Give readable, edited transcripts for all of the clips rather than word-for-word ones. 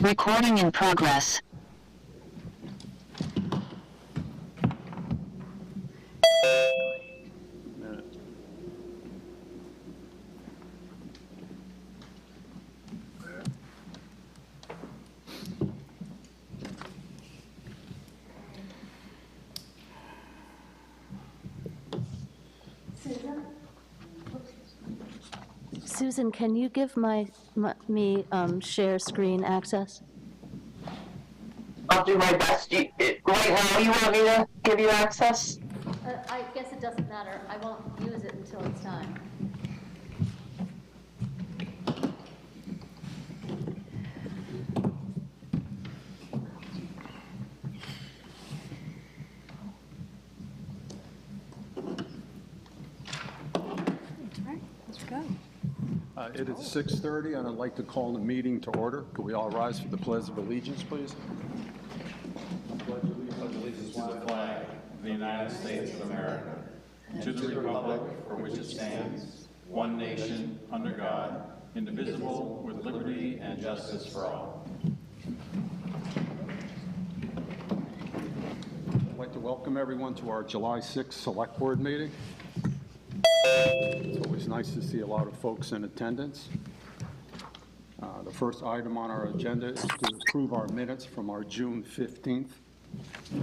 Recording in progress. Susan, can you give me share screen access? I'll do my best. Right now, you want me to give you access? I guess it doesn't matter. I won't use it until it's time. Let's go. It is 6:30, and I'd like to call the meeting to order. Could we all rise for the Pledge of Allegiance, please? Allegiance to the flag of the United States of America, to the republic for which it stands, one nation, under God, indivisible, with liberty and justice for all. I'd like to welcome everyone to our July 6th Select Board meeting. It's always nice to see a lot of folks in attendance. The first item on our agenda is to approve our minutes from our June 15th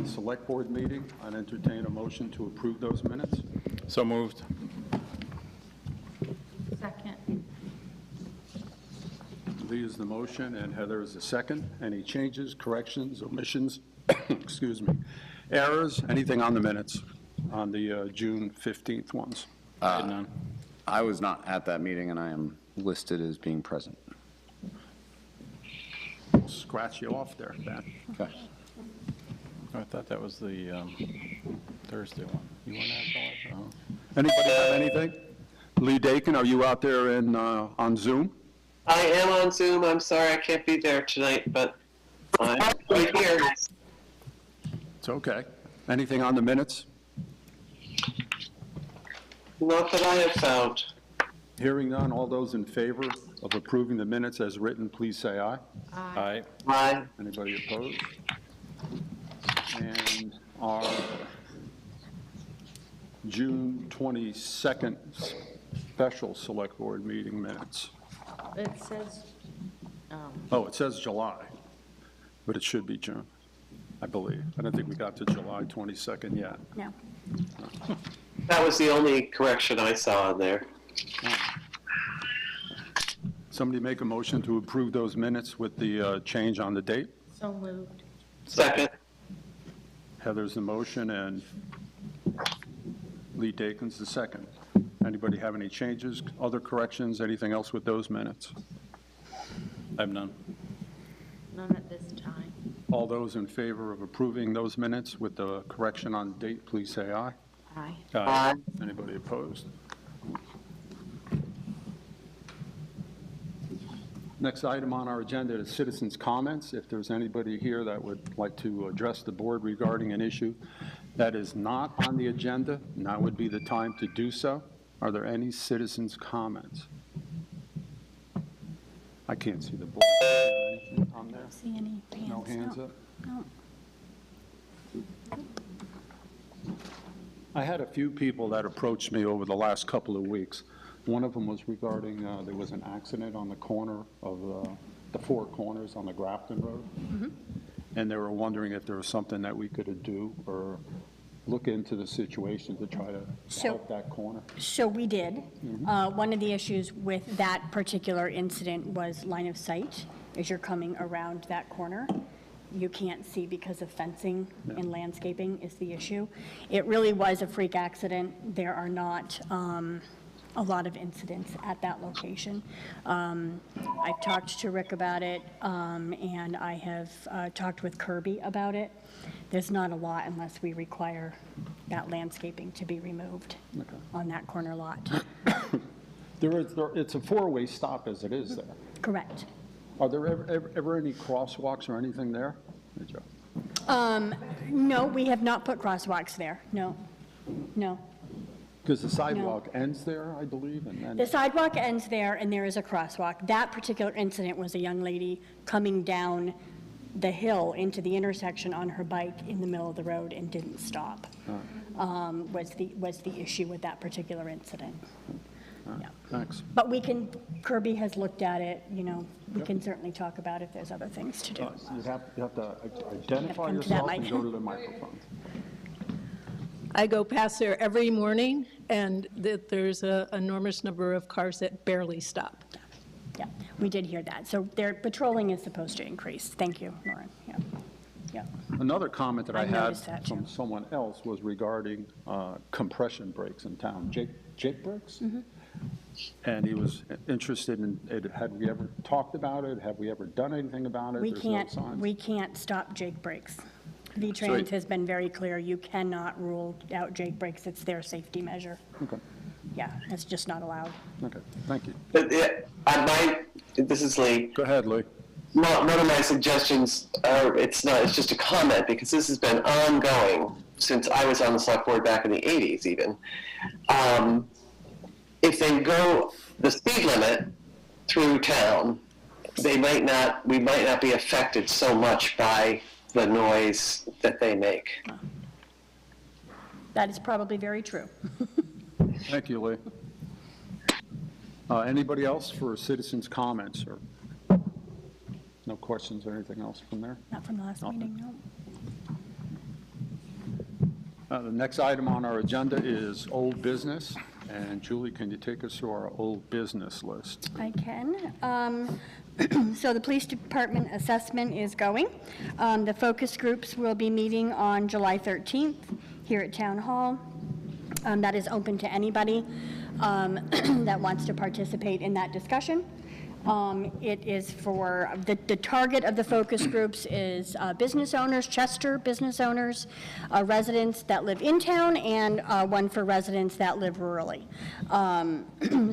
Select Board meeting. I'd entertain a motion to approve those minutes. So moved. Second. Lee is the motion, and Heather is the second. Any changes, corrections, omissions, excuse me, errors, anything on the minutes on the June 15th ones? None. I was not at that meeting, and I am listed as being present. Scratch you off there, Ben. Okay. I thought that was the Thursday one. You want to have that? Anybody have anything? Lee Dakin, are you out there on Zoom? I am on Zoom. I'm sorry I can't be there tonight, but I'm right here. It's okay. Anything on the minutes? Not that I have found. Hearing none, all those in favor of approving the minutes as written, please say aye. Aye. Aye. Anybody opposed? And our June 22nd special Select Board meeting minutes. It says, Oh, it says July, but it should be June, I believe. I don't think we got to July 22nd yet. No. That was the only correction I saw in there. Somebody make a motion to approve those minutes with the change on the date. so moved. Second. Heather's the motion, and Lee Dakin's the second. Anybody have any changes, other corrections, anything else with those minutes? I have none. None at this time. All those in favor of approving those minutes with the correction on date, please say aye. Aye. Aye. Anybody opposed? Next item on our agenda is citizens' comments. If there's anybody here that would like to address the board regarding an issue that is not on the agenda, now would be the time to do so. Are there any citizens' comments? I can't see the board. Is there anything on there? See any hands? No hands up? No. I had a few people that approached me over the last couple of weeks. One of them was regarding, there was an accident on the corner of the Four Corners on the Grafton Road. And they were wondering if there was something that we could do or look into the situation to try to help that corner. So we did. One of the issues with that particular incident was line of sight as you're coming around that corner. You can't see because of fencing and landscaping is the issue. It really was a freak accident. There are not a lot of incidents at that location. I've talked to Rick about it, and I have talked with Kirby about it. There's not a lot unless we require that landscaping to be removed on that corner lot. It's a four-way stop as it is there. Correct. Are there ever any crosswalks or anything there? Hey, Joe. No, we have not put crosswalks there. No, no. Because the sidewalk ends there, I believe, and The then, sidewalk ends there, and there is a crosswalk. That particular incident was a young lady coming down the hill into the intersection on her bike in the middle of the road and didn't stop, was the issue with that particular incident. Yeah. thanks. But Kirby has looked at it, you know, we can certainly talk about if there's other things to do. You have to identify come to that yourself and mic. go to the microphone. I go past there every morning, and there's an enormous number of cars that barely stop. Yeah, we did hear that. So their patrolling is supposed to increase. Thank you, Lauren. Yeah, yeah. Another comment that I I had noticed that, from too. someone else was regarding compression brakes in town. Jake brakes? Mm-hmm. And he was interested in, had we ever talked about it? Have we ever done anything about it? There's no signs. We can't stop Jake brakes. V-Trans has been very clear, you cannot rule out Jake brakes. It's their safety measure. Okay, Yeah, it's just not allowed. okay, thank you. But, this is Lee. Go ahead, Lee. One of my suggestions are, it's just a comment, because this has been ongoing since I was on the select board back in the 80s even. If they go the speed limit through town, we might not be affected so much by the noise that they make. That is probably very true. Thank you, Lee. Anybody else for citizens' comments, or no questions or anything else from there? Not from the last meeting, no. The next item on our agenda is old business, and Julie, can you take us through our old business list? I can. So the police department assessment is going. The focus groups will be meeting on July 13th here at Town Hall. That is open to anybody that wants to participate in that discussion. It is for, the target of the focus groups is business owners, Chester business owners, residents that live in town, and one for residents that live rurally.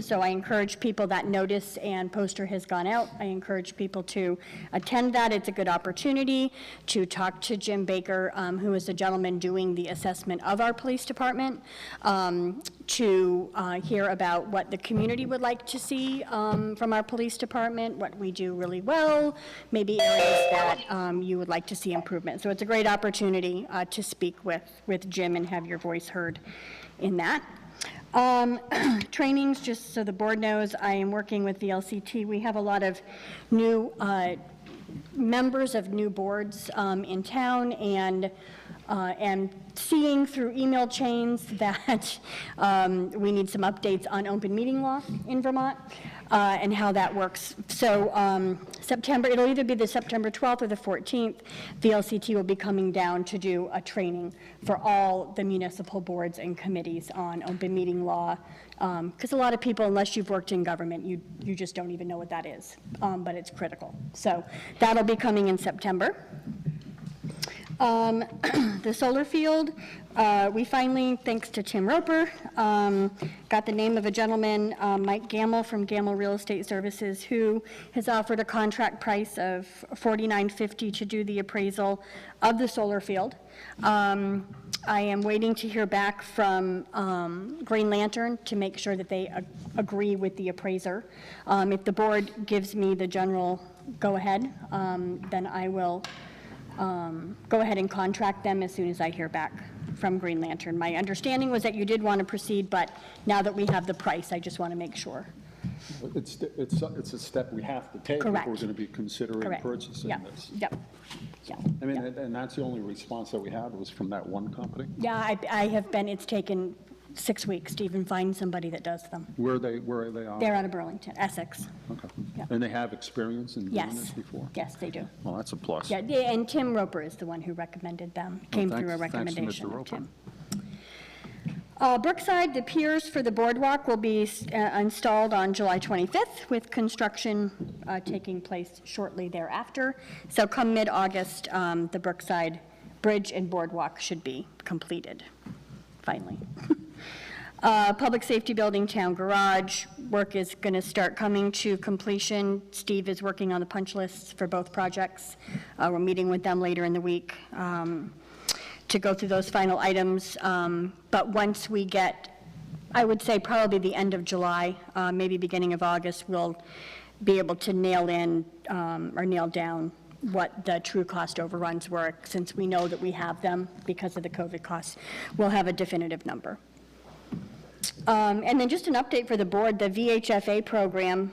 So I encourage people, that notice and poster has gone out. I encourage people to attend that. It's a good opportunity to talk to Jim Baker, who is the gentleman doing the assessment of our police department, to hear about what the community would like to see from our police department, what we do really well, maybe areas that you would like to see improvement. So it's a great opportunity to speak with Jim and have your voice heard in that. Trainings, just so the board knows, I am working with the LCT. We have a lot of new members of new boards in town, and seeing through email chains that we need some updates on open meeting law in Vermont and how that works. So it'll either be the September 12th or the 14th, the LCT will be coming down to do a training for all the municipal boards and committees on open meeting law. Because a lot of people, unless you've worked in government, you just don't even know what that is, but it's critical. So that'll be coming in September. The solar field, we finally, thanks to Tim Roper, got the name of a gentleman, Mike Gamble from Gamble Real Estate Services, who has offered a contract price of $49.50 to do the appraisal of the solar field. I am waiting to hear back from Green Lantern to make sure that they agree with the appraiser. If the board gives me the general go-ahead, then I will go ahead and contract them as soon as I hear back from Green Lantern. My understanding was that you did want to proceed, but now that we have the price, I just want to make sure. It's a step we have to take if Correct. we're going to be considering Correct. purchasing Yep. this. Yep. Yep. I mean, and that's the only response that we had was from that one company. Yeah, I have been, it's taken 6 weeks to even find somebody that does them. Where are they on? They're out of Burlington, Essex. Okay. Yeah. And they have experience in doing Yes. this before? Yes, they do. Well, that's a plus. Yeah, and Tim Roper is the one who recommended them, came through a thanks, recommendation Mr. of Roper. Tim. Brookside, the piers for the boardwalk will be installed on July 25th, with construction taking place shortly thereafter. So come mid-August, the Brookside Bridge and boardwalk should be completed, finally. Public safety building, town garage, work is going to start coming to completion. Steve is working on the punch lists for both projects. We're meeting with them later in the week to go through those final items. But once we get I would say probably the end of July, maybe beginning of August, we'll be able to nail in or nail down what the true cost overruns were, since we know that we have them because of the COVID costs. We'll have a definitive number. And then just an update for the board, the VHFA program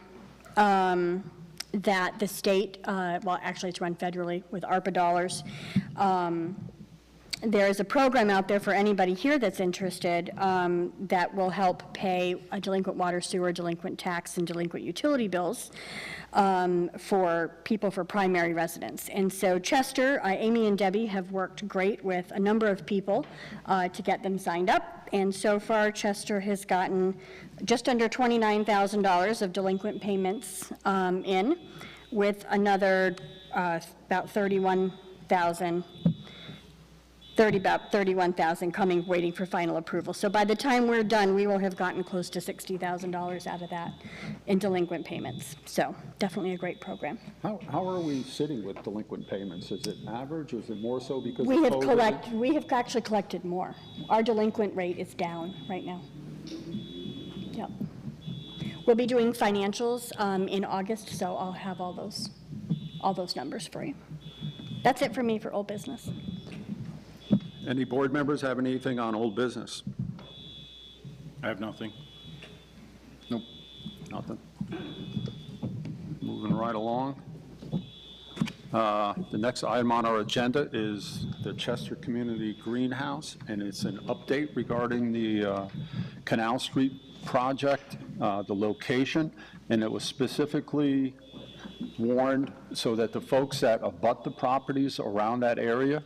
that the state, well, actually it's run federally with ARPA dollars. There is a program out there for anybody here that's interested that will help pay a delinquent water, sewer, delinquent tax, and delinquent utility bills for people for primary residence. And so Chester, Amy and Debbie have worked great with a number of people to get them signed up. And so far, Chester has gotten just under $29,000 of delinquent payments in, with another about 31,000 coming, waiting for final approval. So by the time we're done, we will have gotten close to $60,000 out of that in delinquent payments. So definitely a great program. How are we sitting with delinquent payments? Is it average, or is it more so because of We COVID? have actually collected more. Our delinquent rate is down right now. Yep. We'll be doing financials in August, so I'll have all those numbers for you. That's it for me for old business. Any board members have anything on old business? I have nothing. Nope. Nothing. Moving right along. The next item on our agenda is the Chester Community Greenhouse, and it's an update regarding the Canal Street project, the location, and it was specifically warned so that the folks that abut the properties around that area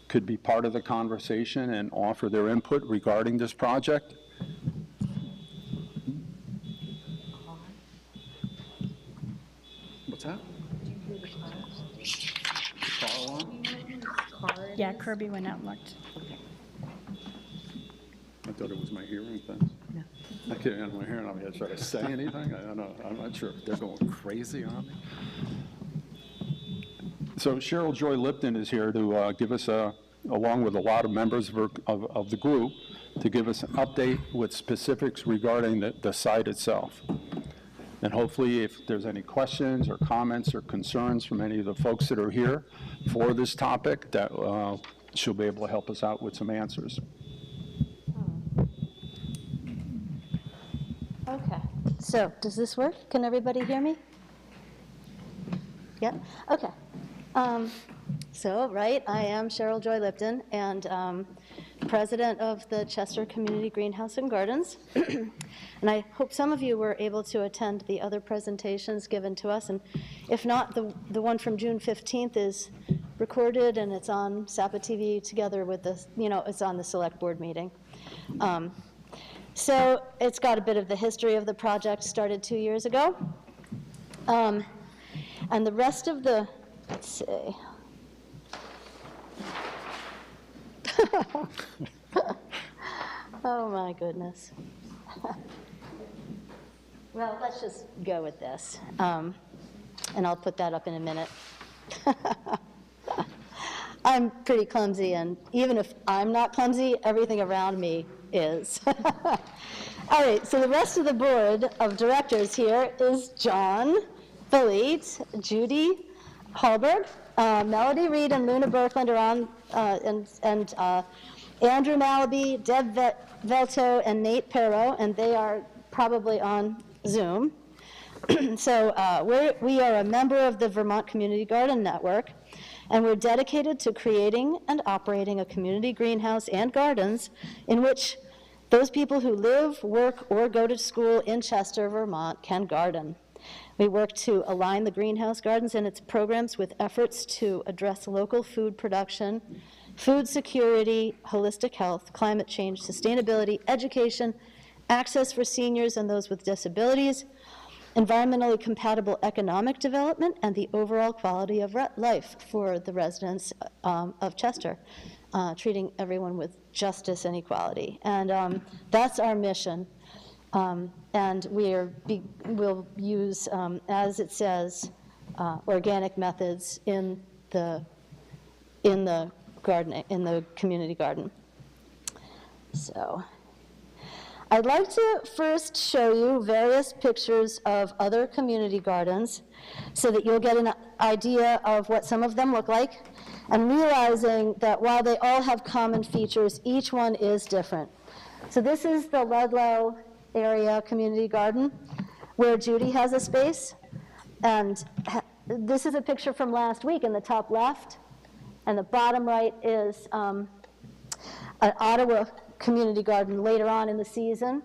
could be part of the conversation and offer their input regarding this project. What's that? Car alarm? Yeah, Kirby went out and looked. I thought it was my hearing thing. I can't, I'm hearing, I'm going to try to say anything. I don't know. I'm not sure if they're going crazy on me. So Cheryl Joy Lipton is here to give us, along with a lot of members of the group, to give us an update with specifics regarding the site itself. And hopefully, if there's any questions or comments or concerns from any of the folks that are here for this topic, that she'll be able to help us out with some answers. Okay, so does this work? Can everybody hear me? Yeah, okay. Right, I am Cheryl Joy Lipton, and president of the Chester Community Greenhouse and Gardens. And I hope some of you were able to attend the other presentations given to us, and if not, the one from June 15th is recorded, and it's on SAPA TV together with the, it's on the select board meeting. So it's got a bit of the history of the project, started 2 years ago. And the rest of the, let's see. Oh my goodness. Well, let's just go with this. And I'll put that up in a minute. I'm pretty clumsy, and even if I'm not clumsy, everything around me is. All right, so the rest of the board of directors here is John Valit, Judy Hallberg, Melody Reed and Luna Berkland are on, and Andrew Malaby, Deb Velto, and Nate Perro, and they are probably on Zoom. So we are a member of the Vermont Community Garden Network, and we're dedicated to creating and operating a community greenhouse and gardens in which those people who live, work, or go to school in Chester, Vermont can garden. We work to align the greenhouse gardens and its programs with efforts to address local food production, food security, holistic health, climate change, sustainability, education, access for seniors and those with disabilities, environmentally compatible economic development, and the overall quality of life for the residents of Chester, treating everyone with justice and equality. And that's our mission. And we'll use, as it says, organic methods in the garden, in the community garden. So, I'd like to first show you various pictures of other community gardens so that you'll get an idea of what some of them look like, and realizing that while they all have common features, each one is different. So this is the Ludlow area community garden where Judy has a space, and this is a picture from last week in the top left, and the bottom right is an Ottawa community garden later on in the season.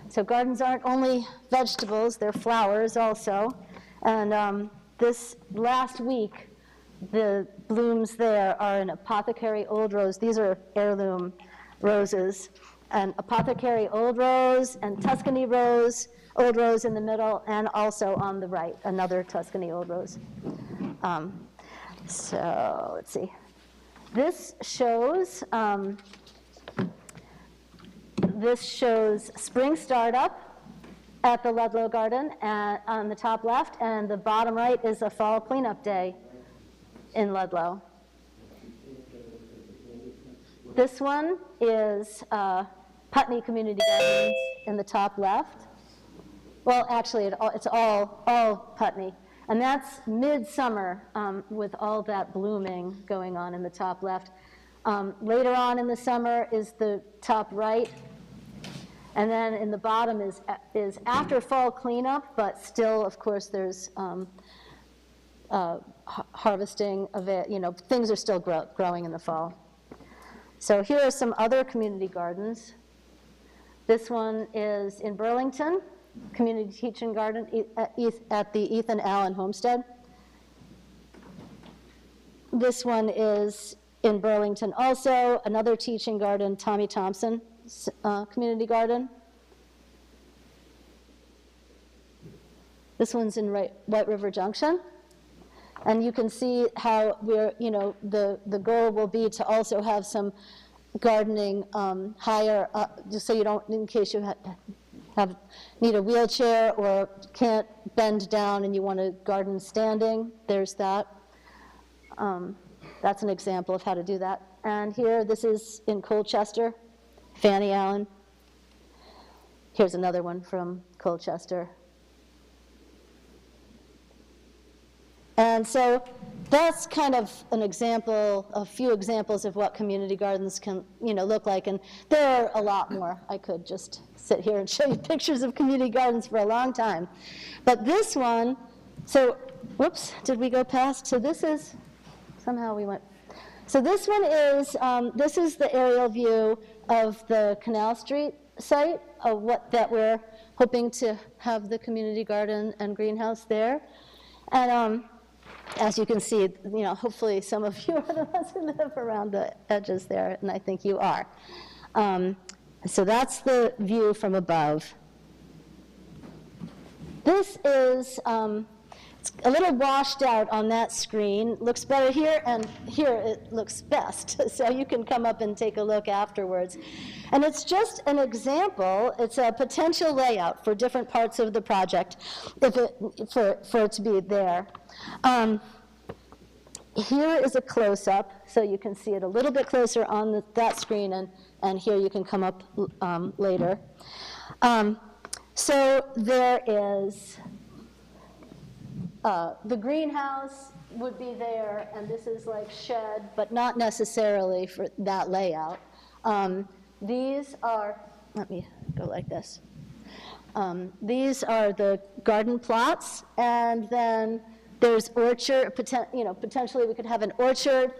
So gardens aren't only vegetables, they're flowers also. And this last week, the blooms there are an apothecary old rose. These are heirloom roses. And apothecary old rose and Tuscany rose, old rose in the middle, and also on the right, another Tuscany old rose. So let's see. This shows spring startup at the Ludlow Garden on the top left, and the bottom right is a fall cleanup day in Ludlow. This one is Putney Community Gardens in the top left. Well, actually, it's all Putney. And that's midsummer with all that blooming going on in the top left. Later on in the summer is the top right. And then in the bottom is after fall cleanup, but still, of course, there's harvesting of it. You know, things are still growing in the fall. So here are some other community gardens. This one is in Burlington, Community Teaching Garden at the Ethan Allen Homestead. This one is in Burlington also, another teaching garden, Tommy Thompson Community Garden. This one's in White River Junction. And you can see how the goal will be to also have some gardening higher up, just so you don't, in case you need a wheelchair or can't bend down and you want to garden standing, there's that. That's an example of how to do that. And here, this is in Colchester, Fanny Allen. Here's another one from Colchester. And so that's kind of an example, a few examples of what community gardens can, look like. And there are a lot more. I could just sit here and show you pictures of community gardens for a long time. But this one, so, whoops, did we go past? So this is, somehow we went. So this one is, this is the aerial view of the Canal Street site of that we're hoping to have the community garden and greenhouse there. And as you can see, hopefully some of you are the ones who live around the edges there, and I think you are. So that's the view from above. This is it's a little washed out on that screen. Looks better here, and here it looks best. So you can come up and take a look afterwards. And it's just an example. It's a potential layout for different parts of the project for it to be there. Here is a close-up, so you can see it a little bit closer on that screen, and here you can come up later. So there is the greenhouse would be there, and this is like shed, but not necessarily for that layout. These are, let me go like this. These are the garden plots, and then there's orchard, potentially we could have an orchard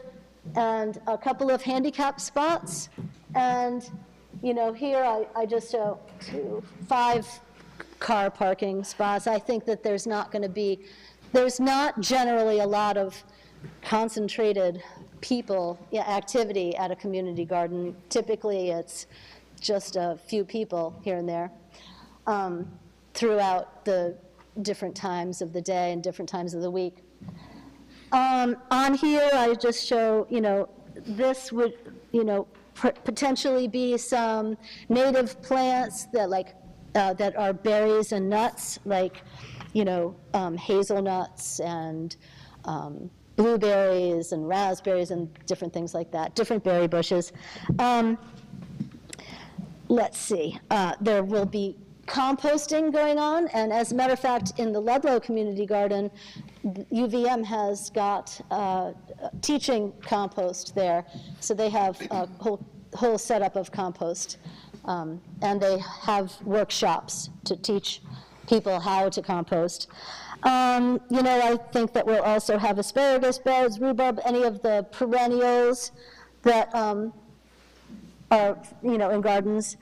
and a couple of handicap spots. And, here I just show 5 car parking spots. I think that there's not generally a lot of concentrated activity at a community garden. Typically, it's just a few people here and there throughout the different times of the day and different times of the week. On here, I just show, this would, potentially be some native plants that that are berries and nuts, like, hazelnuts and blueberries and raspberries and different things like that, different berry bushes. Let's see, there will be composting going on, and as a matter of fact, in the Ludlow Community Garden, UVM has got teaching compost there, so they have a whole setup of compost, and they have workshops to teach people how to compost. I think that we'll also have asparagus beds, rhubarb, any of the perennials that are, in gardens.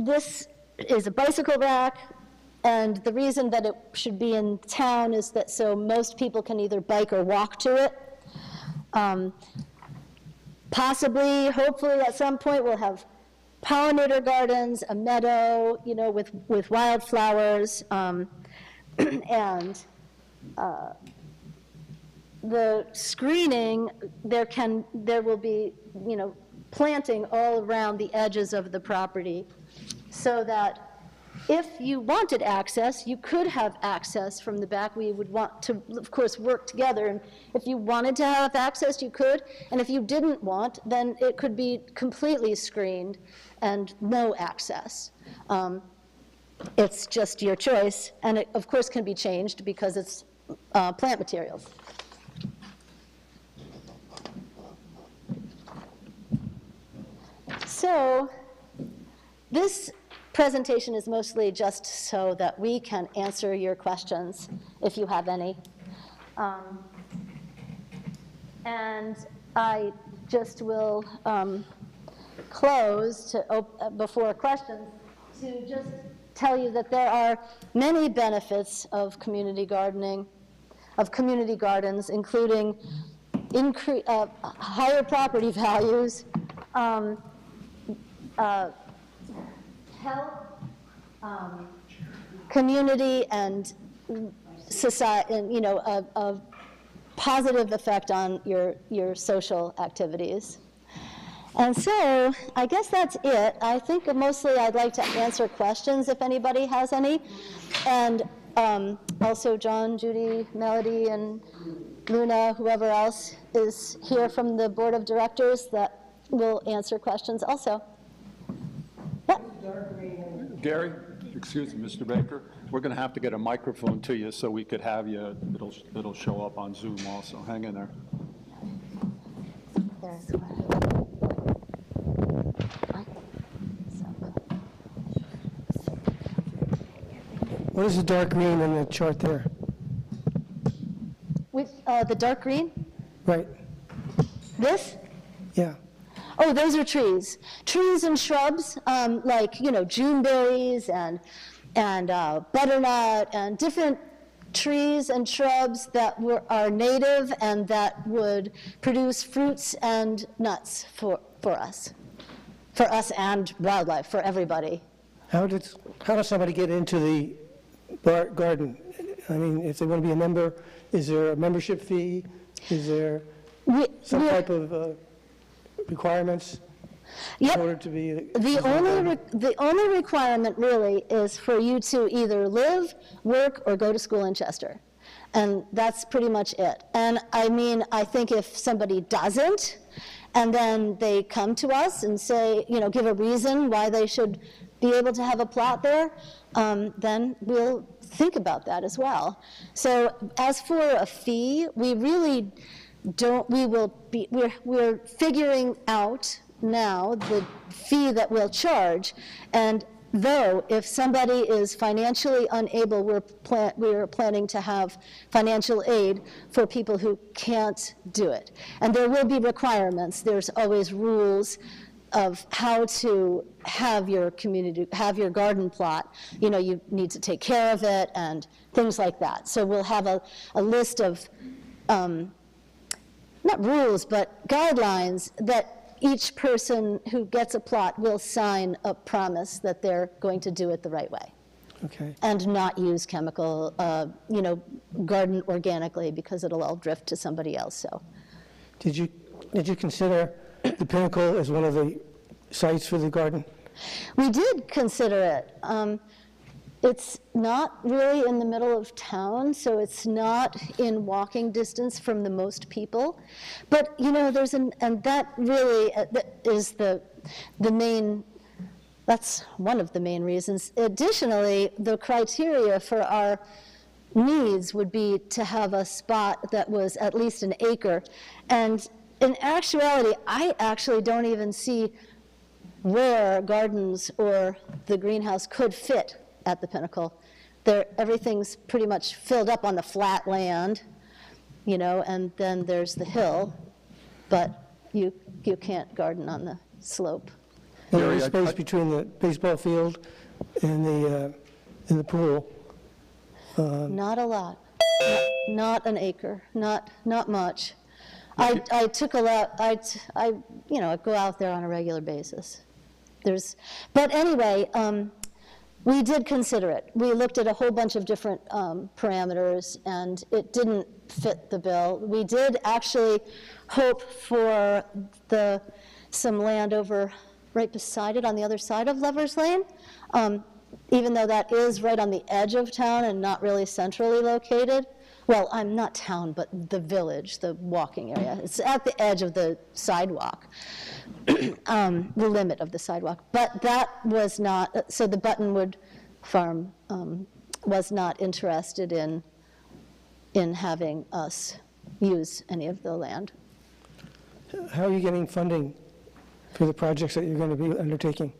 This is a bicycle rack, and the reason that it should be in town is that so most people can either bike or walk to it. Possibly, hopefully, at some point, we'll have pollinator gardens, a meadow, with wildflowers, and the screening, there will be, planting all around the edges of the property, so that if you wanted access, you could have access from the back. We would want to, of course, work together, and if you wanted to have access, you could, and if you didn't want, then it could be completely screened and no access. It's just your choice, and it, of course, can be changed because it's plant materials. So this presentation is mostly just so that we can answer your questions, if you have any. And I just will close before questions to just tell you that there are many benefits of community gardening, of community gardens, including higher property values, health, community, and society, and a positive effect on your social activities. And so I guess that's it. I think mostly I'd like to answer questions if anybody has any. And also John, Judy, Melody, and Luna, whoever else is here from the board of directors that will answer questions also. Yeah. Gary, excuse me, Mr. Baker, we're going to have to get a microphone to you so we could have you, it'll show up on Zoom also. Hang in there. There's one. What is the dark green in the chart there? With the dark green? Right, This? yeah. Oh, those are trees. Trees and shrubs, like, Juneberries and butternut and different trees and shrubs that are native and that would produce fruits and nuts for us and wildlife, for everybody. How does somebody get into the garden? I mean, if they want to be a member, is there a membership fee? Is there some type of requirements in order to be? The only requirement really is for you to either live, work, or go to school in Chester. And that's pretty much it. And I mean, I think if somebody doesn't, and then they come to us and say, give a reason why they should be able to have a plot there, then we'll think about that as well. So as for a fee, we really don't, we're figuring out now the fee that we'll charge. And though, if somebody is financially unable, we're planning to have financial aid for people who can't do it. And there will be requirements. There's always rules of how to have your garden plot. You need to take care of it and things like that. So we'll have a list of, not rules, but guidelines that each person who gets a plot will sign a promise that they're going to do it the right way. Okay. And not use chemical, garden organically, because it'll all drift to somebody else, so. Did you consider the Pinnacle as one of the sites for the garden? We did consider it. It's not really in the middle of town, so it's not in walking distance from the most people. But, you know, and that really is the main, that's one of the main reasons. Additionally, the criteria for our needs would be to have a spot that was at least an acre. And in actuality, I actually don't even see where gardens or the greenhouse could fit at the Pinnacle. Everything's pretty much filled up on the flat land, you know, and then there's the hill, but you can't garden on the slope. And there's space between the baseball field and the pool. Not a lot, not an acre, not much. I took a lot, I go out there on a regular basis. But anyway, we did consider it. We looked at a whole bunch of different parameters, and it didn't fit the bill. We did actually hope for some land over right beside it on the other side of Lover's Lane, even though that is right on the edge of town and not really centrally located. Well, I'm not town, but the village, the walking area. It's at the edge of the sidewalk, the limit of the sidewalk. But that was not, so the Buttonwood Farm was not interested in having us use any of the land. How are you getting funding for the projects that you're going to be undertaking?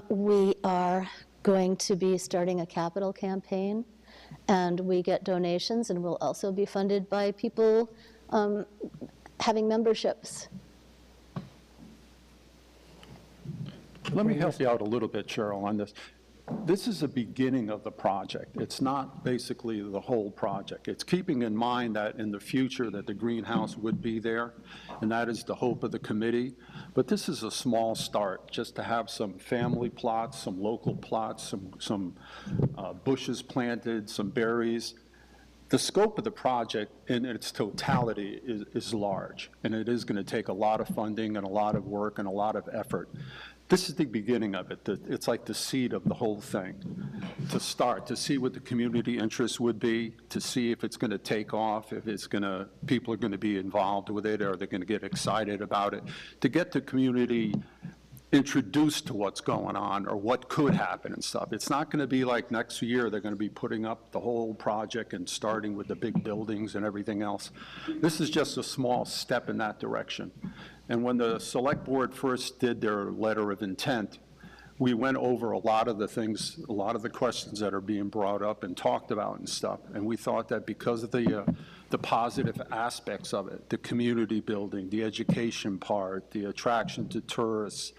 We are going to be starting a capital campaign, and we get donations, and we'll also be funded by people having memberships. Let me help you out a little bit, Cheryl, on this. This is the beginning of the project. It's not basically the whole project. It's keeping in mind that in the future that the greenhouse would be there, and that is the hope of the committee. But this is a small start, just to have some family plots, some local plots, some bushes planted, some berries. The scope of the project in its totality is large, and it is going to take a lot of funding and a lot of work and a lot of effort. This is the beginning of it. It's like the seed of the whole thing. To start, to see what the community interest would be, to see if it's going to take off, if people are going to be involved with it, or they're going to get excited about it, to get the community introduced to what's going on or what could happen and stuff. It's not going to be like next year they're going to be putting up the whole project and starting with the big buildings and everything else. This is just a small step in that direction. And when the select board first did their letter of intent, we went over a lot of the things, a lot of the questions that are being brought up and talked about and stuff. And we thought that because of the positive aspects of it, the community building, the education part, the attraction to tourists,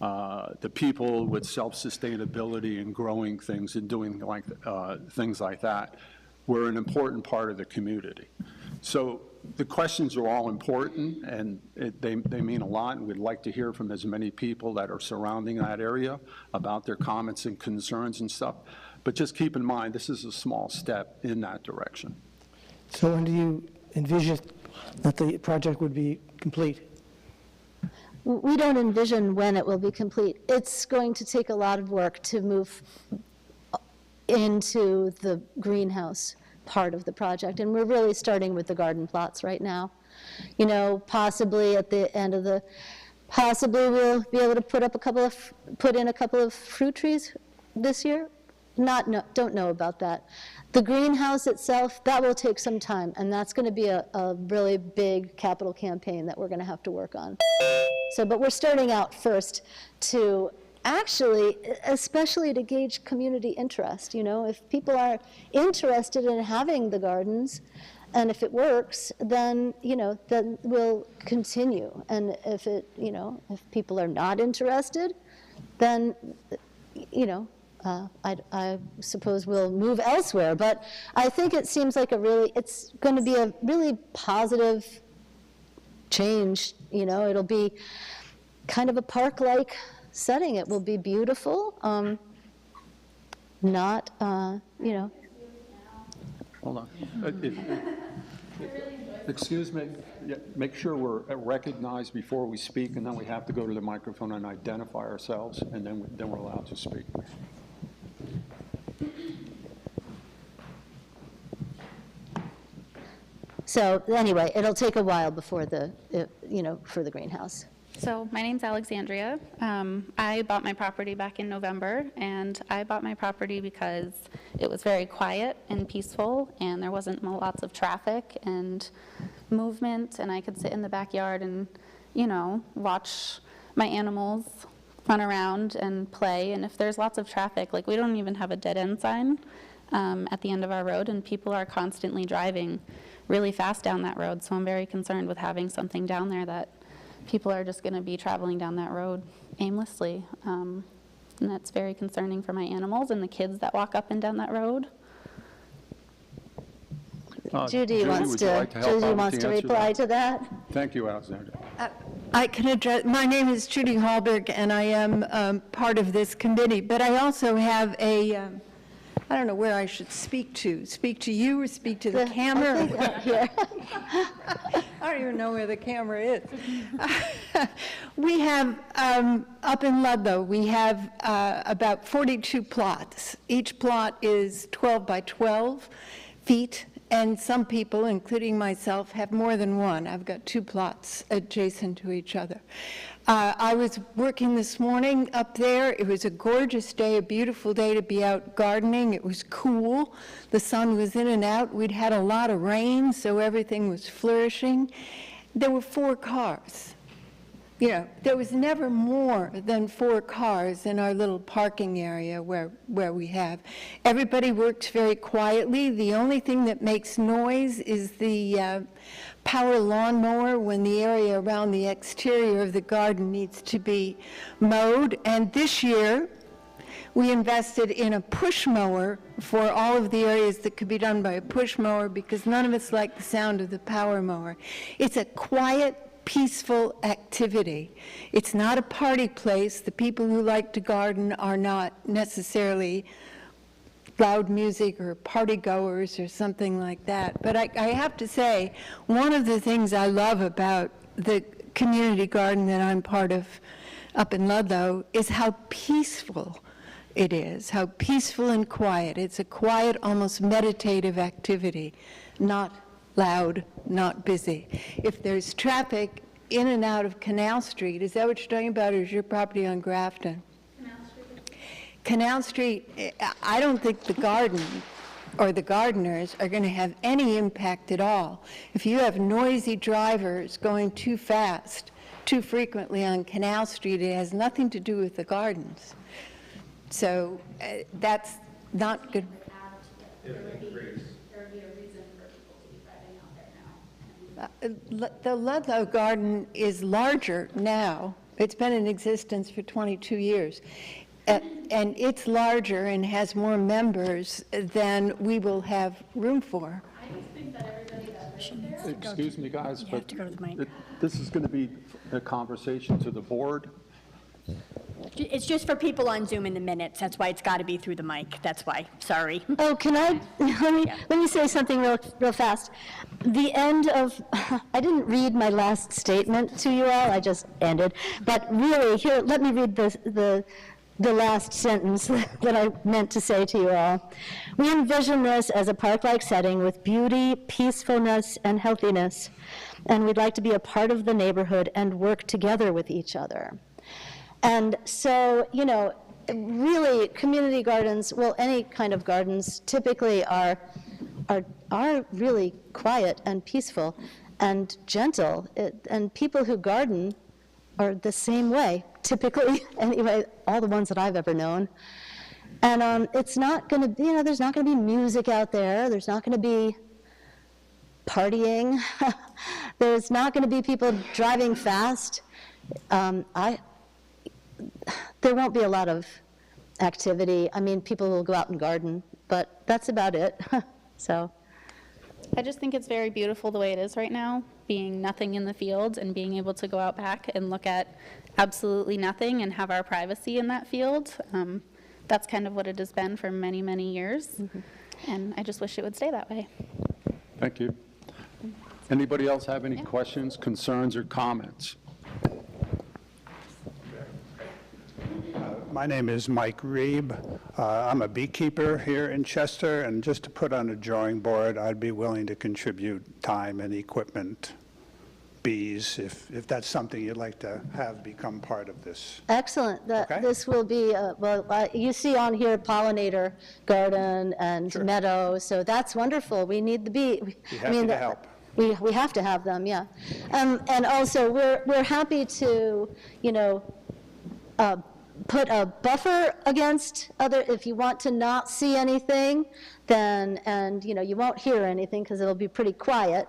the people with self-sustainability and growing things and doing things like that, were an important part of the community. So the questions are all important, and they mean a lot, and we'd like to hear from as many people that are surrounding that area about their comments and concerns and stuff. But just keep in mind, this is a small step in that direction. So when do you envision that the project would be complete? We don't envision when it will be complete. It's going to take a lot of work to move into the greenhouse part of the project, and we're really starting with the garden plots right now. You know, possibly at the end of possibly we'll be able to put in a couple of fruit trees this year. Don't know about that. The greenhouse itself, that will take some time, and that's going to be a really big capital campaign that we're going to have to work on. But we're starting out first to actually, especially to gauge community interest. You know, if people are interested in having the gardens, and if it works, then, then we'll continue. And if if people are not interested, then, I suppose we'll move elsewhere. But I think it seems like it's going to be a really positive change. It'll be kind of a park-like setting. It will be beautiful, not, Hold on. Excuse me. Yeah, make sure we're recognized before we speak, and then we have to go to the microphone and identify ourselves, and then we're allowed to speak. So anyway, it'll take a while before for the greenhouse. So my name's Alexandria. I bought my property back in November, and I bought my property because it was very quiet and peaceful, and there wasn't lots of traffic and movement, and I could sit in the backyard and, watch my animals run around and play. And if there's lots of traffic, like we don't even have a dead-end sign at the end of our road, and people are constantly driving really fast down that road, so I'm very concerned with having something down there that people are just going to be traveling down that road aimlessly. And that's very concerning for my animals and the kids that walk up and down that road. Judy wants would you like to help out with the answer reply to that. Thank you, Alexandra. I can address, my name is Judy Hallberg, and I am part of this committee, but I also have a, I don't know where I should speak to you or speak to the camera? I don't even know where the camera is. We have, up in Ludlow, we have about 42 plots. Each plot is 12 by 12 feet, and some people, including myself, have more than one. I've got 2 plots adjacent to each other. I was working this morning up there. It was a gorgeous day, a beautiful day to be out gardening. It was cool. The sun was in and out. We'd had a lot of rain, so everything was flourishing. There were 4 cars. There was never more than 4 cars in our little parking area where we have. Everybody works very quietly. The only thing that makes noise is the power lawnmower when the area around the exterior of the garden needs to be mowed. And this year, we invested in a push mower for all of the areas that could be done by a push mower because none of us like the sound of the power mower. It's a quiet, peaceful activity. It's not a party place. The people who like to garden are not necessarily loud music or party goers or something like that. But I have to say, one of the things I love about the community garden that I'm part of up in Ludlow is how peaceful it is, how peaceful and quiet. It's a quiet, almost meditative activity, not loud, not busy. If there's traffic in and out of Canal Street, is that what you're talking about, or is your property on Grafton? Canal Street, I don't think the garden or the gardeners are going to have any impact at all. If you have noisy drivers going too fast, too frequently on Canal Street, it has nothing to do with the gardens. So that's not good. There would be a reason for people to be driving out there now. The Ludlow Garden is larger now. It's been in existence for 22 years. And it's larger and has more members than we will have room for. I just think that everybody that lives there. Excuse me, guys, You but have to go to the mic. this is going to be a conversation to the board. It's just for people on Zoom in the minutes. That's why it's got to be through the mic. That's why. Sorry. Oh, can I, let me say something real fast. The end of, I didn't read my last statement to you all, I just ended. But really, here, let me read the last sentence that I meant to say to you all. We envision this as a park-like setting with beauty, peacefulness, and healthiness. And we'd like to be a part of the neighborhood and work together with each other. And so, really, community gardens, well, any kind of gardens, typically are really quiet and peaceful and gentle. And people who garden are the same way, typically, anyway, all the ones that I've ever known. And it's not going to be, there's not going to be music out there. There's not going to be partying. There's not going to be people driving fast. There won't be a lot of activity. I mean, people will go out and garden, but that's about it. So, I just think it's very beautiful the way it is right now, being nothing in the field and being able to go out back and look at absolutely nothing and have our privacy in that field. That's kind of what it has been for many, many years. Mm-hmm. And I just wish it would stay that way. Thank you. Anybody else have any questions, concerns, or comments? My name is Mike Reeb. I'm a beekeeper here in Chester, and just to put on a drawing board, I'd be willing to contribute time and equipment, bees, if that's something you'd like to have become part of this. Excellent. Okay. This will be, you see on here pollinator garden and meadow, so that's wonderful. We need the bee. Be happy to help. We have to have them, yeah. And also, we're happy to, put a buffer against other, if you want to not see anything, then, and, you won't hear anything because it'll be pretty quiet.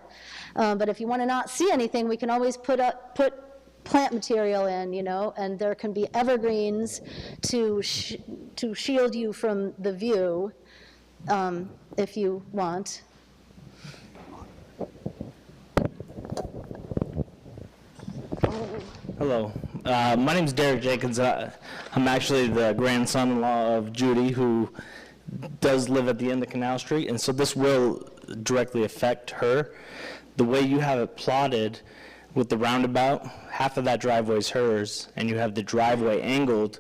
But if you want to not see anything, we can always put plant material in, and there can be evergreens to shield you from the view, if you want. Hello, my name is Derek Jenkins. I'm actually the grandson-in-law of Judy, who does live at the end of Canal Street, and so this will directly affect her. The way you have it plotted with the roundabout, half of that driveway is hers, and you have the driveway angled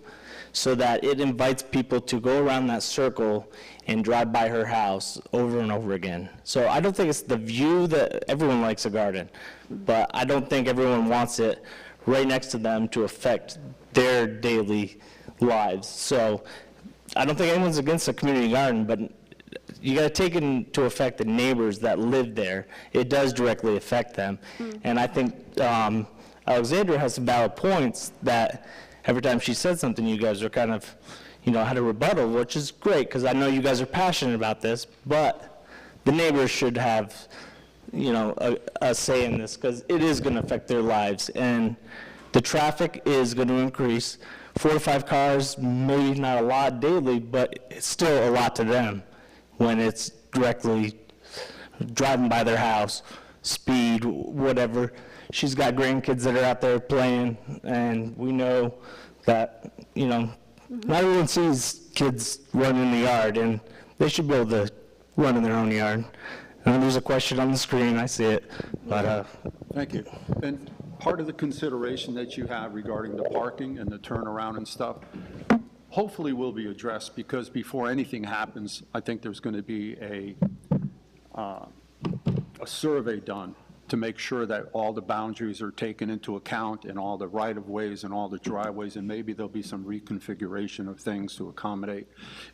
so that it invites people to go around that circle and drive by her house over and over again. So I don't think it's the view that everyone likes a garden, but I don't think everyone wants it right next to them to affect their daily lives. So I don't think anyone's against a community garden, but you got to take into effect the neighbors that live there. It does directly affect them. And I think Alexandria has some valid points that every time she said something, you guys are kind of, had a rebuttal, which is great, because I know you guys are passionate about this, but the neighbors should have, a say in this, because it is going to affect their lives, and the traffic is going to increase. 4 to 5 cars, maybe not a lot daily, but it's still a lot to them when it's directly driving by their house, speed, whatever. She's got grandkids that are out there playing, and we know that, not everyone sees kids run in the yard, and they should be able to run in their own yard. And there's a question on the screen, I see it, but... Thank you. And part of the consideration that you have regarding the parking and the turnaround and stuff, hopefully will be addressed, because before anything happens, I think there's going to be a survey done to make sure that all the boundaries are taken into account, and all the right-of-ways and all the driveways, and maybe there'll be some reconfiguration of things to accommodate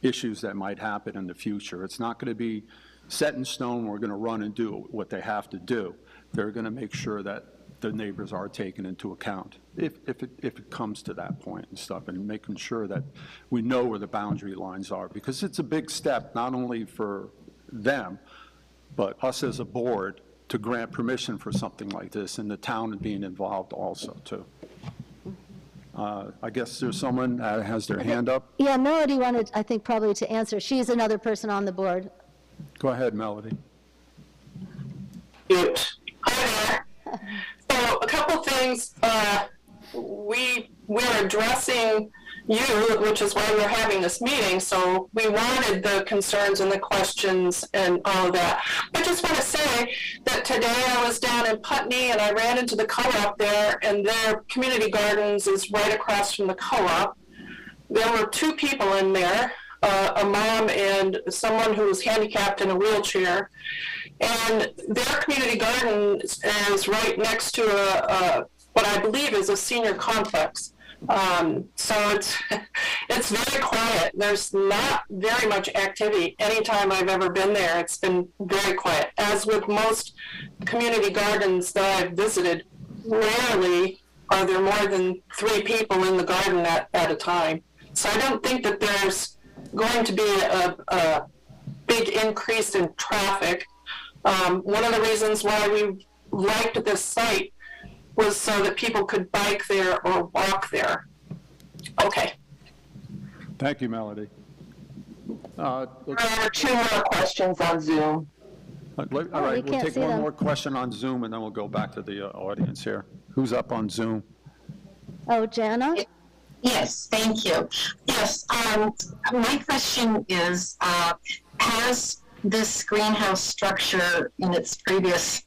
issues that might happen in the future. It's not going to be set in stone, we're going to run and do what they have to do. They're going to make sure that the neighbors are taken into account, if it comes to that point and stuff, and making sure that we know where the boundary lines are, because it's a big step, not only for them, but us as a board, to grant permission for something like this, and the town being involved also, too. I guess there's someone that has their hand up. Yeah, Melody wanted, I think, probably to answer. She's another person on the board. Go ahead, Melody. Hi there. So a couple things. We're addressing you, which is why we're having this meeting. So we wanted the concerns and the questions and all of that. I just want to say that today I was down in Putney and I ran into the co-op there, and their community gardens is right across from the co-op. There were 2 people in there, a mom and someone who was handicapped in a wheelchair. And their community garden is right next to what I believe is a senior complex. So it's very quiet. There's not very much activity. Anytime I've ever been there, it's been very quiet. As with most community gardens that I've visited, rarely are there more than 3 people in the garden at a time. So I don't think that there's going to be a big increase in traffic. One of the reasons why we liked this site was so that people could bike there or walk there. Okay. Thank you, Melody. There are 2 more questions on Zoom. All right, we'll take one more question on Zoom, and then we'll go back to the audience here. Who's up on Zoom? Oh, Jana? Yes, thank you. Yes, my question is, has this greenhouse structure in its previous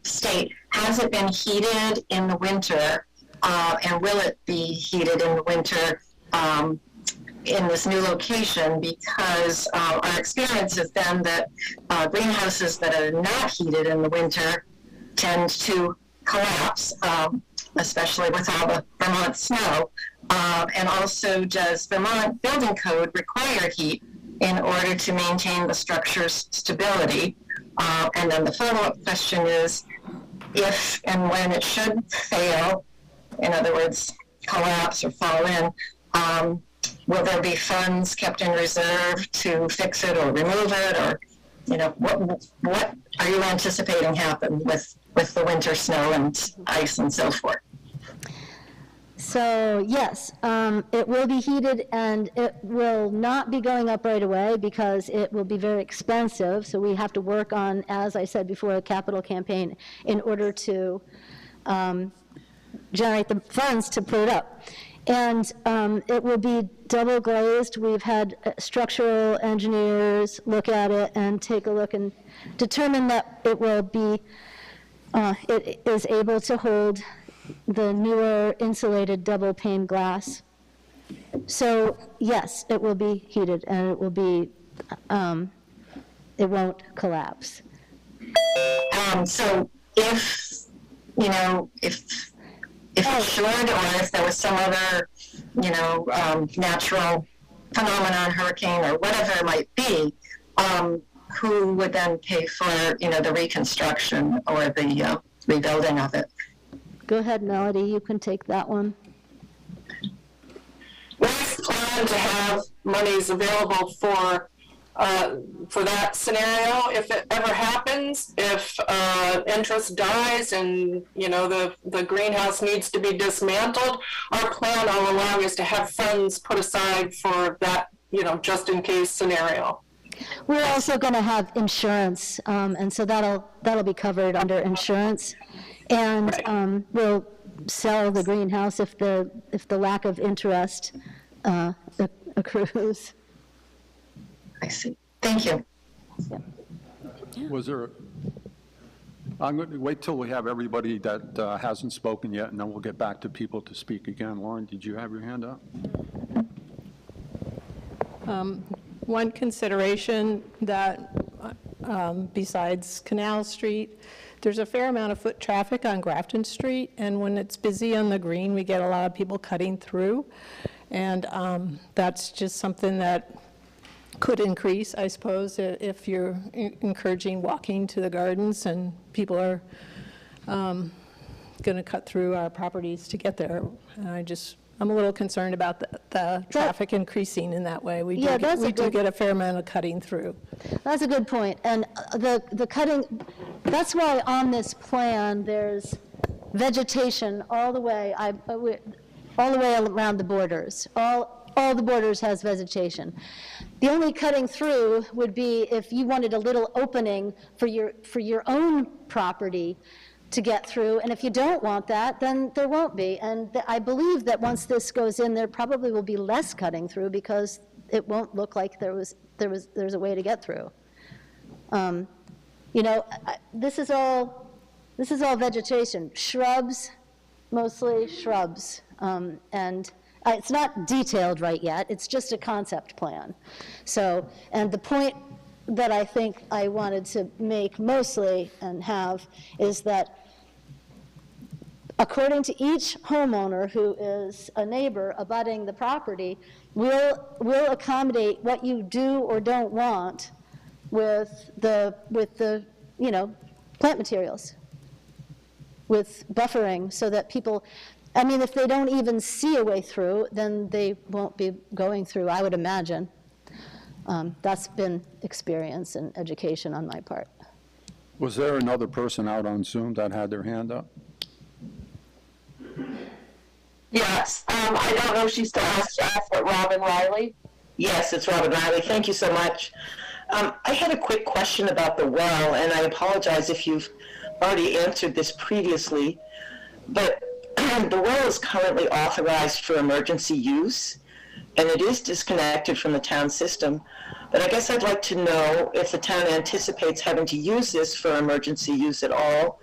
state, has it been heated in the winter, and will it be heated in the winter? in this new location, because our experience has been that greenhouses that are not heated in the winter tend to collapse, especially with all the Vermont snow. And also, does Vermont building code require heat in order to maintain the structure's stability? And then the follow-up question is, if and when it should fail, in other words, collapse or fall in, will there be funds kept in reserve to fix it or remove it? Or, you know, what are you anticipating happen with the winter snow and ice and so forth? So yes, it will be heated, and it will not be going up right away because it will be very expensive. So we have to work on, as I said before, a capital campaign in order to generate the funds to put it up. And it will be double glazed. We've had structural engineers look at it and take a look and determine that it will be, it is able to hold the newer insulated double pane glass. So yes, it will be heated, and it will be, it won't collapse. So if, you know, if it should, or if there was some other, you know, natural phenomenon, hurricane, or whatever it might be, who would then pay for, you know, the reconstruction or the rebuilding of it? Go ahead, Melody, you can take that one. We plan to have monies available for that scenario if it ever happens. If interest dies and, you know, the greenhouse needs to be dismantled, our plan all along is to have funds put aside for that, you know, just in case scenario. We're also going to have insurance, and so that'll be covered under insurance. And we'll sell the greenhouse if the lack of interest accrues. I see. Thank you. Was there, I'm going to wait till we have everybody that hasn't spoken yet, and then we'll get back to people to speak again. Lauren, did you have your hand up? One consideration that, besides Canal Street, there's a fair amount of foot traffic on Grafton Street, and when it's busy on the green, we get a lot of people cutting through, and that's just something that could increase, I suppose, if you're encouraging walking to the gardens and people are going to cut through our properties to get there. I'm a little concerned about the traffic increasing in that way. We do get a fair amount of cutting through. That's a good point. And the cutting, that's why on this plan there's vegetation all the way around the borders. All the borders has vegetation. The only cutting through would be if you wanted a little opening for your own property to get through, and if you don't want that, then there won't be. And I believe that once this goes in, there probably will be less cutting through because it won't look like there's a way to get through. You know, this is all vegetation, shrubs, mostly shrubs, and it's not detailed right yet. It's just a concept plan. So, and the point that I think I wanted to make mostly and have is that according to each homeowner who is a neighbor abutting the property, we'll accommodate what you do or don't want with the you know, plant materials, with buffering, so that people, I mean, if they don't even see a way through, then they won't be going through, I would imagine. That's been experience and education on my part. Was there another person out on Zoom that had their hand up? Yes, I don't know if she still has to ask, but Robin Riley. Yes, it's Robin Riley. Thank you so much. I had a quick question about the well, and I apologize if you've already answered this previously, but the well is currently authorized for emergency use, and it is disconnected from the town system. But I guess I'd like to know if the town anticipates having to use this for emergency use at all,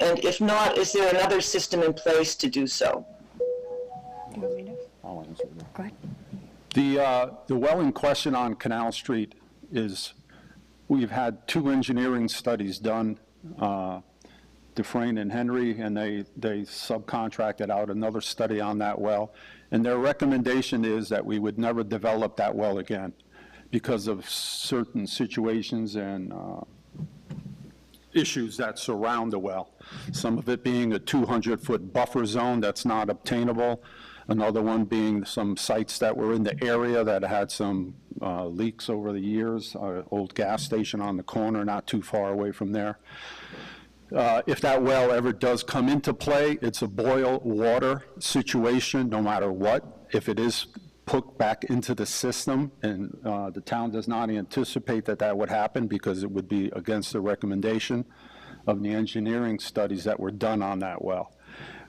and if not, is there another system in place to do so? I'll answer that. Go ahead. The well in question on Canal Street is, we've had 2 engineering studies done, Dufresne and Henry, and they subcontracted out another study on that well. And their recommendation is that we would never develop that well again because of certain situations and issues that surround the well. Some of it being a 200-foot buffer zone that's not obtainable. Another one being some sites that were in the area that had some leaks over the years, old gas station on the corner not too far away from there. If that well ever does come into play, it's a boil water situation no matter what. If it is put back into the system, and the town does not anticipate that that would happen because it would be against the recommendation of the engineering studies that were done on that well.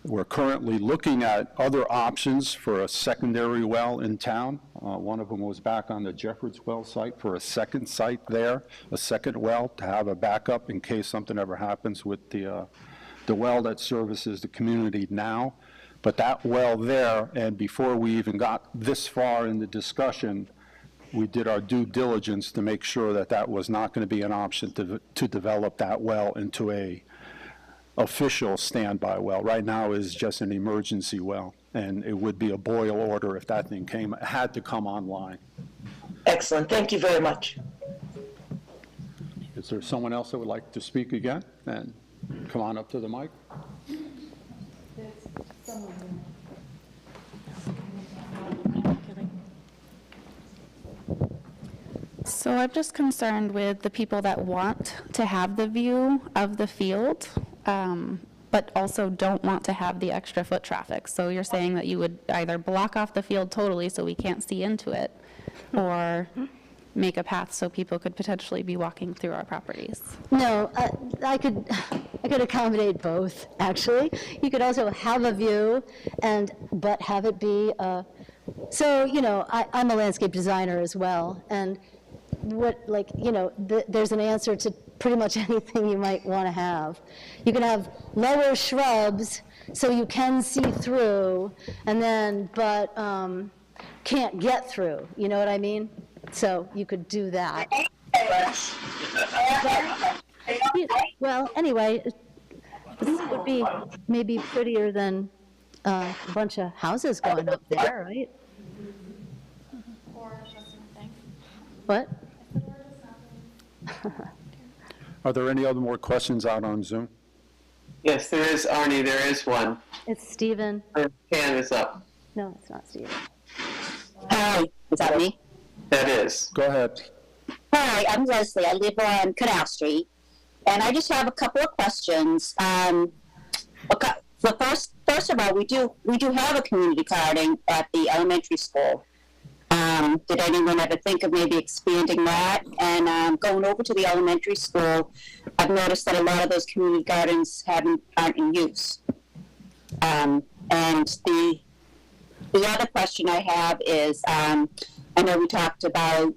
We're currently looking at other options for a secondary well in town. One of them was back on the Jeffords Well site for a second site there, a second well to have a backup in case something ever happens with the well that services the community now. But that well there, and before we even got this far in the discussion, we did our due diligence to make sure that that was not going to be an option to develop that well into a official standby well. Right now is just an emergency well, and it would be a boil order if that thing had to come online. Excellent. Thank you very much. Is there someone else that would like to speak again? And come on up to the mic. So I'm just concerned with the people that want to have the view of the field, but also don't want to have the extra foot traffic. So you're saying that you would either block off the field totally so we can't see into it, or make a path so people could potentially be walking through our properties? No, I could accommodate both, actually. You could also have a view, but have it be, so, you know, I'm a landscape designer as well, and there's an answer to pretty much anything you might want to have. You can have lower shrubs so you can see through, but can't get through, you know what I mean? So you could do that. Well, anyway, this would be maybe prettier than a bunch of houses going up there, right? What? Are there any other more questions out on Zoom? Yes, there is, Arnie, there is one. It's Stephen. Her hand is up. No, it's not Stephen. Hi, is that me? That is. Go ahead. Hi, I'm Leslie. I live on Canal Street, and I just have a couple of questions. First of all, we do have a community garden at the elementary school. Did anyone ever think of maybe expanding that? And going over to the elementary school, I've noticed that a lot of those community gardens aren't in use. And the other question I have is, I know we talked about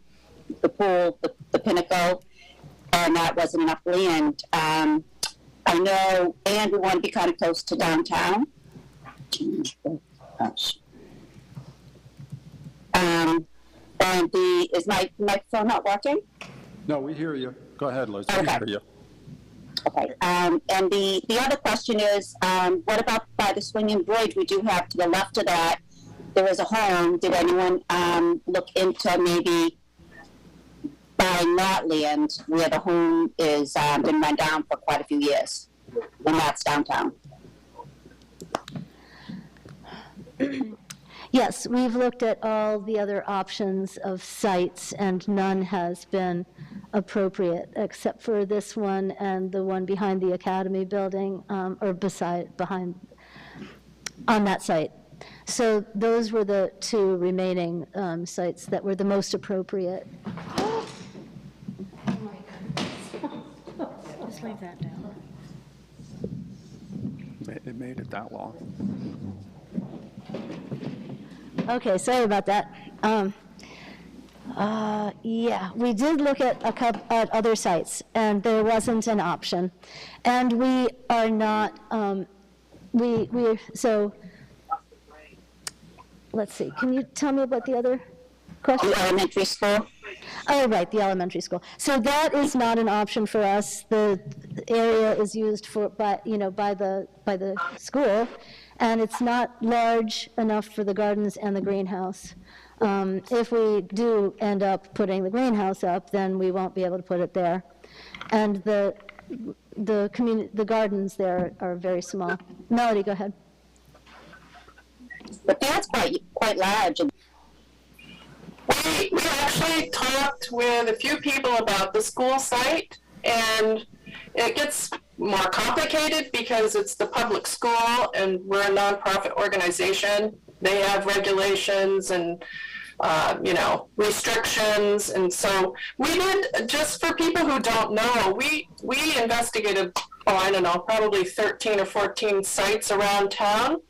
the pool, the Pinnacle, and that wasn't enough land. I know, and we want to be kind of close to downtown. And is my microphone not working? No, we hear you. Go ahead, Liz. Okay. We hear you. Okay. And the other question is, what about by the swinging bridge? We do have to the left of that, there is a home. Did anyone look into maybe buying that land where the home is been run down for quite a few years, and that's downtown? Yes, we've looked at all the other options of sites, and none has been appropriate, except for this one and the one behind the Academy building, or behind, on that site. So those were the two remaining sites that were the most appropriate. Just leave that down. It made it that long. Okay, sorry about that. Yeah, we did look at at other sites, and there wasn't an option. And we are not, so, let's see, can you tell me about the other? question? The elementary school. Oh, right, the elementary school. So that is not an option for us. The area is used for, by the school, and it's not large enough for the gardens and the greenhouse. If we do end up putting the greenhouse up, then we won't be able to put it there. And the gardens there are very small. Melody, go ahead. But that's quite large. We actually talked with a few people about the school site, and it gets more complicated because it's the public school and we're a nonprofit organization. They have regulations and restrictions, and so we did, just for people who don't know, we investigated, probably 13 or 14 sites around town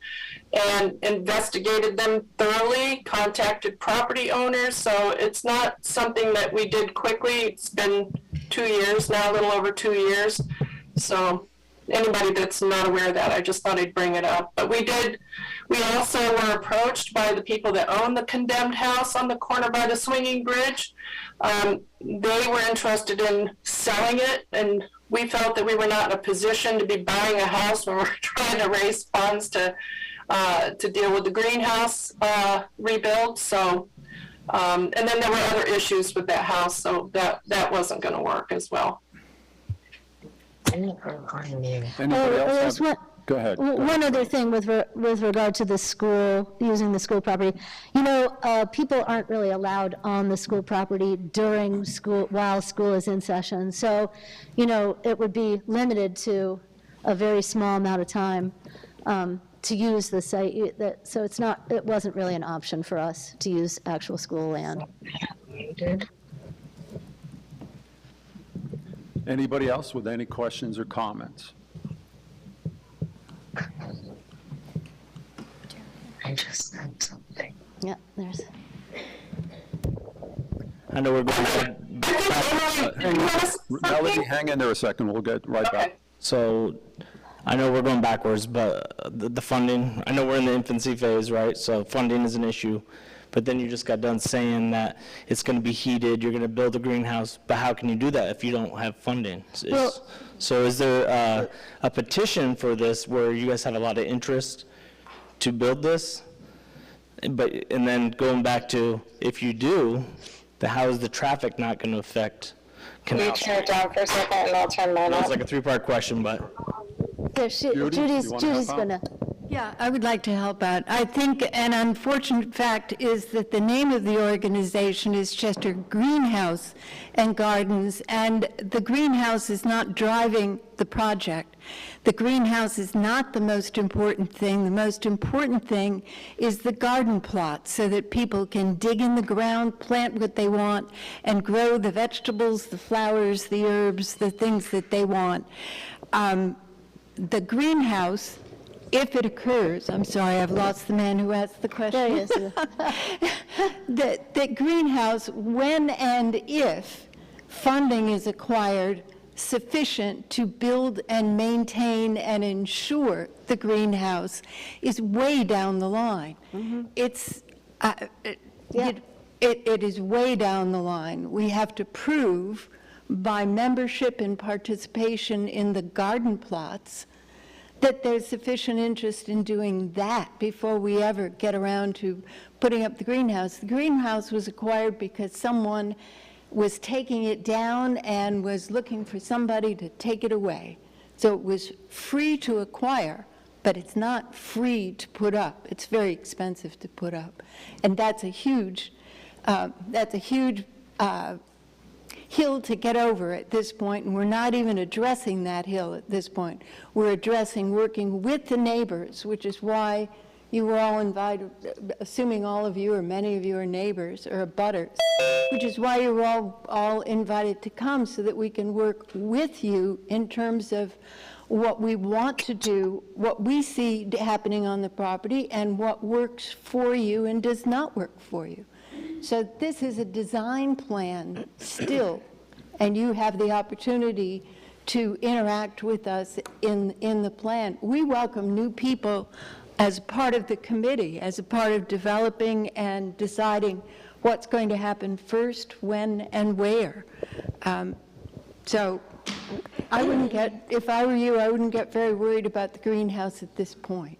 and investigated them thoroughly, contacted property owners, so it's not something that we did quickly. It's been 2 years now, a little over 2 years, so anybody that's not aware of that, I just thought I'd bring it up. But we also were approached by the people that own the condemned house on the corner by the swinging bridge. They were interested in selling it, and we felt that we were not in a position to be buying a house when we're trying to raise funds to deal with the greenhouse rebuild. So, and then there were other issues with that house, so that wasn't going to work as well. Anybody else have? Go ahead. One other thing with regard to the school, using the school property. People aren't really allowed on the school property during school, while school is in session. So, it would be limited to a very small amount of time to use the site. So it wasn't really an option for us to use actual school land. Anybody else with any questions or comments? I just said something. Yeah, there's. I know we're going Melody, hang in there a second. We'll get right back. So I know we're going backwards, but the funding, I know we're in the infancy phase, right? So funding is an issue. But then you just got done saying that it's going to be heated, you're going to build a greenhouse, but how can you do that if you don't have funding? So is there a petition for this where you guys have a lot of interest to build this? And then going back to, if you do, how is the traffic not going to affect Canal? Can you turn it down for a second and I'll turn mine It's up? like a three-part question, but. Judy's gonna. Yeah, I would like to help out. I think an unfortunate fact is that the name of the organization is Chester Greenhouse and Gardens, and the greenhouse is not driving the project. The greenhouse is not the most important thing. The most important thing is the garden plot, so that people can dig in the ground, plant what they want, and grow the vegetables, the flowers, the herbs, the things that they want. The greenhouse, if it occurs, I'm sorry, I've lost the man who asked the question. There he is. The greenhouse, when and if funding is acquired sufficient to build and maintain and ensure the greenhouse, is way down the line. It's, it is way down the line. We have to prove by membership and participation in the garden plots that there's sufficient interest in doing that before we ever get around to putting up the greenhouse. The greenhouse was acquired because someone was taking it down and was looking for somebody to take it away. So it was free to acquire, but it's not free to put up. It's very expensive to put up. And that's a huge hill to get over at this point, and we're not even addressing that hill at this point. We're addressing working with the neighbors, which is why you were all invited, assuming all of you or many of you are neighbors or abutters, which is why you were all invited to come, so that we can work with you in terms of what we want to do, what we see happening on the property, and what works for you and does not work for you. So this is a design plan still, and you have the opportunity to interact with us in the plan. We welcome new people as part of the committee, as a part of developing and deciding what's going to happen first, when, and where. So I wouldn't get, if I were you, I wouldn't get very worried about the greenhouse at this point.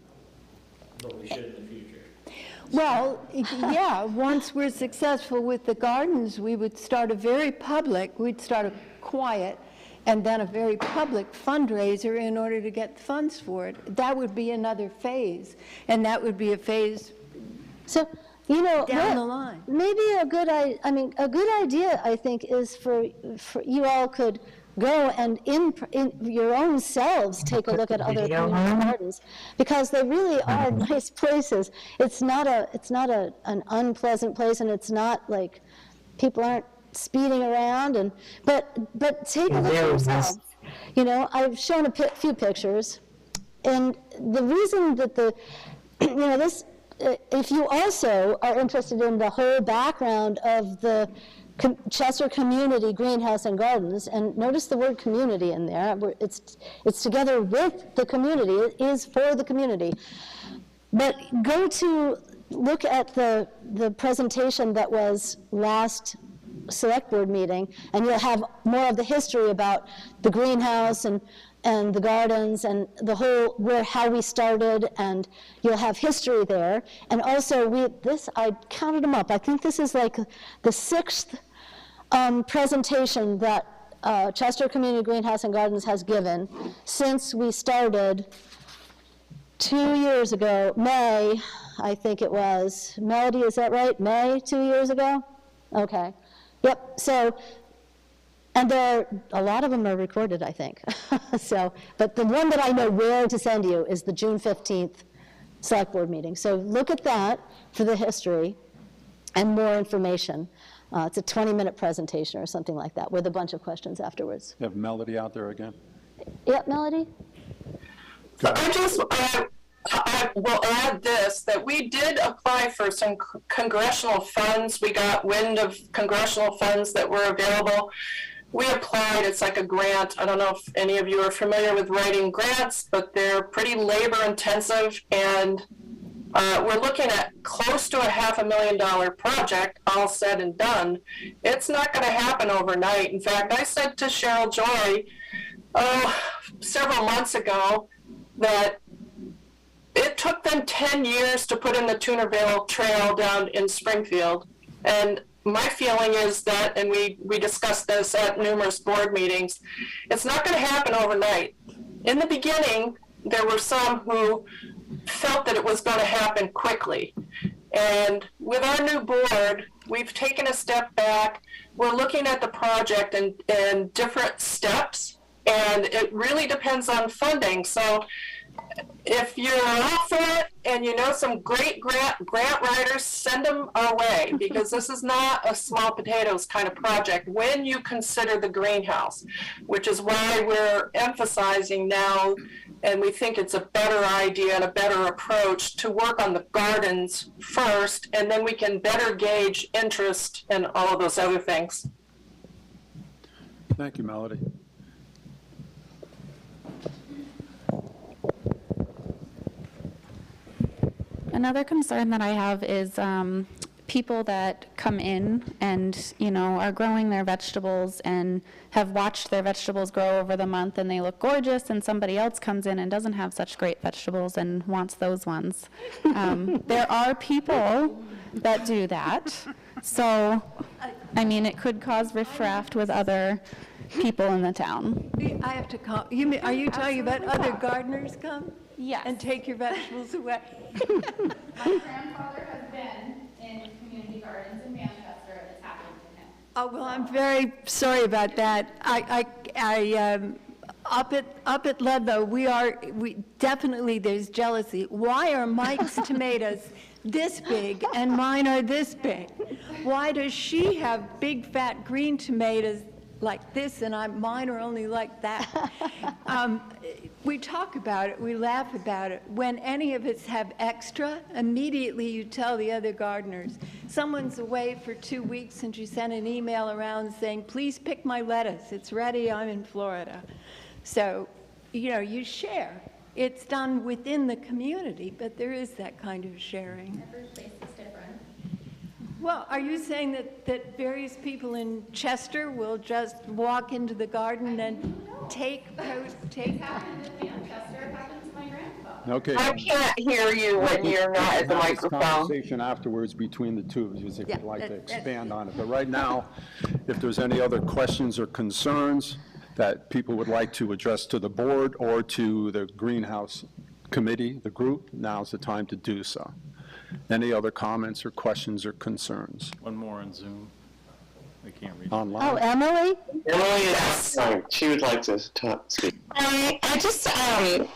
But we should in the future. Well, yeah, once we're successful with the gardens, we would start we'd start a quiet and then a very public fundraiser in order to get funds for it. That would be another phase, and that would be a phase So, you know, down the line. maybe a good idea, I think, is for you all could go and in your own selves take a look at other community gardens, because they really are nice places. It's not an unpleasant place, and it's not like people aren't speeding around, but take a look at yourselves. You know, I've shown a few pictures, and the reason that if you also are interested in the whole background of the Chester Community Greenhouse and Gardens, and notice the word community in there, it's together with the community, it is for the community. But go to look at the presentation that was last select board meeting, and you'll have more of the history about the greenhouse and the gardens and the whole, how we started, and you'll have history there. And also, I counted them up. I think this is like the 6th presentation that Chester Community Greenhouse and Gardens has given since we started 2 years ago, May, I think it was. Melody, is that right? May, 2 years ago? Okay. Yep, so, and a lot of them are recorded, I think. So, but the one that I know where to send you is the June 15th select board meeting. So look at that for the history and more information. It's a 20-minute presentation or something like that with a bunch of questions afterwards. You have Melody out there again? Yep, Melody? I will add this, that we did apply for some congressional funds. We got wind of congressional funds that were available. We applied. It's like a grant. I don't know if any of you are familiar with writing grants, but they're pretty labor intensive, and we're looking at close to a $500,000 project, all said and done. It's not going to happen overnight. In fact, I said to Cheryl Joy several months ago that it took them 10 years to put in the Tunerville Trail down in Springfield. And my feeling is that, and we discussed this at numerous board meetings, it's not going to happen overnight. In the beginning, there were some who felt that it was going to happen quickly. And with our new board, we've taken a step back. We're looking at the project in different steps, and it really depends on funding. So if you're up for it and you know some great grant writers, send them our way, because this is not a small potatoes kind of project when you consider the greenhouse, which is why we're emphasizing now, and we think it's a better idea and a better approach to work on the gardens first, and then we can better gauge interest in all of those other things. Thank you, Melody. Another concern that I have is people that come in and, are growing their vegetables and have watched their vegetables grow over the month, and they look gorgeous, and somebody else comes in and doesn't have such great vegetables and wants those ones. There are people that do that. So, it could cause riffraff with other people in the town. I have to call, are you talking about other gardeners come? Yes. And take your vegetables away? My grandfather has been in community gardens in Manchester, and it's happened to him. Oh, well, I'm very sorry about that. Up at Ludlow, we definitely, there's jealousy. Why are Mike's tomatoes this big and mine are this big? Why does she have big, fat, green tomatoes like this, and mine are only like that? We talk about it, we laugh about it. When any of us have extra, immediately you tell the other gardeners. Someone's away for 2 weeks and you send an email around saying, please pick my lettuce, it's ready, I'm in Florida. So, you share. It's done within the community, but there is that kind of sharing. Every place is different. Well, are you saying that various people in Chester will just walk into the garden and take? Okay. I can't hear you when you're not at the Have this microphone. Conversation afterwards between the two of you, if you'd like to expand on it. But right now, if there's any other questions or concerns that people would like to address to the board or to the greenhouse committee, the group, now's the time to do so. Any other comments or questions or concerns? One more on Zoom. I can't read. Online? Oh, Emily? Emily is, she would like to speak. I just had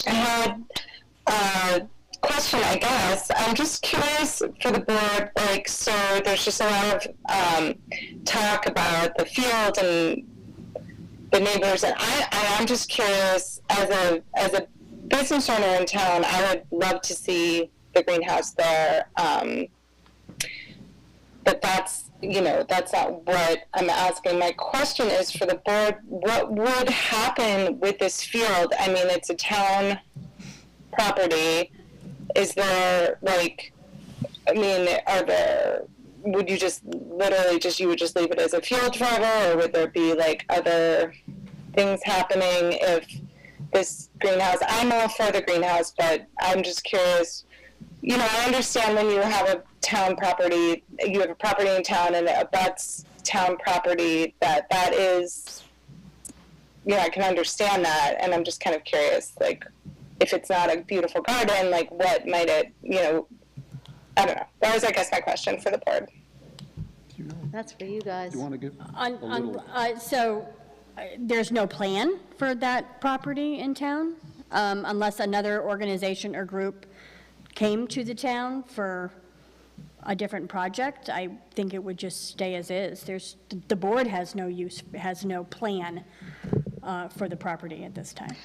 a question, I guess. I'm just curious for the board, like, so there's just a lot of talk about the field and the neighbors, and I'm just curious, as a business owner in town, I would love to see the greenhouse there, but that's not what I'm asking. My question is for the board, what would happen with this field? I mean, it's a town property. Is there, would you just literally you would just leave it as a field forever, or would there be other things happening if this greenhouse? I'm all for the greenhouse, but I'm just curious. I understand when you have a town property, you have a property in town and it abuts town property, that is, I can understand that. And I'm just kind of curious, if it's not a beautiful garden, what might it, I don't know. That was, I guess, my question for the board. That's for you guys. Do you want to give There's no plan for that property in town, unless another organization or group came to the town for a different project. I think it would just stay as is. The board has no plan for the property at this time.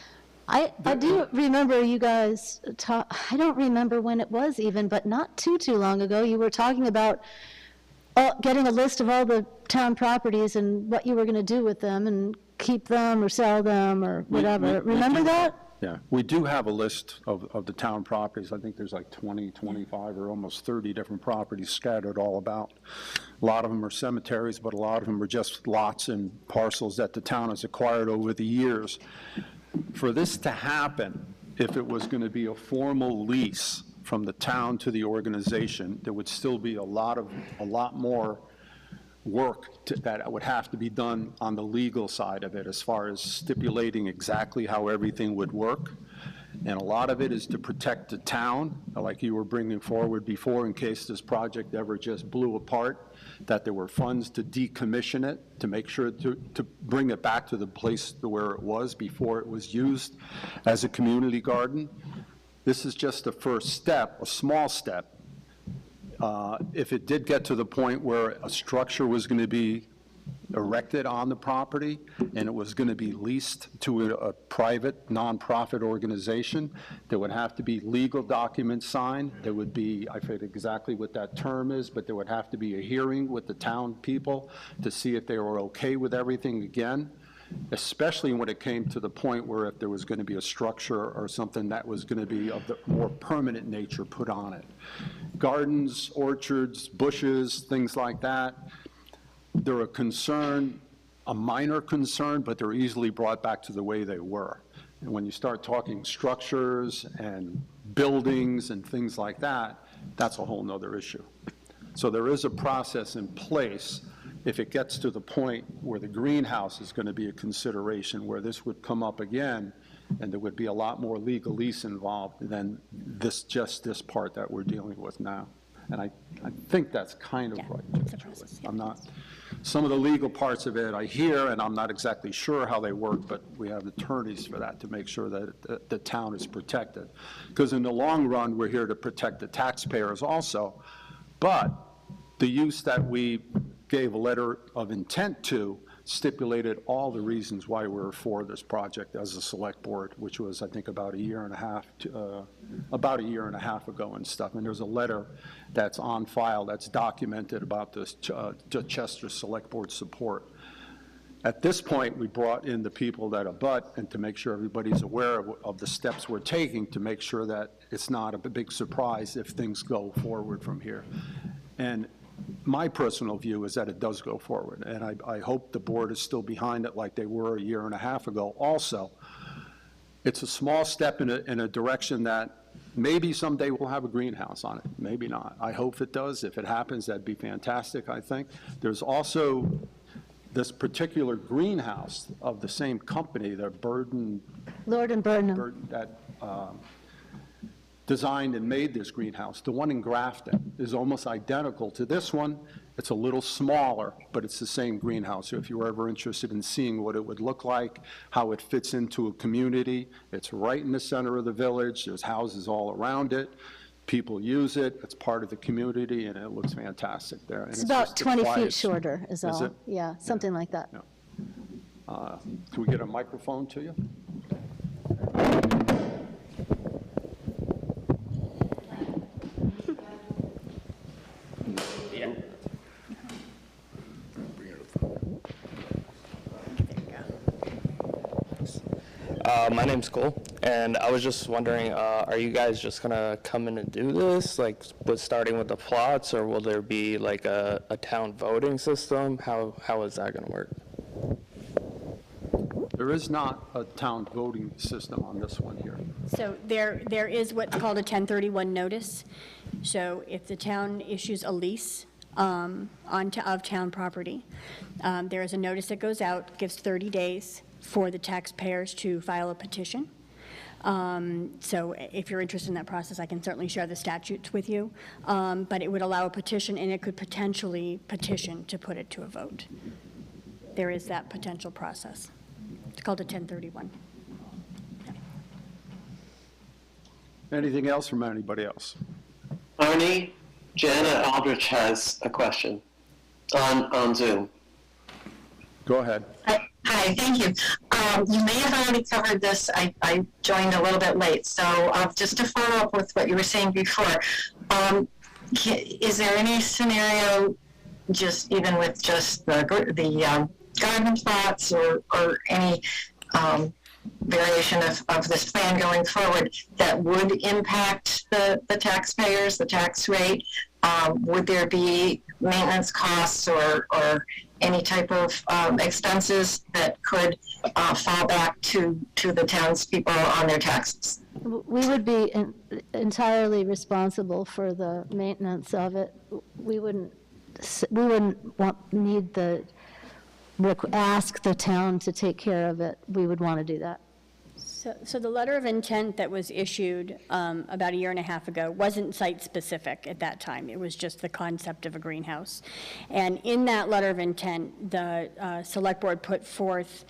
I do remember you guys I don't remember when it was even, but not too long ago, you were talking about getting a list of all the town properties and what you were going to do with them and keep them or sell them or whatever. Remember that? Yeah, we do have a list of the town properties. I think there's 20, 25, or almost 30 different properties scattered all about. A lot of them are cemeteries, but a lot of them are just lots and parcels that the town has acquired over the years. For this to happen, if it was going to be a formal lease from the town to the organization, there would still be a lot more work that would have to be done on the legal side of it, as far as stipulating exactly how everything would work. And a lot of it is to protect the town, like you were bringing forward before, in case this project ever just blew apart, that there were funds to decommission it, to make sure to bring it back to the place to where it was before it was used as a community garden. This is just the first step, a small step. If it did get to the point where a structure was going to be erected on the property and it was going to be leased to a private nonprofit organization, there would have to be legal documents signed. There would be, I forget exactly what that term is, but there would have to be a hearing with the town people to see if they were okay with everything again, especially when it came to the point where if there was going to be a structure or something that was going to be of the more permanent nature put on it. Gardens, orchards, bushes, things like that, they're a concern, a minor concern, but they're easily brought back to the way they were. And when you start talking structures and buildings and things like that, that's a whole nother issue. So there is a process in place. If it gets to the point where the greenhouse is going to be a consideration, where this would come up again, and there would be a lot more legalese involved than just this part that we're dealing with now. And I think that's kind of right. I'm not, some of the legal parts of it I hear, and I'm not exactly sure how they work, but we have attorneys for that to make sure that the town is protected. Because in the long run, we're here to protect the taxpayers also. But the use that we gave a letter of intent to stipulated all the reasons why we were for this project as a select board, which was, I think, about a year and a half ago and stuff. And there's a letter that's on file that's documented about this Chester Select Board support. At this point, we brought in the people that abut, and to make sure everybody's aware of the steps we're taking to make sure that it's not a big surprise if things go forward from here. And my personal view is that it does go forward, and I hope the board is still behind it like they were a year and a half ago. Also, it's a small step in a direction that maybe someday we'll have a greenhouse on it, maybe not. I hope it does. If it happens, that'd be fantastic, I think. There's also this particular greenhouse of the same company, the Lord and Burnham. that designed and made this greenhouse. The one in Grafton is almost identical to this one. It's a little smaller, but it's the same greenhouse. So if you were ever interested in seeing what it would look like, how it fits into a community, it's right in the center of the village. There's houses all around it. People use it. It's part of the community, and it looks fantastic there. And It's about just the 20 feet quiet- shorter is all. it? Yeah, something like that. Can we get a microphone to you? My name's Cole, and I was just wondering, are you guys just gonna come in and do this, like, starting with the plots, or will there be like a town voting system? How is that gonna work? There is not a town voting system on this one here. So there is what's called a 1031 notice. So if the town issues a lease of town property, there is a notice that goes out, gives 30 days for the taxpayers to file a petition. So if you're interested in that process, I can certainly share the statutes with you. But it would allow a petition, and it could potentially petition to put it to a vote. There is that potential process. It's called a 1031. Anything else from anybody else? Arnie, Jana Aldrich has a question on Zoom. Go ahead. Hi, thank you. You may have already covered this. I joined a little bit late. So just to follow up with what you were saying before, is there any scenario, just even with just the garden plots or any variation of this plan going forward that would impact the taxpayers, the tax rate? Would there be maintenance costs or any type of expenses that could fall back to the townspeople on their taxes? We would be entirely responsible for the maintenance of it. We wouldn't ask the town to take care of it. We would want to do that. So the letter of intent that was issued about a year and a half ago wasn't site-specific at that time. It was just the concept of a greenhouse. And in that letter of intent, the Select Board put forth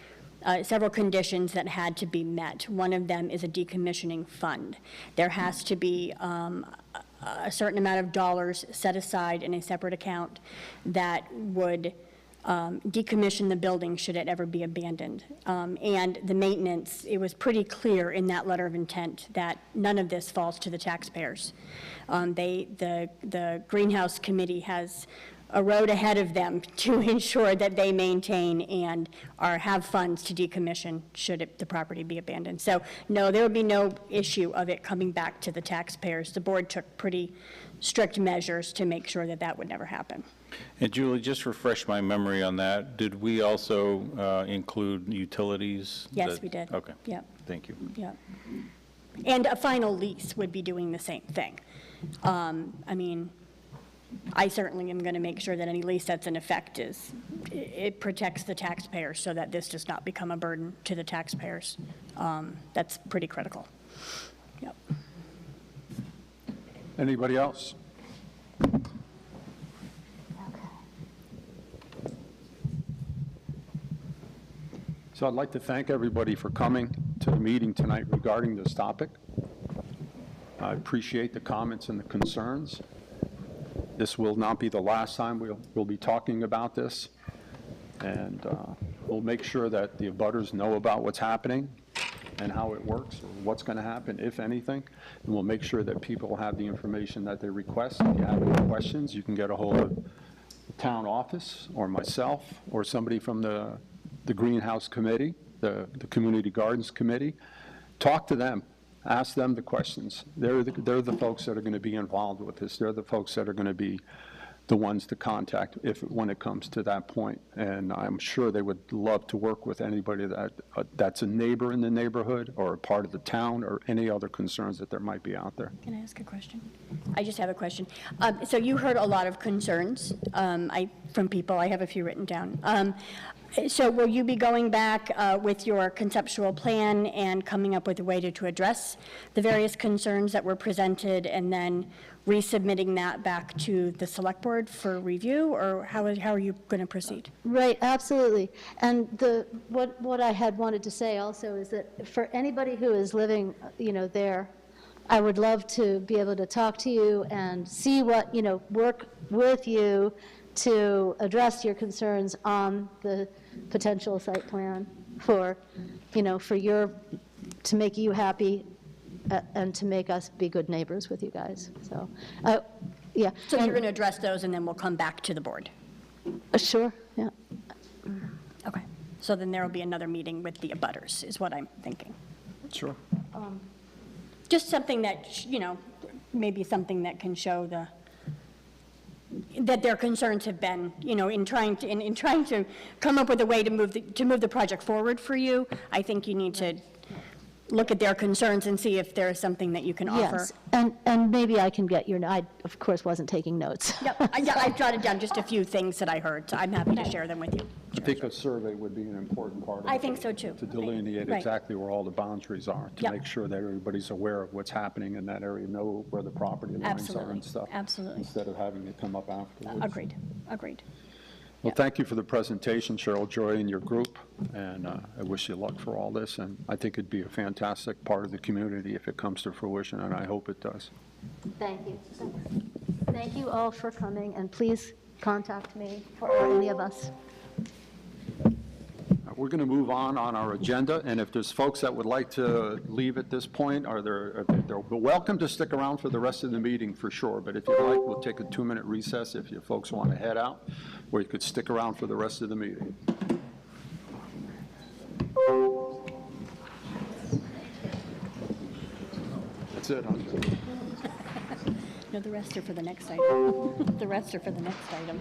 several conditions that had to be met. One of them is a decommissioning fund. There has to be a certain amount of dollars set aside in a separate account that would decommission the building should it ever be abandoned. And the maintenance, it was pretty clear in that letter of intent that none of this falls to the taxpayers. The Greenhouse Committee has a road ahead of them to ensure that they maintain and have funds to decommission should the property be abandoned. So no, there would be no issue of it coming back to the taxpayers. The board took pretty strict measures to make sure that that would never happen. And Julie, just refresh my memory on that. Did we also include utilities? Yes, we did. Okay. Yep. Thank you. Yep. And a final lease would be doing the same thing. I mean, I certainly am going to make sure that any lease that's in effect it protects the taxpayers so that this does not become a burden to the taxpayers. That's pretty critical. Yep. Anybody else? So I'd like to thank everybody for coming to the meeting tonight regarding this topic. I appreciate the comments and the concerns. This will not be the last time we'll be talking about this. And we'll make sure that the abutters know about what's happening and how it works, or what's going to happen, if anything. And we'll make sure that people have the information that they request. If you have any questions, you can get a hold of the town office or myself or somebody from the Greenhouse Committee, the Community Gardens Committee. Talk to them. Ask them the questions. They're the folks that are going to be involved with this. They're the folks that are going to be the ones to contact when it comes to that point. And I'm sure they would love to work with anybody that's a neighbor in the neighborhood or a part of the town or any other concerns that there might be out there. Can I ask a question? I just have a question. So you heard a lot of concerns from people. I have a few written down. So will you be going back with your conceptual plan and coming up with a way to address the various concerns that were presented and then resubmitting that back to the select board for review, or how are you going to proceed? Right, absolutely. And what I had wanted to say also is that for anybody who is living, there, I would love to be able to talk to you and see what, work with you to address your concerns on the potential site plan for to make you happy and to make us be good neighbors with you guys. So, yeah. So you're going to address those and then we'll come back to the board? Sure, yeah. Okay. So then there will be another meeting with the abutters, is what I'm thinking. Sure. Just something that, maybe something that can show that their concerns have been, in trying to come up with a way to move the project forward for you. I think you need to look at their concerns and see if there is something that you can offer. Yes, and maybe I can get I, of course, wasn't taking notes. I jotted down just a few things that I heard, so I'm happy to share them with you. I think a survey would be an important part of it. I think so, too. To delineate Right. exactly where all the boundaries are, to make sure that everybody's aware of what's happening in that area, know where the property lines are and stuff. Absolutely. Instead of having it come up afterwards. Agreed. Well, thank you for the presentation, Cheryl, Joy, and your group, and I wish you luck for all this, and I think it'd be a fantastic part of the community if it comes to fruition, and I hope it does. Thank you. Thank you all for coming, and please contact me or any of us. We're going to move on our agenda, and if there's folks that would like to leave at this point, they're welcome to stick around for the rest of the meeting for sure, but if you'd like, we'll take a 2-minute recess if you folks want to head out, or you could stick around for the rest of the meeting. That's it, huh? No, the rest are for the next item. The rest are for the next item.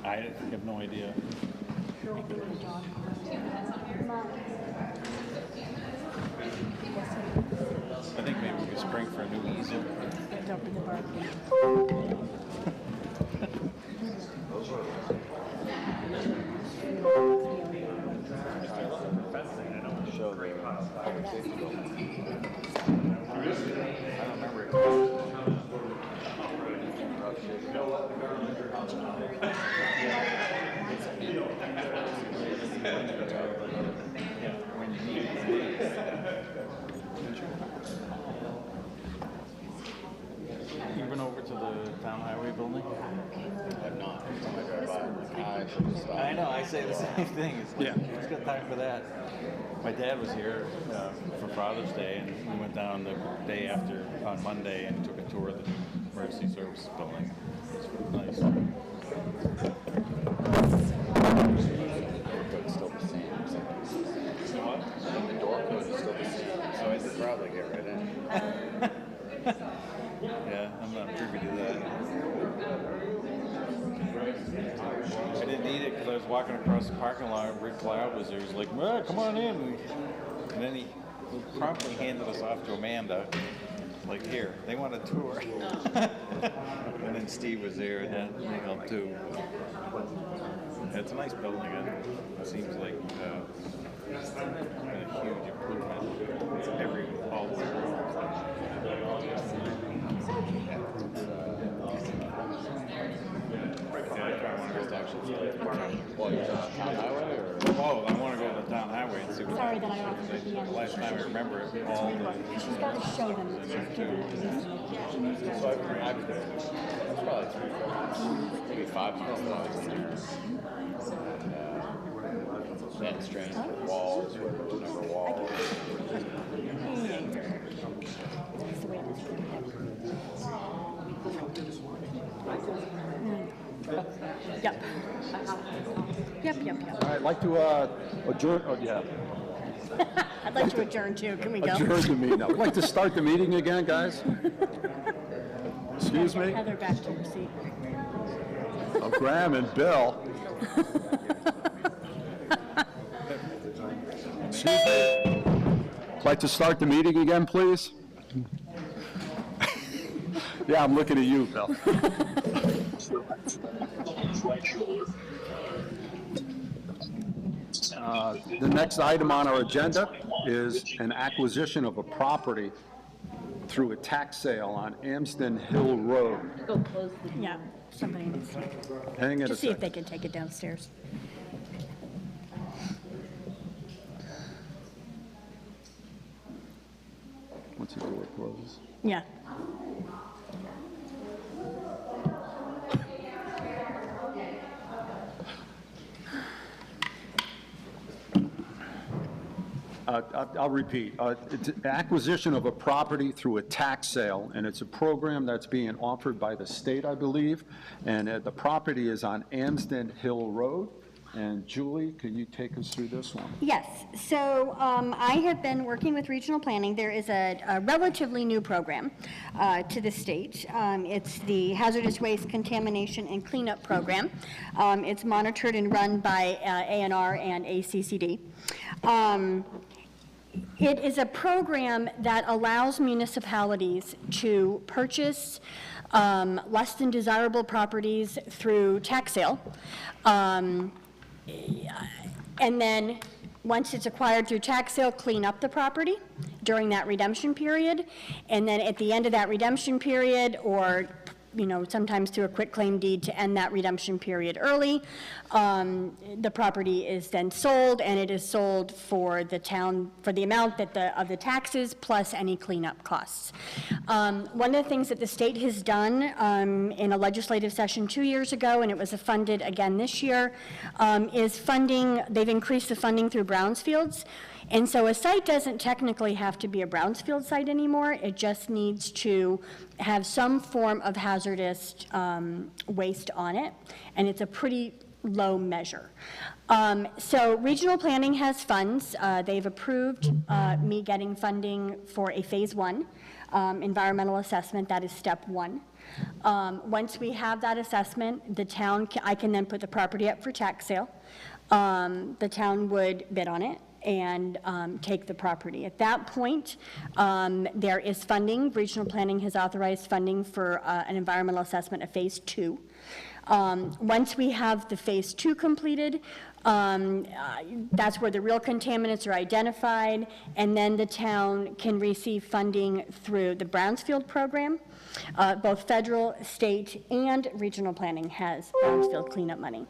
I have no idea. I think maybe we could spring for a new easel. Open the bar. You been over to the town highway building? I've not. Every time I drive by, I should just stop. I know, I say the same thing. Who's got time for that? My dad was here for Father's Day, and we went down the day after on Monday and took a tour of the Emergency Services building. It's nice. It's still the same. The door code is still the same. So I could probably get right in. Yeah, I'm not privy to that. I didn't need it because I was walking across the parking lot and Rick Cloud was there. He was like, well, come on in. And then he promptly handed us off to Amanda. Like, here, they want a tour. And then Steve was there and that helped too. Yeah, it's a nice building. It seems like a huge improvement all the way around. Oh, I want to go to the town highway and see what Sorry that I offered at the end. last time I remember it, all the... She's got to show them. That's probably 3 maybe 5 miles in there. Then strange walls, where there was never walls. Yep. All right, I'd like to adjourn, I'd like to adjourn too. Can we go? Adjourn the meeting. I'd like to start the meeting again, guys. Excuse me? Heather, back to your seat. Oh, Graham and Bill. Excuse me? I'd like to start the meeting again, please? Yeah, I'm looking at you, Bill. The next item on our agenda is an acquisition of a property through a tax sale on Amsden Hill Road. Go close the. Yeah, somebody needs to. Hang it a Just see if second. they can take it downstairs. Once the door closes. Yeah. I'll repeat. It's acquisition of a property through a tax sale, and it's a program that's being offered by the state, I believe, and the property is on Amsden Hill Road. And Julie, can you take us through this one? Yes, so I have been working with regional planning. There is a relatively new program to the state. It's the Hazardous Waste Contamination and Cleanup Program. It's monitored and run by ANR and ACCD. It is a program that allows municipalities to purchase less than desirable properties through tax sale. And then, once it's acquired through tax sale, clean up the property during that redemption period. And then at the end of that redemption period, or sometimes through a quitclaim deed to end that redemption period early, the property is then sold, and it is sold for the town, for the amount of the taxes plus any cleanup costs. One of the things that the state has done in a legislative session 2 years ago, and it was funded again this year, is funding, they've increased the funding through Brownsfields. And so a site doesn't technically have to be a brownfield site anymore. It just needs to have some form of hazardous waste on it, and it's a pretty low measure. So regional planning has funds. They've approved me getting funding for a phase 1 environmental assessment. That is step 1. Once we have that assessment, the town, I can then put the property up for tax sale. The town would bid on it and take the property. At that point, there is funding. Regional planning has authorized funding for an environmental assessment of phase 2. Once we have the phase 2 completed, that's where the real contaminants are identified, and then the town can receive funding through the Brownsfield program. Both federal, state, and regional planning has Brownsfield cleanup money.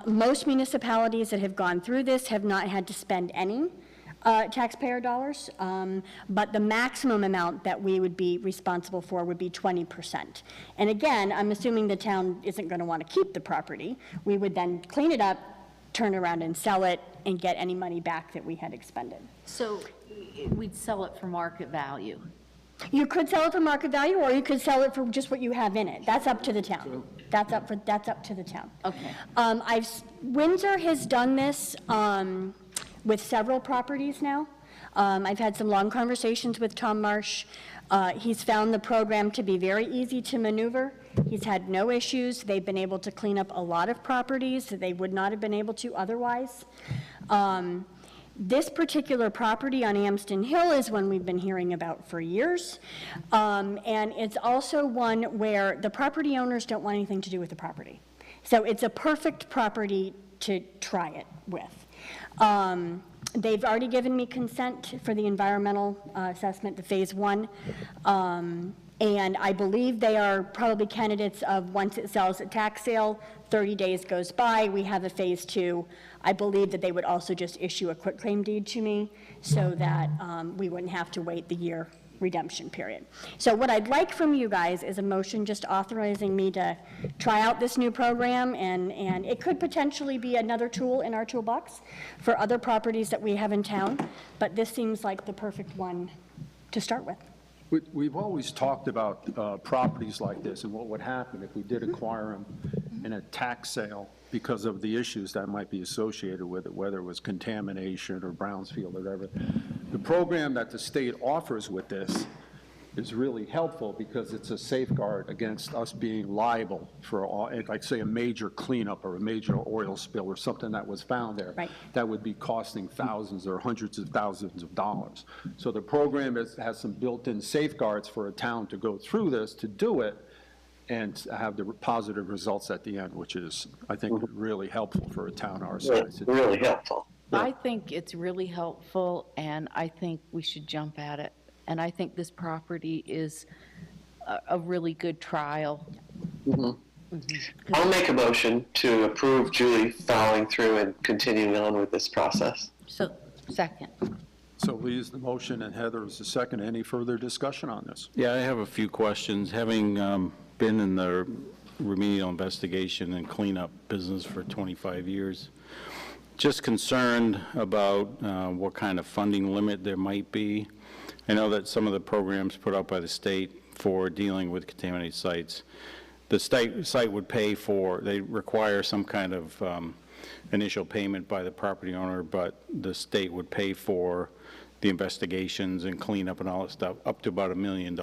Most municipalities that have gone through this have not had to spend any taxpayer dollars, but the maximum amount that we would be responsible for would be 20%. And again, I'm assuming the town isn't going to want to keep the property. We would then clean it up, turn around and sell it, and get any money back that we had expended. So we'd sell it for market value? You could sell it for market value, or you could sell it for just what you have in it. That's up to the town. That's up to the town. Okay. Windsor has done this with several properties now. I've had some long conversations with Tom Marsh. He's found the program to be very easy to maneuver. He's had no issues. They've been able to clean up a lot of properties that they would not have been able to otherwise. This particular property on Amsden Hill is one we've been hearing about for years. And it's also one where the property owners don't want anything to do with the property. So it's a perfect property to try it with. They've already given me consent for the environmental assessment, the phase 1. And I believe they are probably candidates of once it sells at tax sale, 30 days goes by, we have a phase 2. I believe that they would also just issue a quitclaim deed to me so that we wouldn't have to wait the year redemption period. So what I'd like from you guys is a motion just authorizing me to try out this new program, and it could potentially be another tool in our toolbox for other properties that we have in town, but this seems like the perfect one to start with. We've always talked about properties like this and what would happen if we did acquire them in a tax sale because of the issues that might be associated with it, whether it was contamination or Brownsfield or whatever. The program that the state offers with this is really helpful because it's a safeguard against us being liable for, like, say, a major cleanup or a major oil spill or something that was found there. Right. That would be costing thousands or hundreds of thousands of dollars. So the program has some built-in safeguards for a town to go through this, to do it, and have the positive results at the end, which is, I think, really helpful for a town our size. Really helpful. I think it's really helpful, and I think we should jump at it. And I think this property is a really good trial. I'll make a motion to approve Julie following through and continuing on with this process. So, second. So Lee is the motion and Heather is the second. Any further discussion on this? Yeah, I have a few questions. Having been in the remedial investigation and cleanup business for 25 years, just concerned about what kind of funding limit there might be. I know that some of the programs put out by the state for dealing with contaminated sites, the site would pay for, they require some kind of initial payment by the property owner, but the state would pay for the investigations and cleanup and all that stuff, up to about $1 million.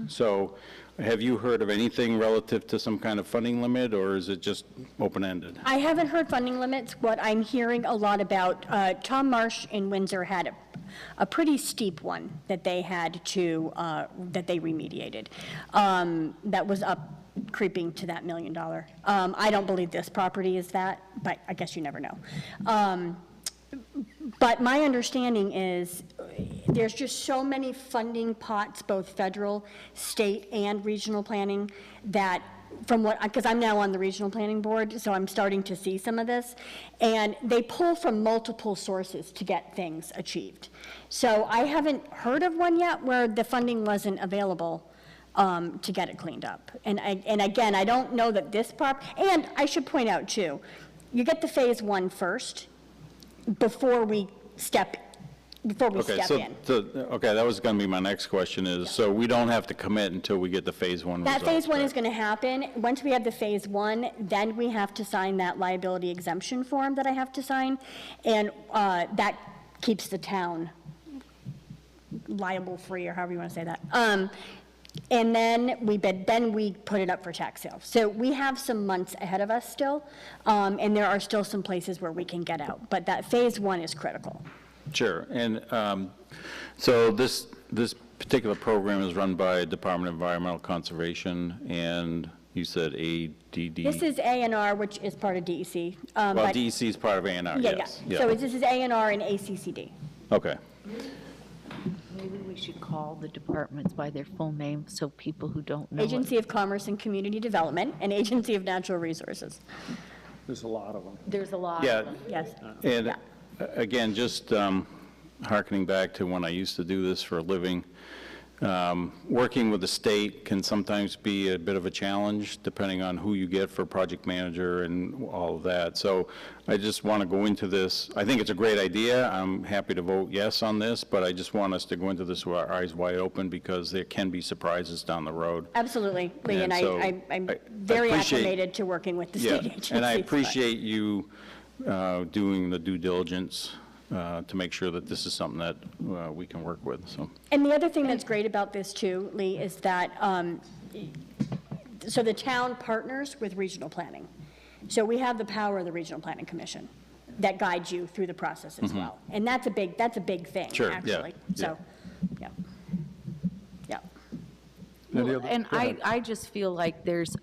So have you heard of anything relative to some kind of funding limit, or is it just open-ended? I haven't heard funding limits. What I'm hearing a lot about, Tom Marsh in Windsor had a pretty steep one that they had to, that they remediated. That was up, creeping to that $1 million. I don't believe this property is that, but I guess you never know. But my understanding is there's just so many funding pots, both federal, state, and regional planning, that from what, because I'm now on the regional planning board, so I'm starting to see some of this, and they pull from multiple sources to get things achieved. So I haven't heard of one yet where the funding wasn't available to get it cleaned up. And again, I don't know that this and I should point out too, you get the phase one first before we step in. Okay, that was going to be my next question is, so we don't have to commit until we get the phase one results. That phase one is going to happen. Once we have the phase one, then we have to sign that liability exemption form that I have to sign, and that keeps the town liable-free, or however you want to say that. And then we put it up for tax sale. So we have some months ahead of us still, and there are still some places where we can get out. But that phase one is critical. Sure. And so this particular program is run by Department of Environmental Conservation, and you said ADD. This is A&R, which is part of DEC. Well, DEC is part of A&R, yes. Yeah. So this is A&R and ACCD. Okay. Maybe we should call the departments by their full name so people who don't know Agency of Commerce and Community Development and Agency of Natural Resources. There's a lot of them. There's a lot Yeah. of them. Yes. And again, just hearkening back to when I used to do this for a living, working with the state can sometimes be a bit of a challenge depending on who you get for project manager and all of that. So I just want to go into this. I think it's a great idea. I'm happy to vote yes on this, but I just want us to go into this with our eyes wide open because there can be surprises down the road. Absolutely, Lee, and so I'm very acclimated to working with the state agencies. And I appreciate you doing the due diligence to make sure that this is something that we can work with. So. And the other thing that's great about this too, Lee, is that, so the town partners with regional planning. So we have the power of the Regional Planning Commission that guides you through the process as well. And that's a big thing, Sure, actually. yeah. So, yeah. Yeah. Well, and I just feel like there's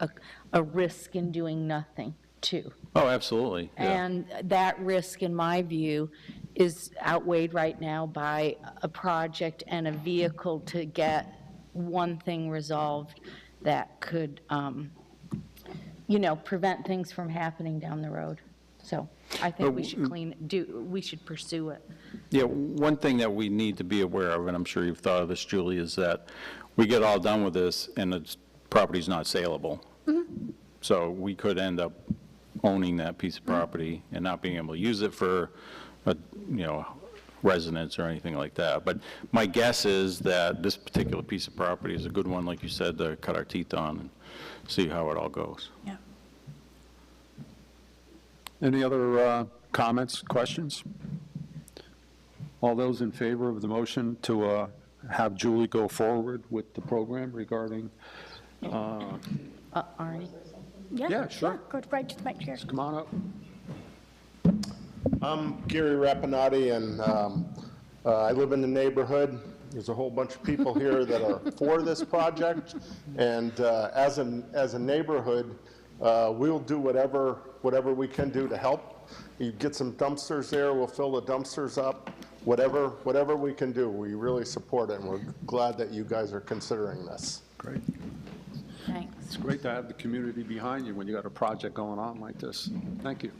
a risk in doing nothing too. Oh, absolutely. Yeah. And that risk, in my view, is outweighed right now by a project and a vehicle to get one thing resolved that could, prevent things from happening down the road. So I think we should pursue it. Yeah, one thing that we need to be aware of, and I'm sure you've thought of this, Julie, is that we get all done with this and the property's not saleable. So we could end up owning that piece of property and not being able to use it for residence or anything like that. But my guess is that this particular piece of property is a good one, like you said, to cut our teeth on and see how it all goes. Yeah. Any other comments, questions? All those in favor of the motion to have Julie go forward with the program regarding, Arnie? Yeah, sure. Go right to the mic here. Come on up. I'm Gary Rapinati, and I live in the neighborhood. There's a whole bunch of people here that are for this project, and as a neighborhood, we'll do whatever we can do to help. You get some dumpsters there, we'll fill the dumpsters up. Whatever we can do, we really support it, and we're glad that you guys are considering this. Great. Thanks. It's great to have the community behind you when you got a project going on like this. Thank you.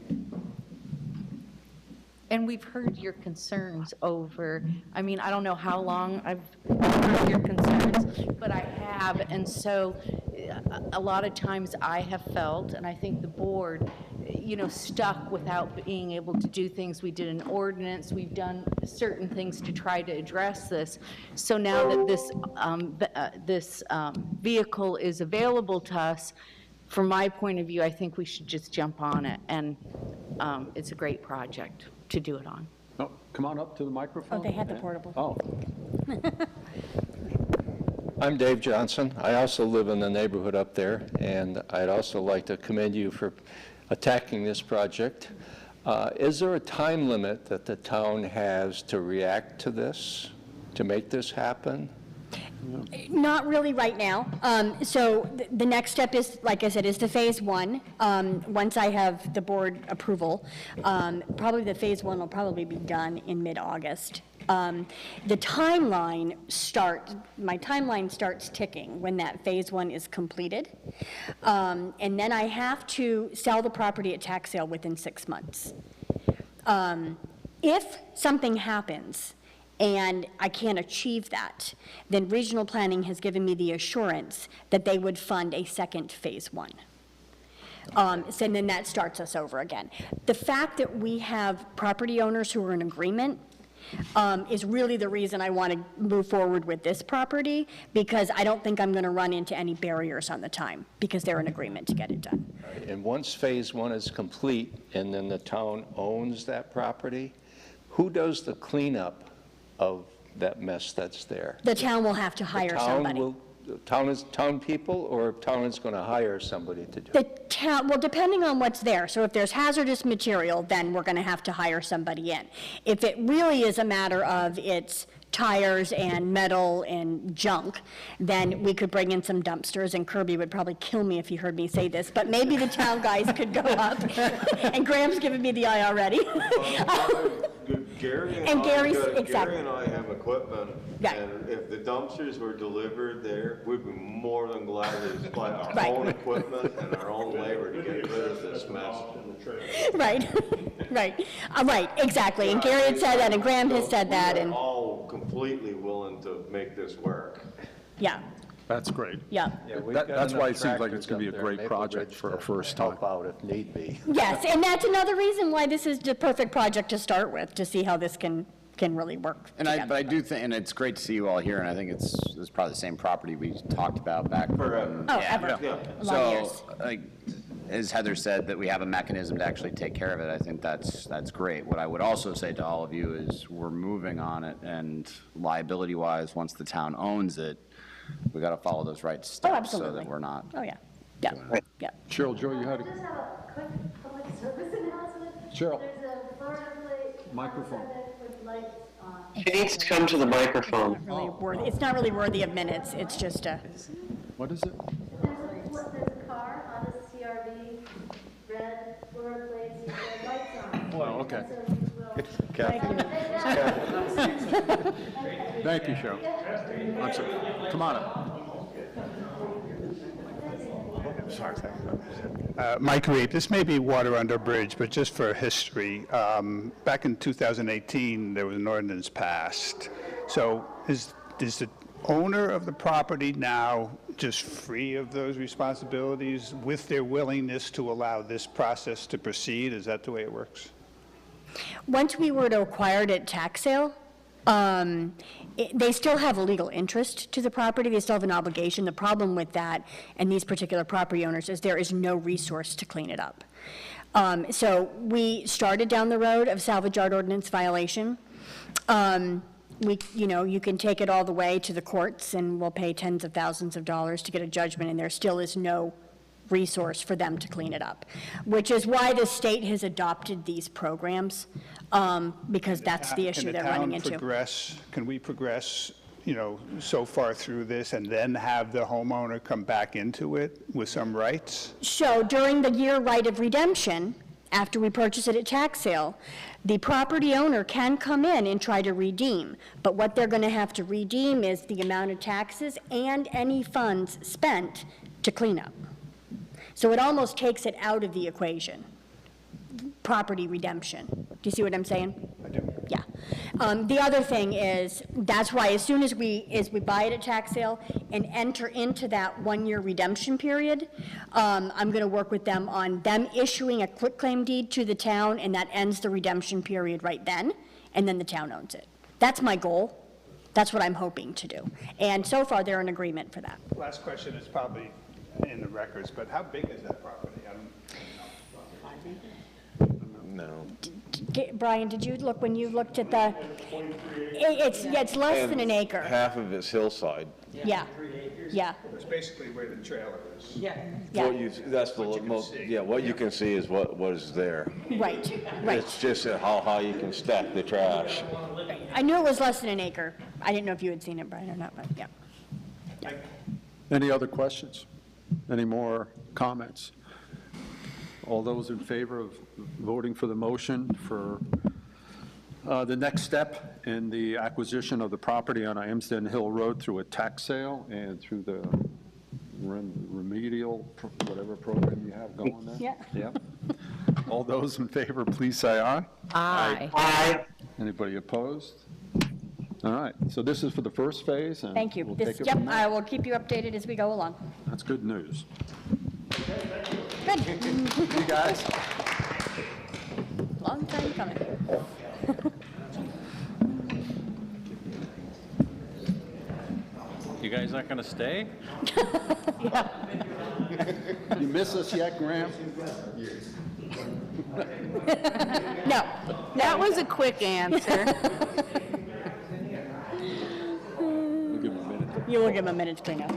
And we've heard your concerns over, I mean, I don't know how long I've heard your concerns, but I have. And so a lot of times I have felt, and I think the board, stuck without being able to do things. We did an ordinance. We've done certain things to try to address this. So now that this vehicle is available to us, from my point of view, I think we should just jump on it. And it's a great project to do it on. Oh, come on up to the microphone. Oh, they had the portable. Oh. I'm Dave Johnson. I also live in the neighborhood up there, and I'd also like to commend you for attacking this project. Is there a time limit that the town has to react to this, to make this happen? Not really right now. So the next step is, like I said, is the phase one. Once I have the board approval, probably the phase one will probably be done in mid-August. The timeline my timeline starts ticking when that phase one is completed. And then I have to sell the property at tax sale within 6 months. If something happens and I can't achieve that, then regional planning has given me the assurance that they would fund a second phase one. So then that starts us over again. The fact that we have property owners who are in agreement is really the reason I want to move forward with this property, because I don't think I'm going to run into any barriers on the time, because they're in agreement to get it done. And once phase one is complete and then the town owns that property, who does the cleanup of that mess that's there? The town will have to hire somebody. Town people, or town is going to hire somebody to do The it? town, well, depending on what's there. So if there's hazardous material, then we're going to have to hire somebody in. If it really is a matter of it's tires and metal and junk, then we could bring in some dumpsters, and Kirby would probably kill me if he heard me say this, but maybe the town guys could go up, and Graham's giving me the eye already. Gary And Gary's- Gary exactly. and I have equipment, Yeah. and if the dumpsters were delivered there, we'd be more than glad to supply our Right. own equipment and our own labor to get rid of this mess. Right, right, exactly. And Gary had said that, and Graham has said that, and, We're all completely willing to make this work. yeah, That's great. yeah. That's why it seems like it's going to be a great project for a first time. Help out if need be. Yes, and that's another reason why this is the perfect project to start with, to see how this can really work And together. but I do think, and it's great to see you all here, and I think it's probably the same property we talked about back. Forever. Oh, ever. A lot of years. So, like, as Heather said, that we have a mechanism to actually take care of it, I think that's great. What I would also say to all of you is we're moving on it, and liability-wise, once the town owns it, we got to follow those right steps so absolutely. that we're not. Oh, yeah, yeah, yeah. Cheryl, Joe, you had I just have a quick public service announcement. Cheryl. There's a Florida plate. Microphone. With lights on. She needs to come to the microphone. It's not really worthy of minutes, it's just a, What is it? There's a car on a CRV, red Florida plates, with lights on. Oh, okay. Thank Thank you, Cheryl. I'm sorry. Come on up. Mike Reed, this may be water under bridge, but just for history, back in 2018, there was an ordinance passed. So is the owner of the property now just free of those responsibilities with their willingness to allow this process to proceed? Is that the way it works? once we were to acquire it at tax sale, They still have a legal interest to the property, they still have an obligation. The problem with that and these particular property owners is there is no resource to clean it up. So we started down the road of salvage yard ordinance violation. You can take it all the way to the courts and we'll pay tens of thousands of dollars to get a judgment, and there still is no resource for them to clean it up, which is why the state has adopted these programs, because that's the issue they're running into. Can we progress, so far through this and then have the homeowner come back into it with some rights? So during the year right of redemption, after we purchase it at tax sale, the property owner can come in and try to redeem, but what they're going to have to redeem is the amount of taxes and any funds spent to clean up. So it almost takes it out of the equation, property redemption. Do you see what I'm saying? I do. Yeah. The other thing is, that's why as soon as we buy it at tax sale and enter into that 1-year redemption period, I'm going to work with them on them issuing a quitclaim deed to the town, and that ends the redemption period right then, and then the town owns it. That's my goal. That's what I'm hoping to do. And so far, they're in agreement for that. Last question is probably in the records, but how big is that property? No. Brian, did you look, when you looked at the, it's less than an acre. Half of it's hillside. Yeah, yeah. It's basically where the trailer is. Yeah. That's the most, what you can see is what is there. Right, right. It's just how high you can stack the trash. I knew it was less than an acre. I didn't know if you had seen it, Brian, or not, but yeah. Any other questions? Any more comments? All those in favor of voting for the motion for the next step in the acquisition of the property on Amsden Hill Road through a tax sale and through the remedial, whatever program you have going there? Yeah. Yeah. All those in favor, please say aye. Aye. Aye. Anybody opposed? All right, so this is for the first phase, and Thank you. we'll This, take it yep, from there. I will keep you updated as we go along. That's good news. Good. You guys? Long time coming. You guys not going to stay? You miss us yet, Graham? No. That was a quick answer. We'll give him a minute. You will give him a minute to clean up.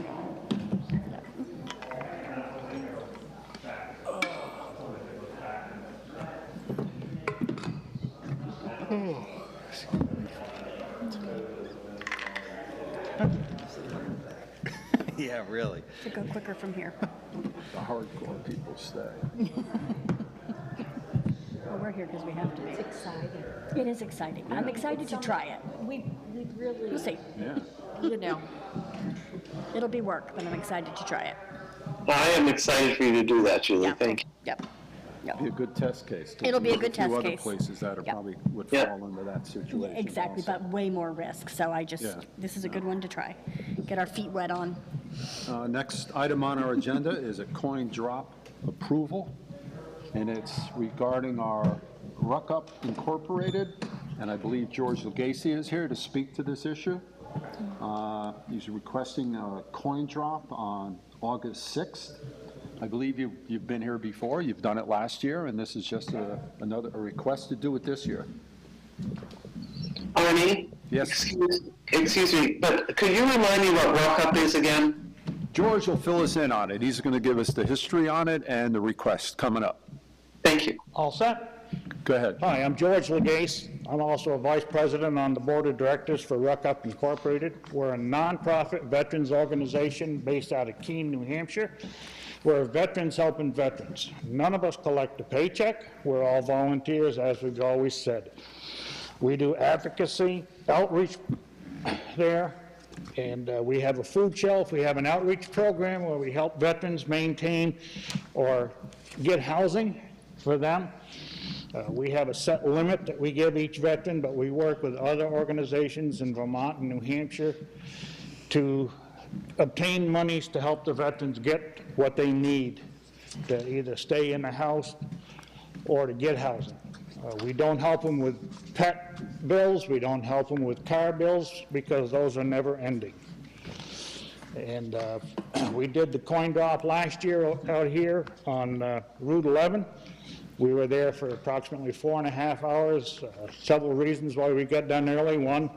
Yeah, really. To go quicker from here. The hardcore people stay. Well, we're here because we have to. It's exciting. It is exciting. I'm excited to try it. We really, We'll see. Yeah. It'll be work, but I'm excited to try it. I am excited for you to do that, Julie. Yeah. Thank you. Yep. Be a good test case. It'll be a good There's test few other case. places that are Yep. probably would Yep. fall into that situation. Exactly, also. but way more risk. So I just, Yeah. this is a good one to try. Get our feet wet on. Next item on our agenda is a coin drop approval, and it's regarding our Ruckup Incorporated, and I believe George Legacy is here to speak to this issue. He's requesting a coin drop on August 6th. I believe you've been here before, you've done it last year, and this is just a request to do it this year. Arnie? Yes. Excuse me, but could you remind me what Ruckup is again? George will fill us in on it. He's going to give us the history on it and the request coming up. Thank you. All set? Go ahead. Hi, I'm George Legace. I'm also a vice president on the board of directors for Ruckup Incorporated. We're a nonprofit veterans organization based out of Keene, New Hampshire. We're veterans helping veterans. None of us collect a paycheck. We're all volunteers, as we've always said. We do advocacy, outreach there, and we have a food shelf. We have an outreach program where we help veterans maintain or get housing for them. We have a set limit that we give each veteran, but we work with other organizations in Vermont and New Hampshire to obtain monies to help the veterans get what they need to either stay in the house or to get housing. We don't help them with pet bills, we don't help them with car bills, because those are never ending. And we did the coin drop last year out here on Route 11. We were there for approximately 4.5 hours. Several reasons why we got done early. One,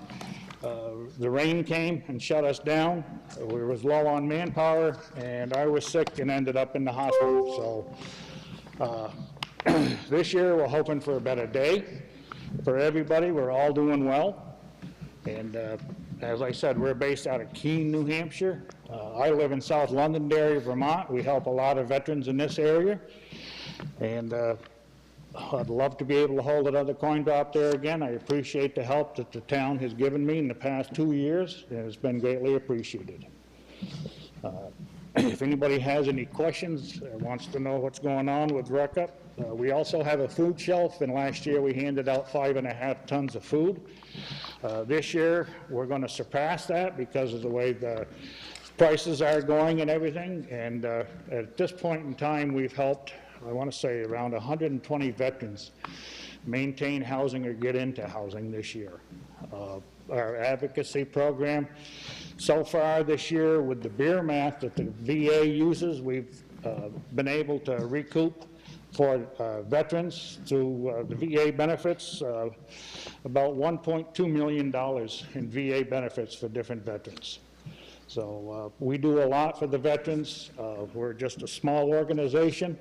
the rain came and shut us down. We was low on manpower, and I was sick and ended up in the hospital. So this year, we're hoping for a better day for everybody. We're all doing well. And as I said, we're based out of Keene, New Hampshire. I live in South Londonderry, Vermont. We help a lot of veterans in this area. And I'd love to be able to hold another coin drop there again. I appreciate the help that the town has given me in the past 2 years. It's been greatly appreciated. If anybody has any questions, wants to know what's going on with Rec Up, we also have a food shelf, and last year we handed out 5.5 tons of food. This year, we're going to surpass that because of the way the prices are going and everything. And at this point in time, we've helped, I want to say, around 120 veterans maintain housing or get into housing this year. Our advocacy program, so far this year with the beer math that the VA uses, we've been able to recoup for veterans through the VA benefits, about $1.2 million in VA benefits for different veterans. So we do a lot for the veterans. We're just a small organization,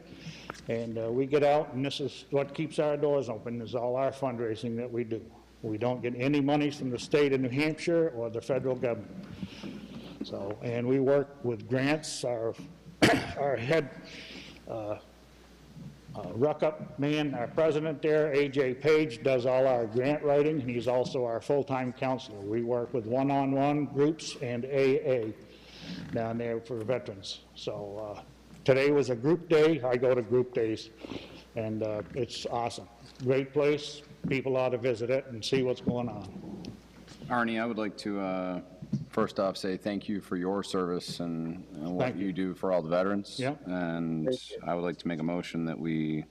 and we get out, and this is what keeps our doors open, is all our fundraising that we do. We don't get any monies from the state of New Hampshire or the federal government. So, and we work with grants. Our head Ruck Up man, our president there, AJ Page, does all our grant writing, and he's also our full-time counselor. We work with one-on-one groups and AA down there for veterans. So today was a group day. I go to group days, and it's awesome. Great place. People ought to visit it and see what's going on. Arnie, I would like to first off say thank you for your service and what you do for all the veterans. Yeah. And I would like to make a motion that we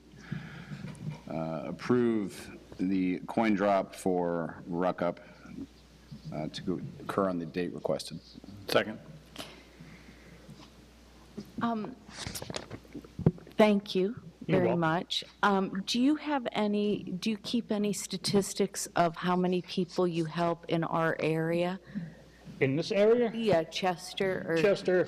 approve the coin drop for Ruck Up to occur on the date requested. Second. Thank you You're very welcome. much. Do you keep any statistics of how many people you help in our area? In this area? Yeah, Chester or? Chester,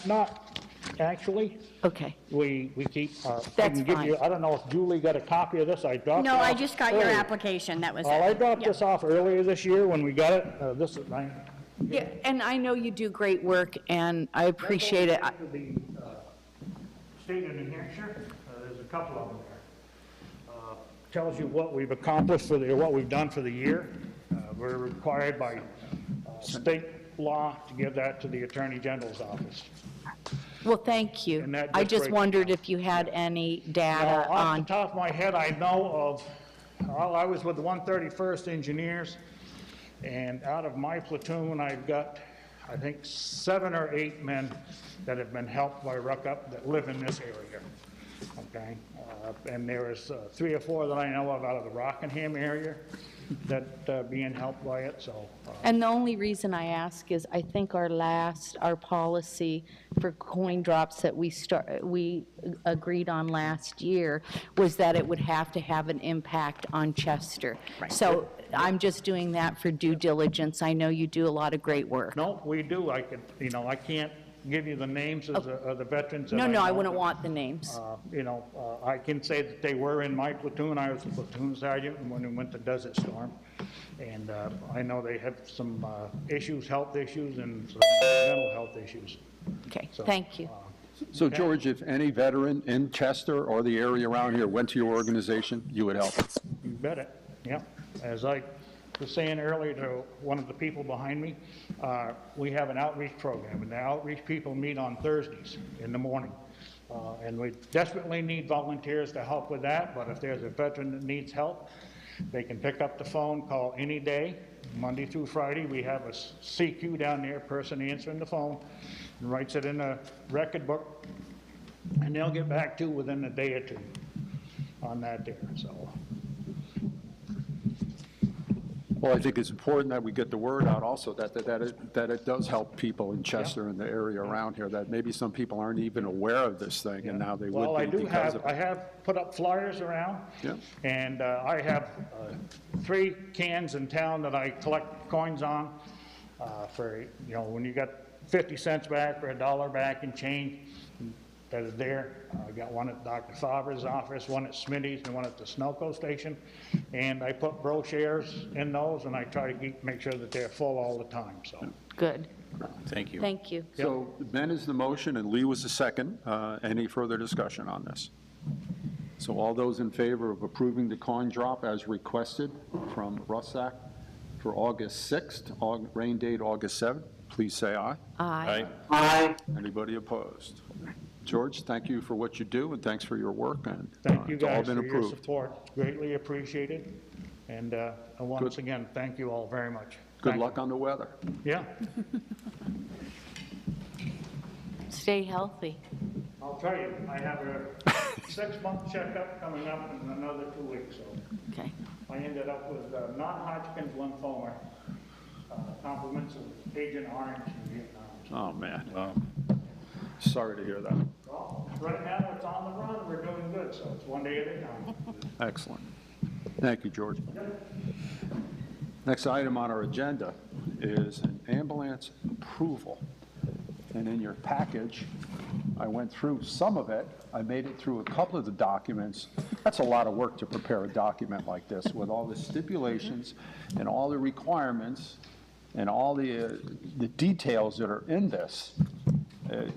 not actually. Okay. We keep, I That's can give you, fine. I don't know if Julie got a copy of this. I dropped it No, I off just got your earlier. application, that was it. Oh, I dropped Yeah. this off earlier this year when we got it. This is, Yeah, and I know you do great work, and I appreciate it. The state of New Hampshire, there's a couple of them there. Tells you what we've accomplished for what we've done for the year. We're required by state law to give that to the Attorney General's office. Well, thank you. And that I just just breaks wondered if you had any data Now, off on. the top of my head, I know of, well, I was with the 131st Engineers, and out of my platoon, I've got, I think, 7 or 8 men that have been helped by Ruck Up that live in this area, okay? And there is 3 or 4 that I know of out of the Rockingham area that being helped by it, so. And the only reason I ask is I think our policy for coin drops that we agreed on last year was that it would have to have an impact on Chester. So I'm just doing that for due diligence. I know you do a lot of great work. No, we do. I can, I can't give you the names of the veterans. that No, I know. wouldn't want the names. I can say that they were in my platoon. I was a platoon sergeant when we went to Desert Storm. And I know they have some health issues, and some mental health issues. Okay, So, thank you. So George, if any veteran in Chester or the area around here went to your organization, you would help? You bet it, yeah. As I was saying earlier to one of the people behind me, we have an outreach program, and the outreach people meet on Thursdays in the morning. And we desperately need volunteers to help with that, but if there's a veteran that needs help, they can pick up the phone, call any day, Monday through Friday. We have a CQ down there, person answering the phone, and writes it in a record book, and they'll get back to you within a day or two. on that there, so. Well, I think it's important that we get the word out also, that it does help people in Chester and the area around here, that maybe some people aren't even aware of this thing, and now they Well, I would be do because have, of I it. have put up flyers around. Yeah. And I have 3 cans in town that I collect coins on for, you know, when you got 50 cents back or $1 back and change that is there. I got one at Dr. Favre's office, one at Smitty's, and one at the Snelco station. And I put brochures in those, and I try to make sure that they're full all the time, so. Good. Thank you. Thank you. So Ben is the motion and Lee was the second. Any further discussion on this? So all those in favor of approving the coin drop as requested from Russack for August 6th, rain date August 7th, please say aye. Aye. Aye. Anybody opposed? George, thank you for what you do, and thanks for your work, and Thank you it's all guys been for your approved. support, greatly appreciated. And once again, thank you all very much. Good Thank luck on the weather. you. Yeah, Stay healthy. I'll tell you, I have a 6-month checkup coming up in another 2 weeks, so. Okay. I ended up with non-Hodgkin's lymphoma, compliments of Agent Orange in Vietnam. Oh, man. Sorry to hear that. Well, right now, it's on the run, we're doing good, so it's one day at a time. Excellent. Thank you, George. Next item on our agenda is an ambulance approval. And in your package, I went through some of it. I made it through a couple of the documents. That's a lot of work to prepare a document like this with all the stipulations and all the requirements and all the details that are in this.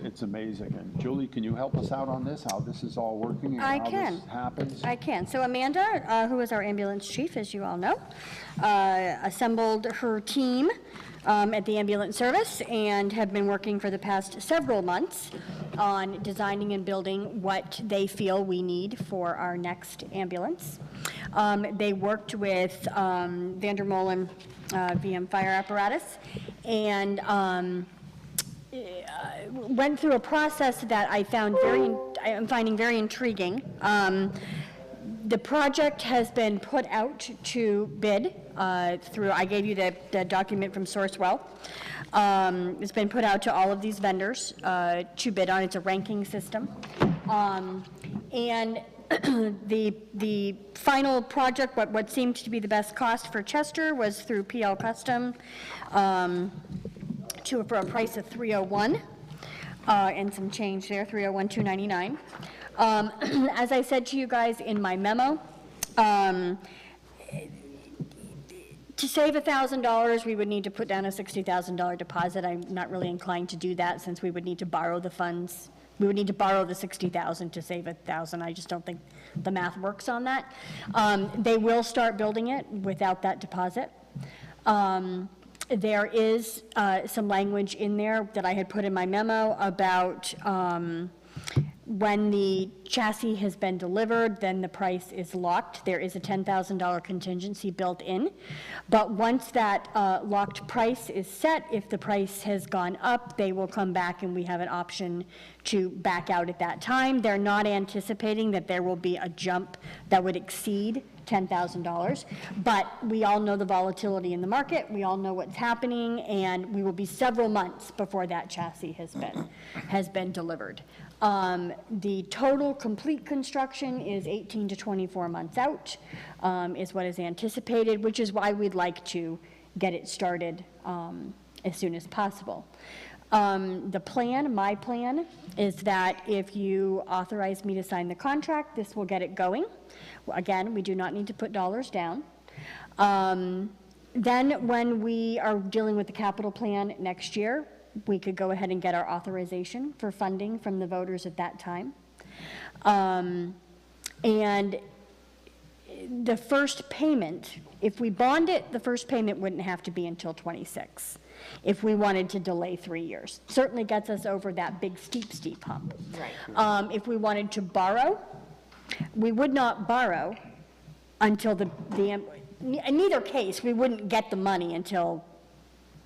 It's amazing. And Julie, can you help us out on this, how this is all working and I how can. this happens? I can. So Amanda, who is our ambulance chief, as you all know, assembled her team at the ambulance service and have been working for the past several months on designing and building what they feel we need for our next ambulance. They worked with Vandermolen VM Fire Apparatus and went through a process that I am finding very intriguing. The project has been put out to bid through, I gave you the document from Sourcewell. It's been put out to all of these vendors to bid on. It's a ranking system. And the final project, what seemed to be the best cost for Chester was through PL Custom for a price of $301 and some change there, $301,299. As I said to you guys in my memo, to save $1,000, we would need to put down a $60,000 deposit. I'm not really inclined to do that since we would need to borrow the funds. We would need to borrow the $60,000 to save $1,000. I just don't think the math works on that. They will start building it without that deposit. There is some language in there that I had put in my memo about when the chassis has been delivered, then the price is locked. There is a $10,000 contingency built in. But once that locked price is set, if the price has gone up, they will come back and we have an option to back out at that time. They're not anticipating that there will be a jump that would exceed $10,000, but we all know the volatility in the market, we all know what's happening, and we will be several months before that chassis has been delivered. The total complete construction is 18 to 24 months out, is what is anticipated, which is why we'd like to get it started as soon as possible. The plan, my plan, is that if you authorize me to sign the contract, this will get it going. Again, we do not need to put dollars down. Then when we are dealing with the capital plan next year, we could go ahead and get our authorization for funding from the voters at that time. And the first payment, if we bond it, the first payment wouldn't have to be until '26 if we wanted to delay 3 years. Certainly gets us over that big steep hump. Right. If we wanted to borrow, we would not borrow until in neither case, we wouldn't get the money until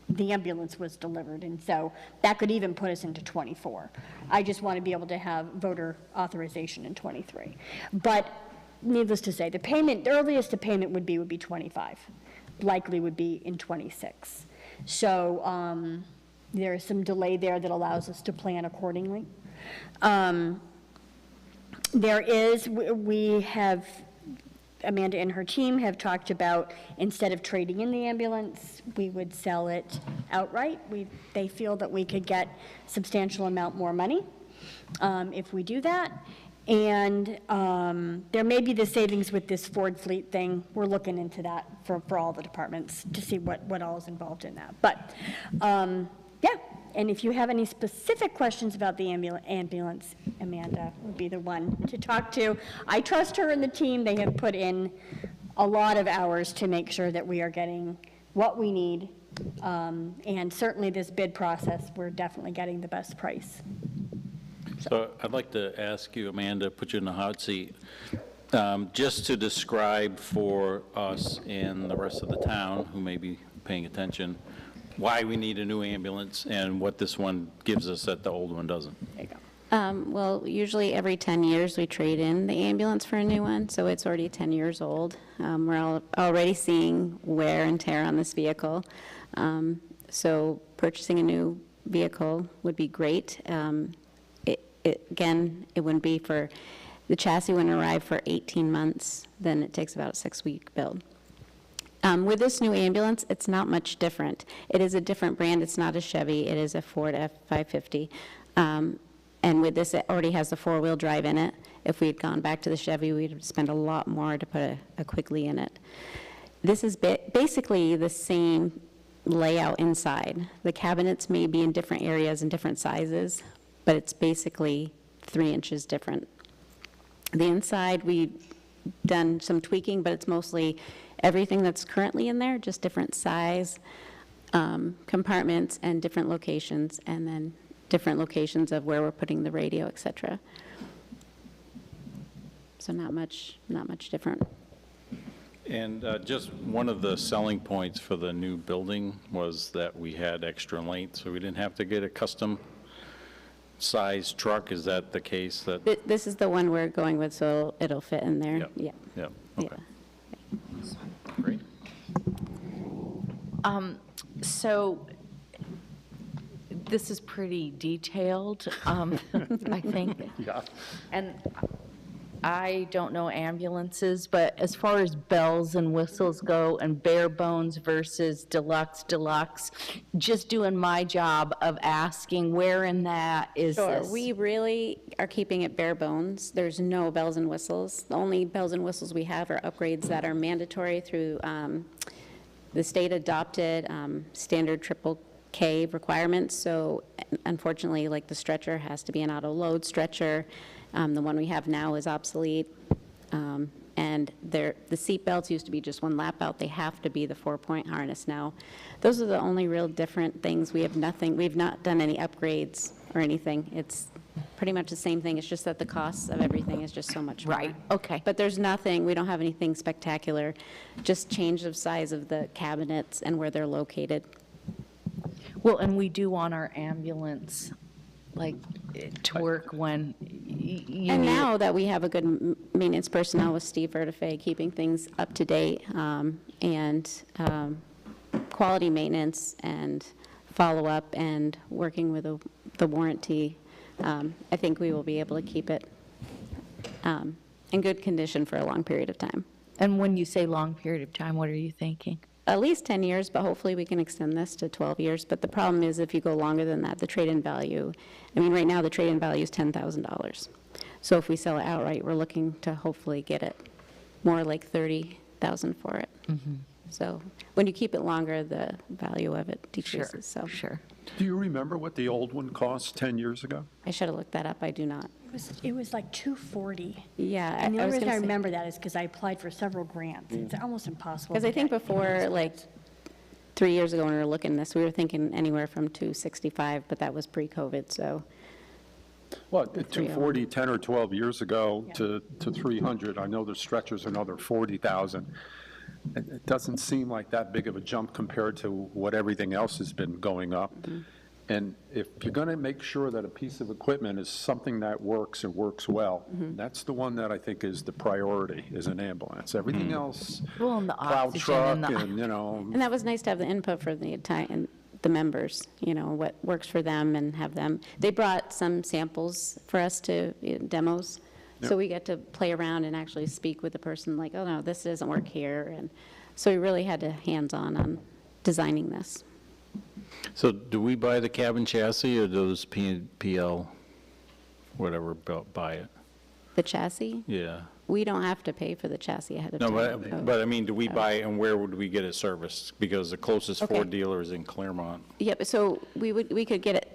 the ambulance was delivered, and so that could even put us into '24. I just want to be able to have voter authorization in '23. But needless to say, the earliest the payment would be 25, likely would be in 26. So there is some delay there that allows us to plan accordingly. We have, Amanda and her team have talked about, instead of trading in the ambulance, we would sell it outright. They feel that we could get substantial amount more money if we do that. And there may be the savings with this Ford fleet thing. We're looking into that for all the departments to see what all is involved in that. But yeah, and if you have any specific questions about the ambulance, Amanda would be the one to talk to. I trust her and the team. They have put in a lot of hours to make sure that we are getting what we need. And certainly this bid process, we're definitely getting the best price. So I'd like to ask you, Amanda, put you in the hot seat, just to describe for us and the rest of the town who may be paying attention, why we need a new ambulance and what this one gives us that the old one doesn't. There you go. Well, usually every 10 years we trade in the ambulance for a new one, so it's already 10 years old. We're already seeing wear and tear on this vehicle. So purchasing a new vehicle would be great. Again, it wouldn't be for, the chassis wouldn't arrive for 18 months, then it takes about a 6-week build. With this new ambulance, it's not much different. It is a different brand. It's not a Chevy. It is a Ford F-550. And with this, it already has the 4-wheel drive in it. If we had gone back to the Chevy, we'd spend a lot more to put a Quickly in it. This is basically the same layout inside. The cabinets may be in different areas and different sizes, but it's basically 3 inches different. The inside, we've done some tweaking, but it's mostly everything that's currently in there, just different size, compartments and different locations, and then different locations of where we're putting the radio, et cetera. So not much different. And just one of the selling points for the new building was that we had extra length, so we didn't have to get a custom size truck. Is that the case? That This is the one we're going with, so it'll fit in there. Yep. Yeah. Yeah, okay. Great. So this is pretty detailed, I think. Yeah. And I don't know ambulances, but as far as bells and whistles go and bare bones versus deluxe, just doing my job of asking where in that is Sure, this? we really are keeping it bare bones. There's no bells and whistles. The only bells and whistles we have are upgrades that are mandatory through the state adopted standard triple K requirements. So unfortunately, like the stretcher has to be an auto load stretcher. The one we have now is obsolete. And the seat belts used to be just one lap out. They have to be the 4-point harness now. Those are the only real different things. We've not done any upgrades or anything. It's pretty much the same thing. It's just that the cost of everything is just so much more. Right, okay. But there's nothing, we don't have anything spectacular, just change of size of the cabinets and where they're located. Well, and we do want our ambulance, like, to work when you And need now it. that we have a good maintenance personnel with Steve Vertifay, keeping things up to date, and quality maintenance and follow-up and working with the warranty, I think we will be able to keep it in good condition for a long period of time. And when you say long period of time, what are you thinking? At least 10 years, but hopefully we can extend this to 12 years. But the problem is if you go longer than that, the trade-in value, I mean, right now the trade-in value is $10,000. So if we sell it outright, we're looking to hopefully get it more like $30,000 for it. So when you keep it longer, the value of it decreases. So Sure. Do you remember what the old one cost 10 years ago? I should have looked that up. I do not. It was like $240. Yeah. And the I only was reason gonna I say- remember that is because I applied for several grants. It's almost impossible. Because to I think get. before, like, 3 years ago when we were looking at this, we were thinking anywhere from 265, but that was pre-COVID, so. Well, 240, 10 or 12 years ago to 300. I know the stretcher's another 40,000. It doesn't seem like that big of a jump compared to what everything else has been going up. And if you're going to make sure that a piece of equipment is something that works and works well, that's the one that I think is the priority, is an ambulance. Everything else, Well, and the plow oxygen truck and the- and, you know, And that was nice to have the input for the members, you know, what works for them and have them. They brought some samples for us to, demos, so we get to play around and actually speak with the person like, oh, no, this doesn't work here. And so we really had to hands-on on designing this. So do we buy the cabin chassis, or does PL, whatever, buy it? The chassis, Yeah. we don't have to pay for the chassis ahead of No, time. but I mean, do we buy it, and where would we get it serviced? Because the closest Okay. Ford dealer is in Claremont. Yep, so we could get it,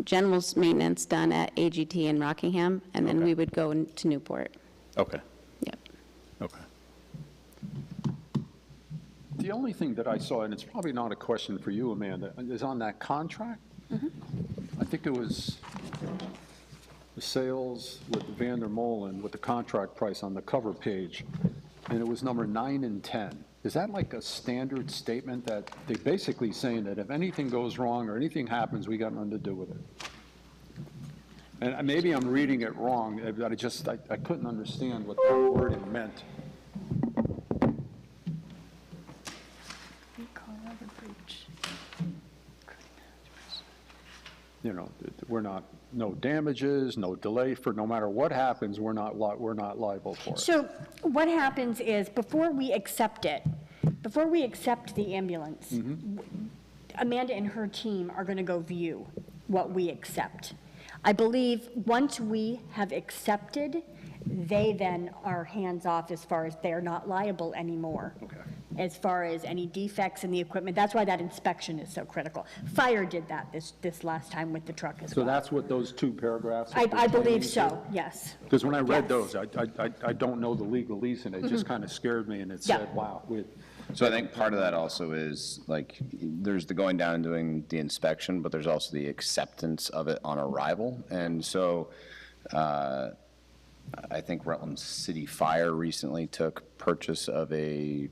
general maintenance done at AGT in Rockingham, and then we would go to Newport. Okay. Yep. Okay. the only thing that I saw, and it's probably not a question for you, Amanda, is on that contract. I think it was the sales with Vander Molen with the contract price on the cover page, and it was number 9 and 10. Is that like a standard statement that they're basically saying that if anything goes wrong or anything happens, we got nothing to do with it? And maybe I'm reading it wrong, but I couldn't understand what that wording meant. You know, we're not, no damages, no delay for, no matter what happens, we're not liable for it. So what happens is, before we accept it, before we accept the ambulance, Amanda and her team are going to go view what we accept. I believe once we have accepted, they then are hands-off as far as they're not liable anymore. Okay. As far as any defects in the equipment. That's why that inspection is so critical. Fire did that this last time with the truck as So well. that's what those two paragraphs are I believe pertaining so, to? yes. Because when I read Yes. those, I don't know the legalese, and it just kind of scared me, and it Yeah. said, wow. So I think part of that also is, like, there's the going down and doing the inspection, but there's also the acceptance of it on arrival. And so I think Rutland City Fire recently took purchase of a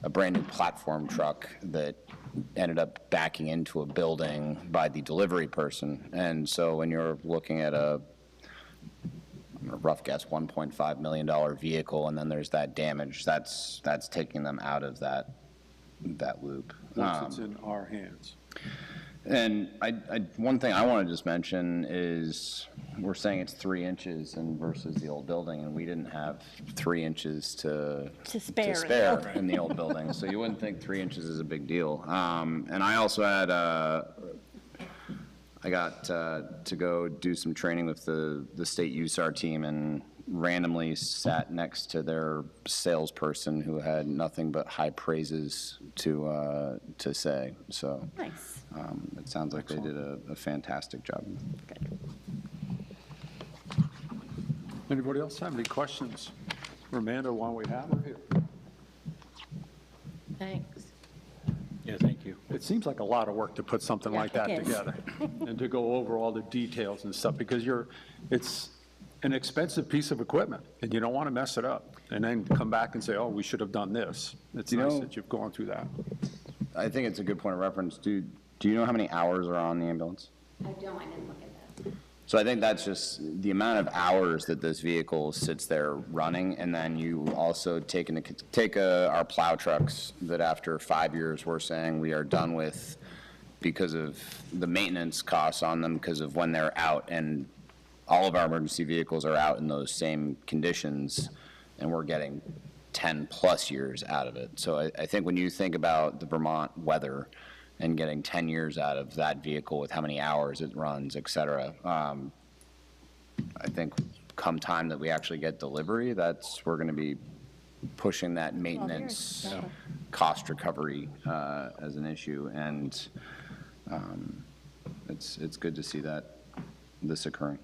brand-new platform truck that ended up backing into a building by the delivery person. And so when you're looking at a rough guess, $1.5 million vehicle, and then there's that damage, that's taking them out of that loop. Once it's in our hands. And one thing I want to just mention is, we're saying it's 3 inches versus the old building, and we didn't have 3 inches to spare in the old building, so you wouldn't think 3 inches is a big deal. And I also had, I got to go do some training with the state USAR team, and randomly sat next to their salesperson who had nothing but high praises to say. So Nice. it sounds like they did a fantastic job. Anybody else have any questions? Amanda, why don't we have her here? Thanks. Yeah, thank you. It seems like a lot of work to put something like that it is. together, and to go over all the details and stuff, because it's an expensive piece of equipment, and you don't want to mess it up, and then come back and say, oh, we should have done this. It's nice that you've gone through that. I think it's a good point of reference. Do you know how many hours are on the ambulance? I don't, I didn't look at that. So I think that's just the amount of hours that this vehicle sits there running, and then you also take our plow trucks that after 5 years we're saying we are done with because of the maintenance costs on them because of when they're out, and all of our emergency vehicles are out in those same conditions, and we're getting 10+ years out of it. So I think when you think about the Vermont weather and getting 10 years out of that vehicle with how many hours it runs, et cetera, I think come time that we actually get delivery, we're going to be pushing that maintenance cost recovery as an issue, and it's good to see this occurring.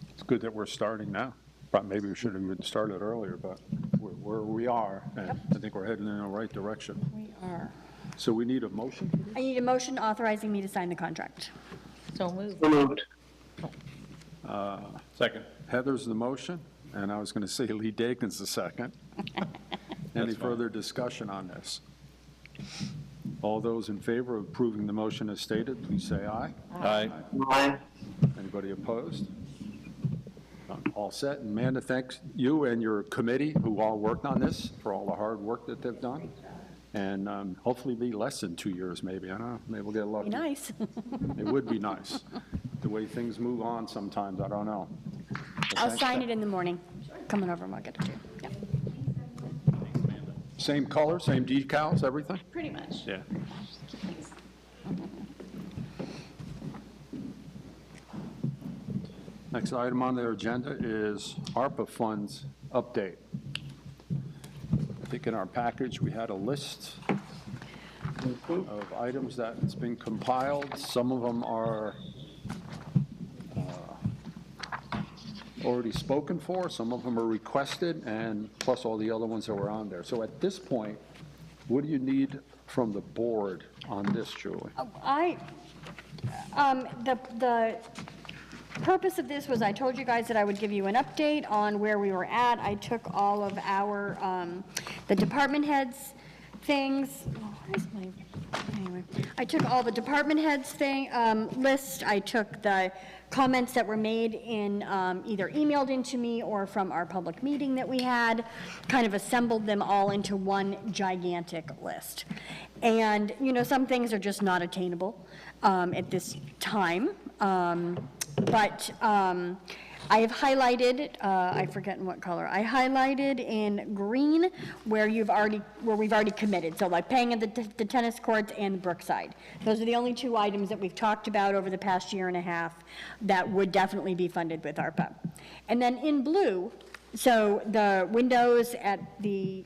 It's good that we're starting now. But maybe we should have even started earlier, but where we are, and I think we're heading in the right direction. We are. So we need a motion? I need a motion authorizing me to sign the contract. So moved. Moved. Second. Heather's the motion, and I was going to say Lee Dakin's the second. Any further discussion on this? All those in favor of approving the motion as stated, please say aye. Aye. Aye. Anybody opposed? All set. And Amanda, thanks you and your committee who all worked on this for all the hard work that they've done. And hopefully be less than 2 years, maybe. I don't know. Maybe we'll get lucky. Be nice. It would be nice. The way things move on sometimes, I don't know. I'll sign it in the morning. Coming over and I'll get it to you. Yeah. Same color, same decals, everything? Pretty much. Yeah. Next item on their agenda is ARPA funds update. I think in our package, we had a list of items that's been compiled. Some of them are already spoken for, some of them are requested, and plus all the other ones that were on there. So at this point, what do you need from the board on this, Julie? The purpose of this was I told you guys that I would give you an update on where we were at. I took all of our, the department heads things. Anyway, I took all the department heads list. I took the comments that were made in, either emailed into me or from our public meeting that we had, kind of assembled them all into one gigantic list. And, you know, some things are just not attainable at this time. But I have highlighted, I forget in what color, I highlighted in green where we've already committed. So like paying at the tennis courts and Brookside. Those are the only two items that we've talked about over the past year and a half that would definitely be funded with ARPA. And then in blue, so the windows at the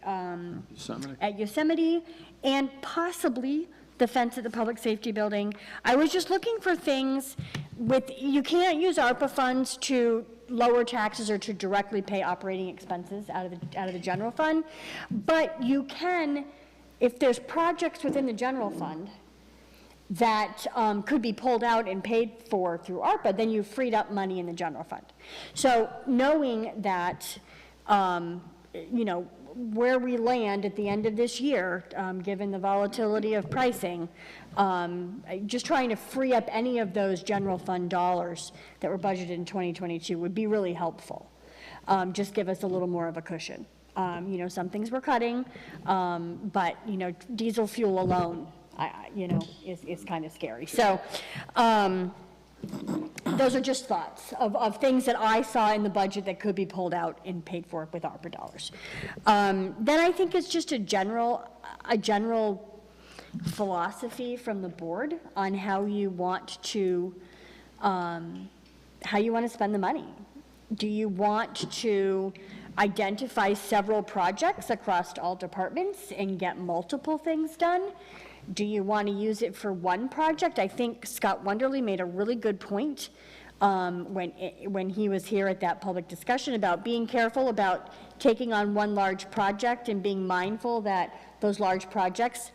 Yosemite and possibly the fence at the Public Safety Building. I was just looking for things you can't use ARPA funds to lower taxes or to directly pay operating expenses out of the general fund, but you can, if there's projects within the general fund that could be pulled out and paid for through ARPA, then you've freed up money in the general fund. So knowing that, you know, where we land at the end of this year, given the volatility of pricing, just trying to free up any of those general fund dollars that were budgeted in 2022 would be really helpful. Just give us a little more of a cushion. You know, some things we're cutting, but, you know, diesel fuel alone, you know, is kind of scary. So, those are just thoughts of things that I saw in the budget that could be pulled out and paid for with ARPA dollars. Then I think it's just a general philosophy from the board on how you want to spend the money. Do you want to identify several projects across all departments and get multiple things done? Do you want to use it for one project? I think Scott Wonderly made a really good point when he was here at that public discussion about being careful about taking on one large project and being mindful that those large projects,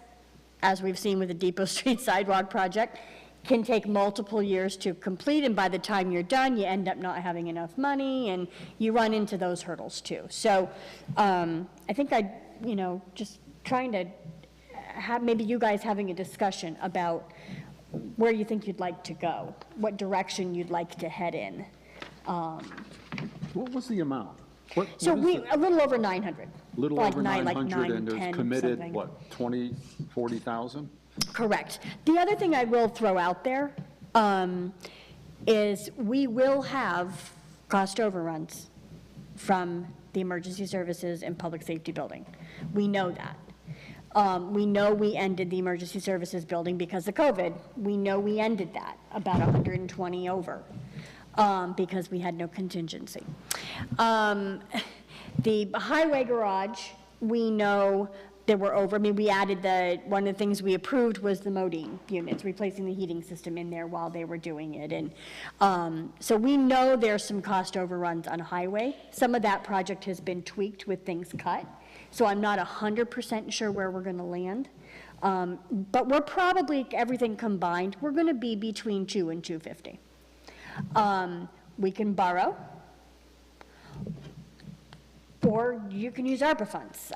as we've seen with the Depot Street Sidewalk project, can take multiple years to complete, and by the time you're done, you end up not having enough money, and you run into those hurdles too. So I think you know, just trying to have maybe you guys having a discussion about where you think you'd like to go, what direction you'd like to head in. What was the amount? So a little over 900. Little like over 900, and there's 10 committed, something. what, 20, 40,000? Correct. The other thing I will throw out there is we will have cost overruns from the emergency services and public safety building. We know that. We know we ended the emergency services building because of COVID. We know we ended that about 120 over because we had no contingency. The highway garage, we know that we're over. I mean, we added one of the things we approved was the Modine units, replacing the heating system in there while they were doing it. And so we know there's some cost overruns on highway. Some of that project has been tweaked with things cut. So I'm not 100% sure where we're going to land. But we're probably, everything combined, we're going to be between 2 and 250. We can borrow, or you can use ARPA funds.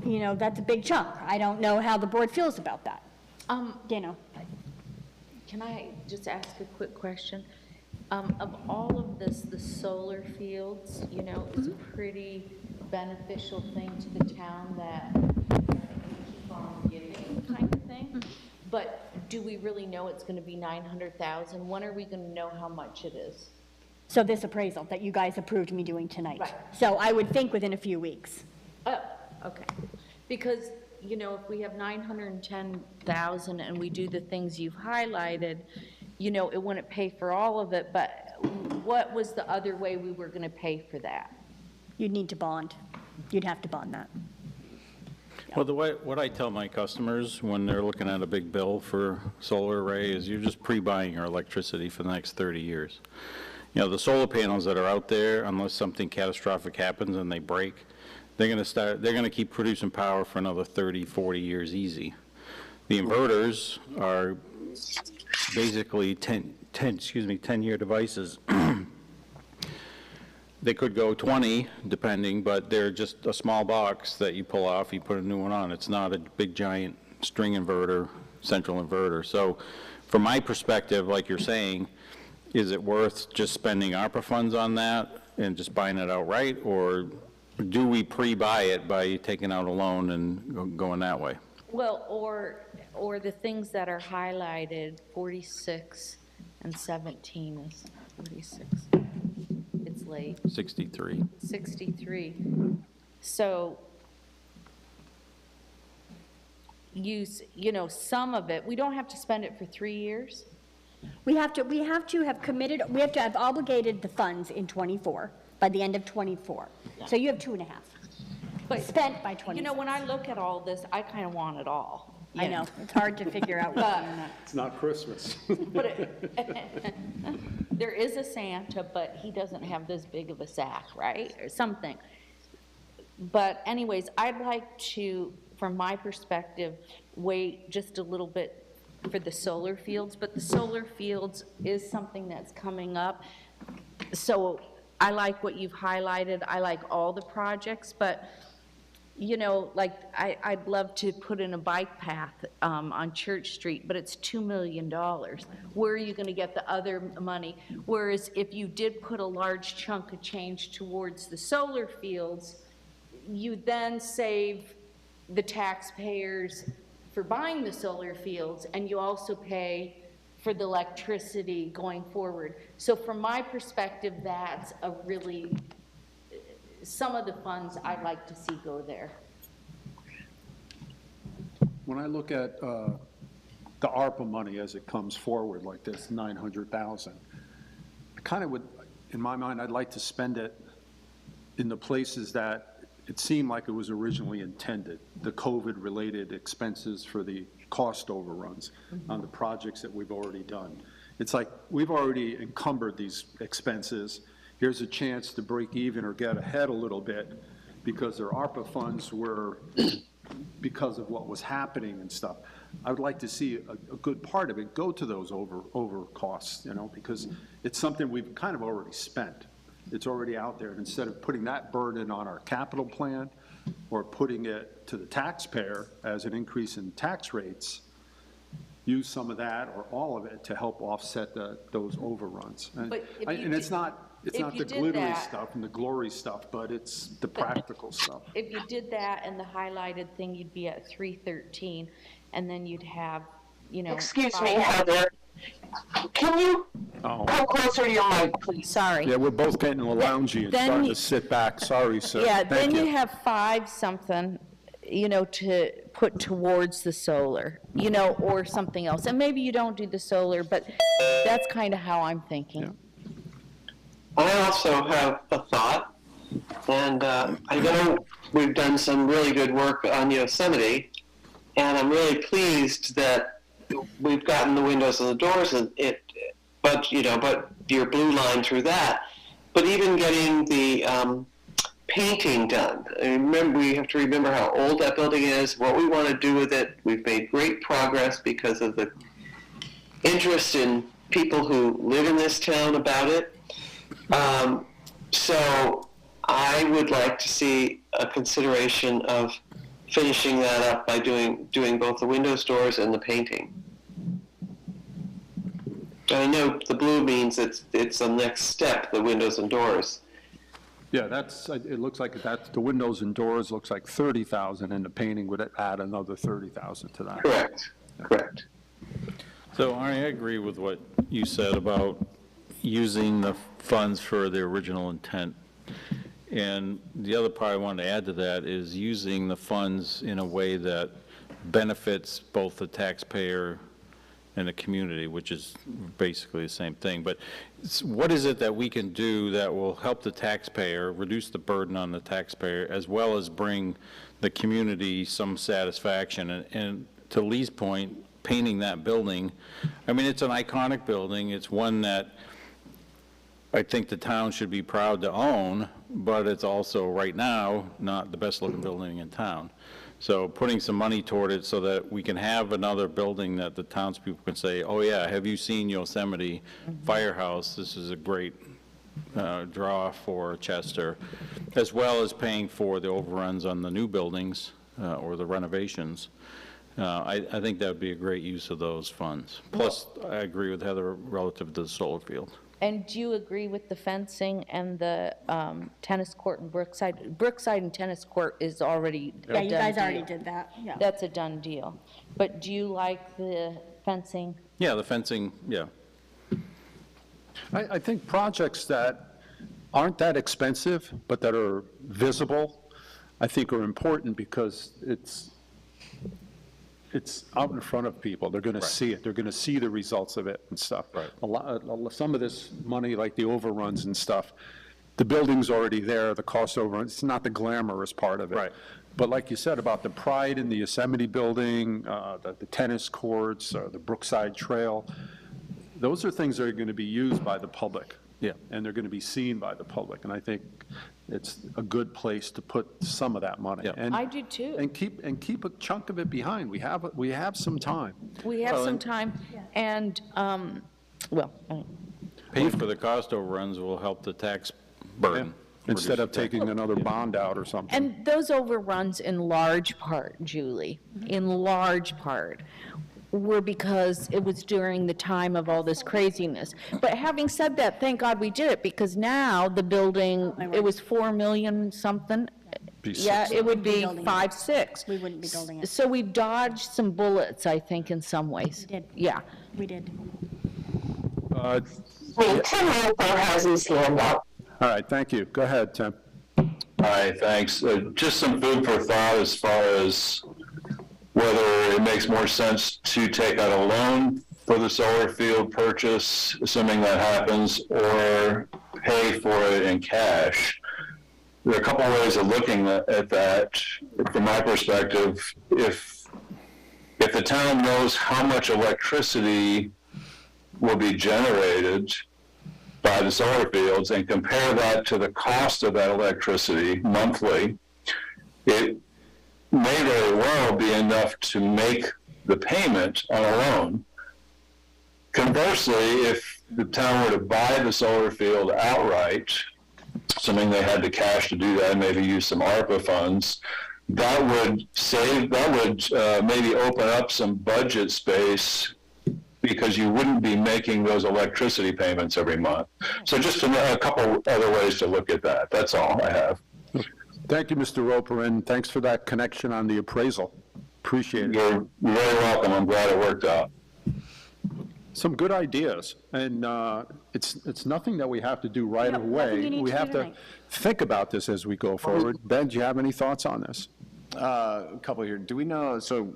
You know, that's a big chunk. I don't know how the board feels about that. Can I just ask a quick question? Of all of this, the solar fields, you know, is a pretty beneficial thing to the town that we keep on giving kind of thing. But do we really know it's gonna be 900,000? When are we gonna know how much it is? So this appraisal that you guys approved me doing tonight. Right. So I would think within a few weeks. Oh, okay. Because, you know, if we have 910,000 and we do the things you've highlighted, you know, it wouldn't pay for all of it, but what was the other way we were gonna pay for that? You'd need to bond. You'd have to bond that. Well, what I tell my customers when they're looking at a big bill for solar array is you're just pre-buying your electricity for the next 30 years. You know, the solar panels that are out there, unless something catastrophic happens and they break, they're going to keep producing power for another 30, 40 years easy. The inverters are basically 10-year devices. They could go 20, depending, but they're just a small box that you pull off, you put a new one on. It's not a big, giant string inverter, central inverter. So from my perspective, like you're saying, is it worth just spending ARPA funds on that and just buying it outright, or do we pre-buy it by taking out a loan and going that way? Well, or the things that are highlighted, 46 and 17 is 46. It's late. 63. 63. So you know, some of it, we don't have to spend it for 3 years? We have to have committed, we have to have obligated the funds in '24, by the end of '24. So you have 2.5. But spent by 20. You know, when I look at all this, I kind of want it all. I know, it's hard to figure out what's in that. It's not Christmas. There is a Santa, but he doesn't have this big of a sack, right? Or something. But anyways, I'd like to, from my perspective, wait just a little bit for the solar fields, but the solar fields is something that's coming up. So I like what you've highlighted. I like all the projects, but you know, like I'd love to put in a bike path on Church Street, but it's $2 million. Where are you going to get the other money? Whereas if you did put a large chunk of change towards the solar fields, you then save the taxpayers for buying the solar fields, and you also pay for the electricity going forward. So from my perspective, that's a really, some of the funds I'd like to see go there. When I look at the ARPA money as it comes forward, like this 900,000, I kind of would, in my mind, I'd like to spend it in the places that it seemed like it was originally intended, the COVID-related expenses for the cost overruns on the projects that we've already done. It's like we've already encumbered these expenses. Here's a chance to break even or get ahead a little bit because their ARPA funds were because of what was happening and stuff. I would like to see a good part of it go to those over costs, you know, because it's something we've kind of already spent. It's already out there. And instead of putting that burden on our capital plan or putting it to the taxpayer as an increase in tax rates, use some of that or all of it to help offset those overruns. And it's not the glittery stuff and the glory stuff, but it's the practical stuff. If you did that and the highlighted thing, you'd be at 313, and then you'd have, you know. Excuse me, Heather. Can you come closer to your mic, please? Sorry. Yeah, we're both getting loungy and starting to sit back. Sorry, sir. Yeah, Thank then you. you have 5 something, you know, to put towards the solar, you know, or something else. And maybe you don't do the solar, but that's kind of how I'm thinking. Yeah. I also have a thought, and I know we've done some really good work on Yosemite, and I'm really pleased that we've gotten the windows and the doors, and but your blue line through that. But even getting the painting done. Remember, we have to remember how old that building is, what we want to do with it. We've made great progress because of the interest in people who live in this town about it. So I would like to see a consideration of finishing that up by doing both the window stores and the painting. And I know the blue means it's the next step, the windows and doors. Yeah, it looks like the windows and doors looks like 30,000, and the painting would add another 30,000 to that. Correct. So Arnie, I agree with what you said about using the funds for the original intent. And the other part I wanted to add to that is using the funds in a way that benefits both the taxpayer and the community, which is basically the same thing. But what is it that we can do that will help the taxpayer, reduce the burden on the taxpayer, as well as bring the community some satisfaction? And to Lee's point, painting that building, I mean, it's an iconic building. It's one that I think the town should be proud to own, but it's also, right now, not the best-looking building in town. So putting some money toward it so that we can have another building that the townspeople can say, oh yeah, have you seen Yosemite Firehouse? This is a great draw for Chester, as well as paying for the overruns on the new buildings or the renovations. I think that would be a great use of those funds. Plus, I agree with Heather relative to the solar field. And do you agree with the fencing and the tennis court in Brookside? Brookside and tennis court is already a Yeah, you done guys already deal. did that, yeah. That's a done deal. But do you like the fencing? Yeah, the fencing, yeah. I think projects that aren't that expensive, but that are visible, I think are important because it's out in front of people. They're going to see it. They're going to see the results of it and stuff. Right. Some of this money, like the overruns and stuff, the building's already there, the cost overruns, it's not the glamorous part of it. Right. But like you said about the pride in the Yosemite building, the tennis courts, the Brookside Trail, those are things that are going to be used by the public. Yeah. And they're going to be seen by the public. And I think it's a good place to put some of that money. And, I do too. And keep a chunk of it behind. We have some time. We have some time, and, well. Paying for the cost overruns will help the tax burden. Instead of taking another bond out or something. And those overruns in large part, Julie, in large part, were because it was during the time of all this craziness. But having said that, thank God we did it, because now the building, it was 4 million something. Yeah, it would be 5, 6. We wouldn't be building it. So we dodged some bullets, I think, in some ways. We did. Yeah. We did. Tim Roper has his hand up. All right, thank you. Go ahead, Tim. Hi, thanks. Just some food for thought as far as whether it makes more sense to take out a loan for the solar field purchase, assuming that happens, or pay for it in cash. There are a couple of ways of looking at that. From my perspective, if the town knows how much electricity will be generated by the solar fields and compare that to the cost of that electricity monthly, it may very well be enough to make the payment on a loan. Conversely, if the town were to buy the solar field outright, assuming they had the cash to do that, maybe use some ARPA funds, that would maybe open up some budget space because you wouldn't be making those electricity payments every month. So just a couple other ways to look at that. That's all I have. Thank you, Mr. Roper, and thanks for that connection on the appraisal. Appreciate it. You're very welcome. I'm glad it worked out. Some good ideas, and it's nothing that we have to do right away. We have to think about this as we go forward. Ben, do you have any thoughts on this? A couple here. Do we know, so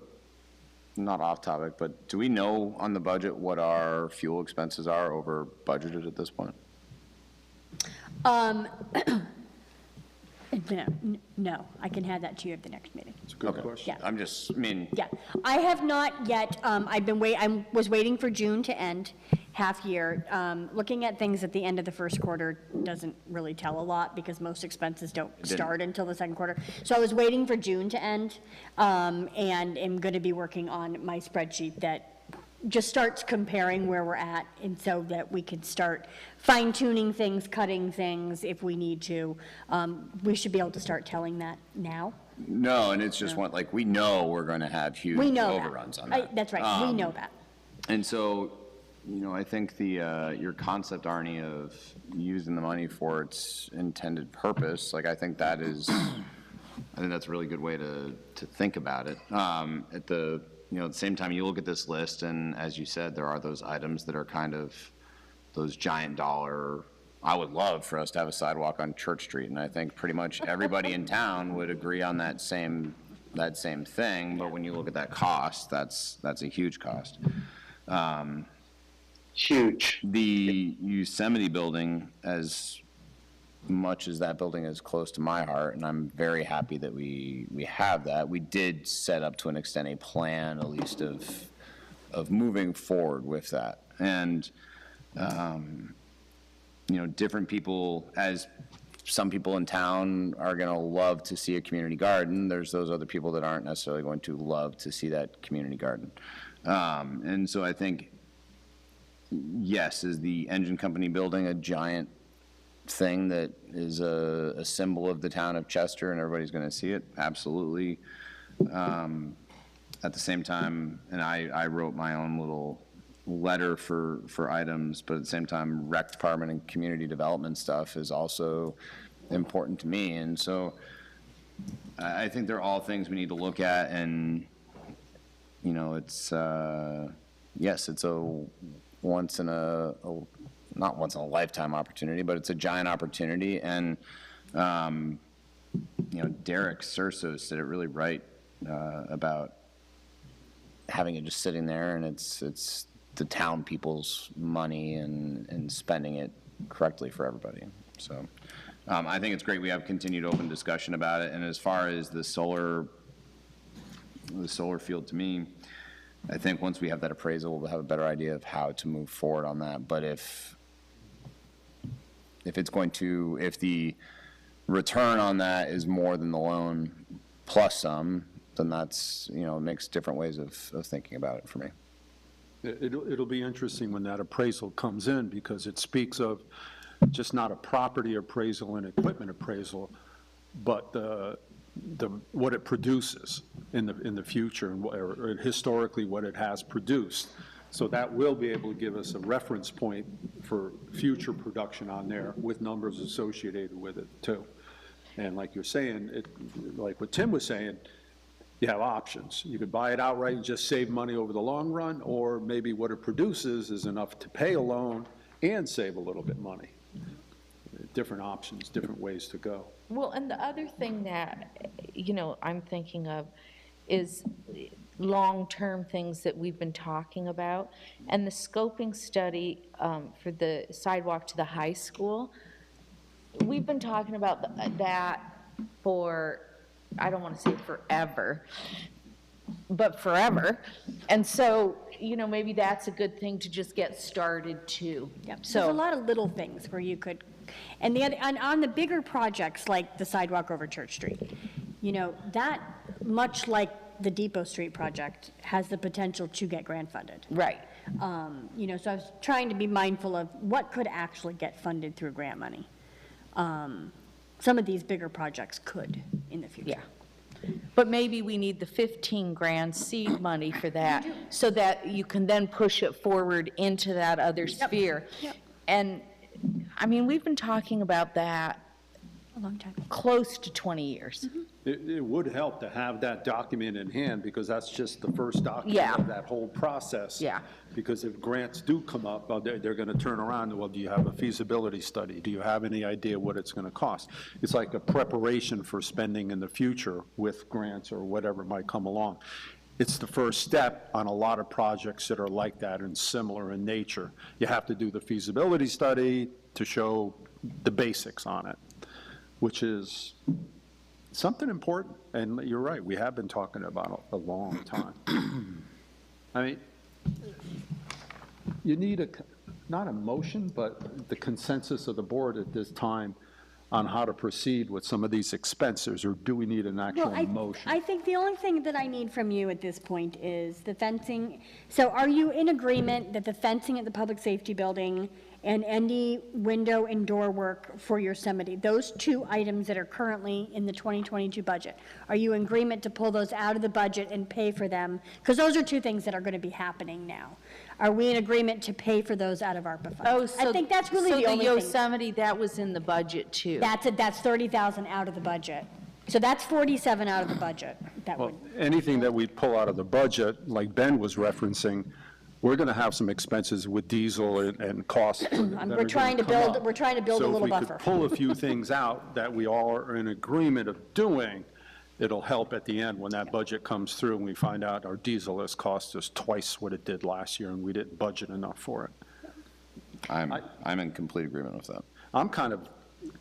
not off topic, but do we know on the budget what our fuel expenses are over budgeted at this point? No, I can hand that to you at the next meeting. It's a good question. Yeah. I'm just, I mean. Yeah, I have not yet, I was waiting for June to end, half year. Looking at things at the end of the first quarter doesn't really tell a lot because most expenses don't start until the second quarter. So I was waiting for June to end, and am going to be working on my spreadsheet that just starts comparing where we're at, and so that we can start fine tuning things, cutting things if we need to. We should be able to start telling that now. No, and it's just one, like, we know we're going to have huge We know overruns that. on that. That's right, we know that. And so, I think your concept, Arnie, of using the money for its intended purpose, like, I think that's a really good way to think about it. At the same time, you look at this list, and as you said, there are those items that are kind of those giant dollar. I would love for us to have a sidewalk on Church Street, and I think pretty much everybody in town would agree on that same thing. But when you look at that cost, that's a huge cost. Huge. The Yosemite building, as much as that building is close to my heart, and I'm very happy that we have that, we did set up to an extent a plan, at least of moving forward with that. And, different people, as some people in town are going to love to see a community garden, there's those other people that aren't necessarily going to love to see that community garden. And so I think, yes, is the engine company building a giant thing that is a symbol of the town of Chester and everybody's going to see it? Absolutely. At the same time, and I wrote my own little letter for items, but at the same time, rec department and community development stuff is also important to me. And so I think they're all things we need to look at, and it's yes, it's a once in a not once in a lifetime opportunity, but it's a giant opportunity. And Derek Sursos did it really right about having it just sitting there, and it's the town people's money and spending it correctly for everybody. So I think it's great we have continued open discussion about it. And as far as the solar field, to me, I think once we have that appraisal, we'll have a better idea of how to move forward on that. But if the return on that is more than the loan plus some, then that's, makes different ways of thinking about it for me. It'll be interesting when that appraisal comes in, because it speaks of just not a property appraisal and equipment appraisal, but what it produces in the future, and or historically what it has produced. So that will be able to give us a reference point for future production on there with numbers associated with it too. And like you're saying, like what Tim was saying, you have options. You could buy it outright and just save money over the long run, or maybe what it produces is enough to pay a loan and save a little bit money. Different options, different ways to go. Well, and the other thing that, I'm thinking of is long-term things that we've been talking about. And the scoping study for the sidewalk to the high school, we've been talking about that for, I don't want to say forever, but forever. And so, maybe that's a good thing to just get started too. Yep. So there's a lot of little things where you could, and on the bigger projects like the sidewalk over Church Street, that, much like the Depot Street project, has the potential to get grant funded. Right. So I was trying to be mindful of what could actually get funded through grant money. Some of these bigger projects could in the future. Yeah. But maybe we need the 15 grand seed money for that, so that you can then push it forward into that other sphere. Yep. And, we've been talking about that a long time, close to 20 years. Mm-hmm. It would help to have that document in hand, because that's just the first document of that whole process. Yeah. Because if grants do come up, they're going to turn around, well, do you have a feasibility study? Do you have any idea what it's going to cost? It's like a preparation for spending in the future with grants or whatever might come along. It's the first step on a lot of projects that are like that and similar in nature. You have to do the feasibility study to show the basics on it, which is something important. And you're right, we have been talking about a long time. You need not a motion, but the consensus of the board at this time on how to proceed with some of these expenses, or do we need an actual Well, motion? I think the only thing that I need from you at this point is the fencing. So are you in agreement that the fencing at the public safety building and any window and door work for Yosemite, those two items that are currently in the 2022 budget, are you in agreement to pull those out of the budget and pay for them? Because those are two things that are going to be happening now. Are we in agreement to pay for those out of ARPA funds? Oh, so. I think that's really the only So thing. the Yosemite, that was in the budget too? That's 30,000 out of the budget. So that's 47 out of the budget. That Well, would, anything that we pull out of the budget, like Ben was referencing, we're going to have some expenses with diesel and costs. we're trying to build a little So if we buffer. could pull a few things out that we all are in agreement of doing, it'll help at the end when that budget comes through and we find out our diesel has cost us twice what it did last year and we didn't budget enough for it. I'm in complete agreement with that. I'm kind of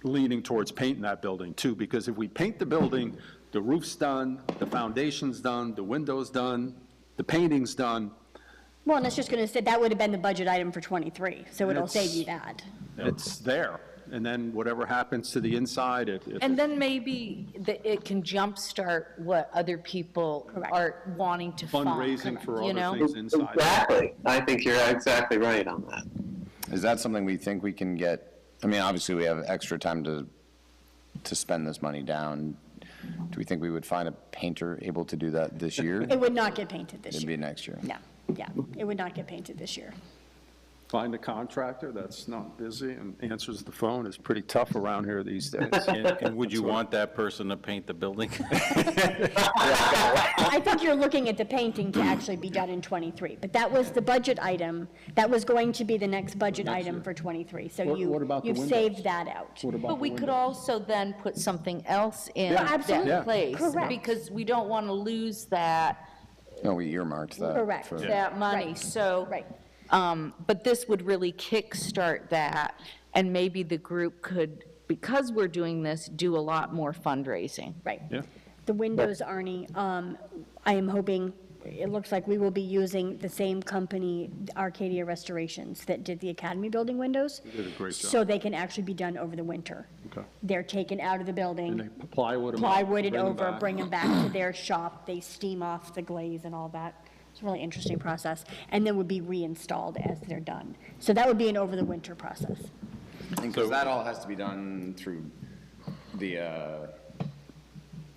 leaning towards painting that building too, because if we paint the building, the roof's done, the foundation's done, the window's done, the painting's done. Well, and it's just going to say, that would have been the budget item for '23, so it'll It's- save you that. It's there. And then whatever happens to the inside, And then maybe it can jumpstart what other people are wanting to fund. fundraising for you other know? things inside. Exactly. I think you're exactly right on that. Is that something we think we can get? I mean, obviously, we have extra time to spend this money down. Do we think we would find a painter able to do that this year? It would not get painted this It'd year. be next year. No, yeah, it would not get painted this year. Find a contractor that's not busy and answers the phone is pretty tough around here these days. And would you want that person to paint the building? I think you're looking at the painting to actually be done in '23, but that was the budget item. That was going to be the next budget item for '23, so What about the you've windows? saved that out. What about But the we could windows? also then put something else in Yeah. Absolutely. that place. Correct. Because we don't want to lose that, No, we earmarked that. Correct. for- that money. Right. So, Right. but this would really kickstart that, and maybe the group could, because we're doing this, do a lot more fundraising. Right. Yeah. The windows, Arnie, I am hoping, it looks like we will be using the same company, Arcadia Restorations, that did the Academy Building windows. They did a great job. So they can actually be done over the winter. Okay. They're taken out of the And building, they plywood them up, plywood it bring 'em over, back. bring them back to their shop, they steam off the glaze and all that. It's a really interesting process, and then would be reinstalled as they're done. So that would be an over-the-winter process. Because that all has to be done through the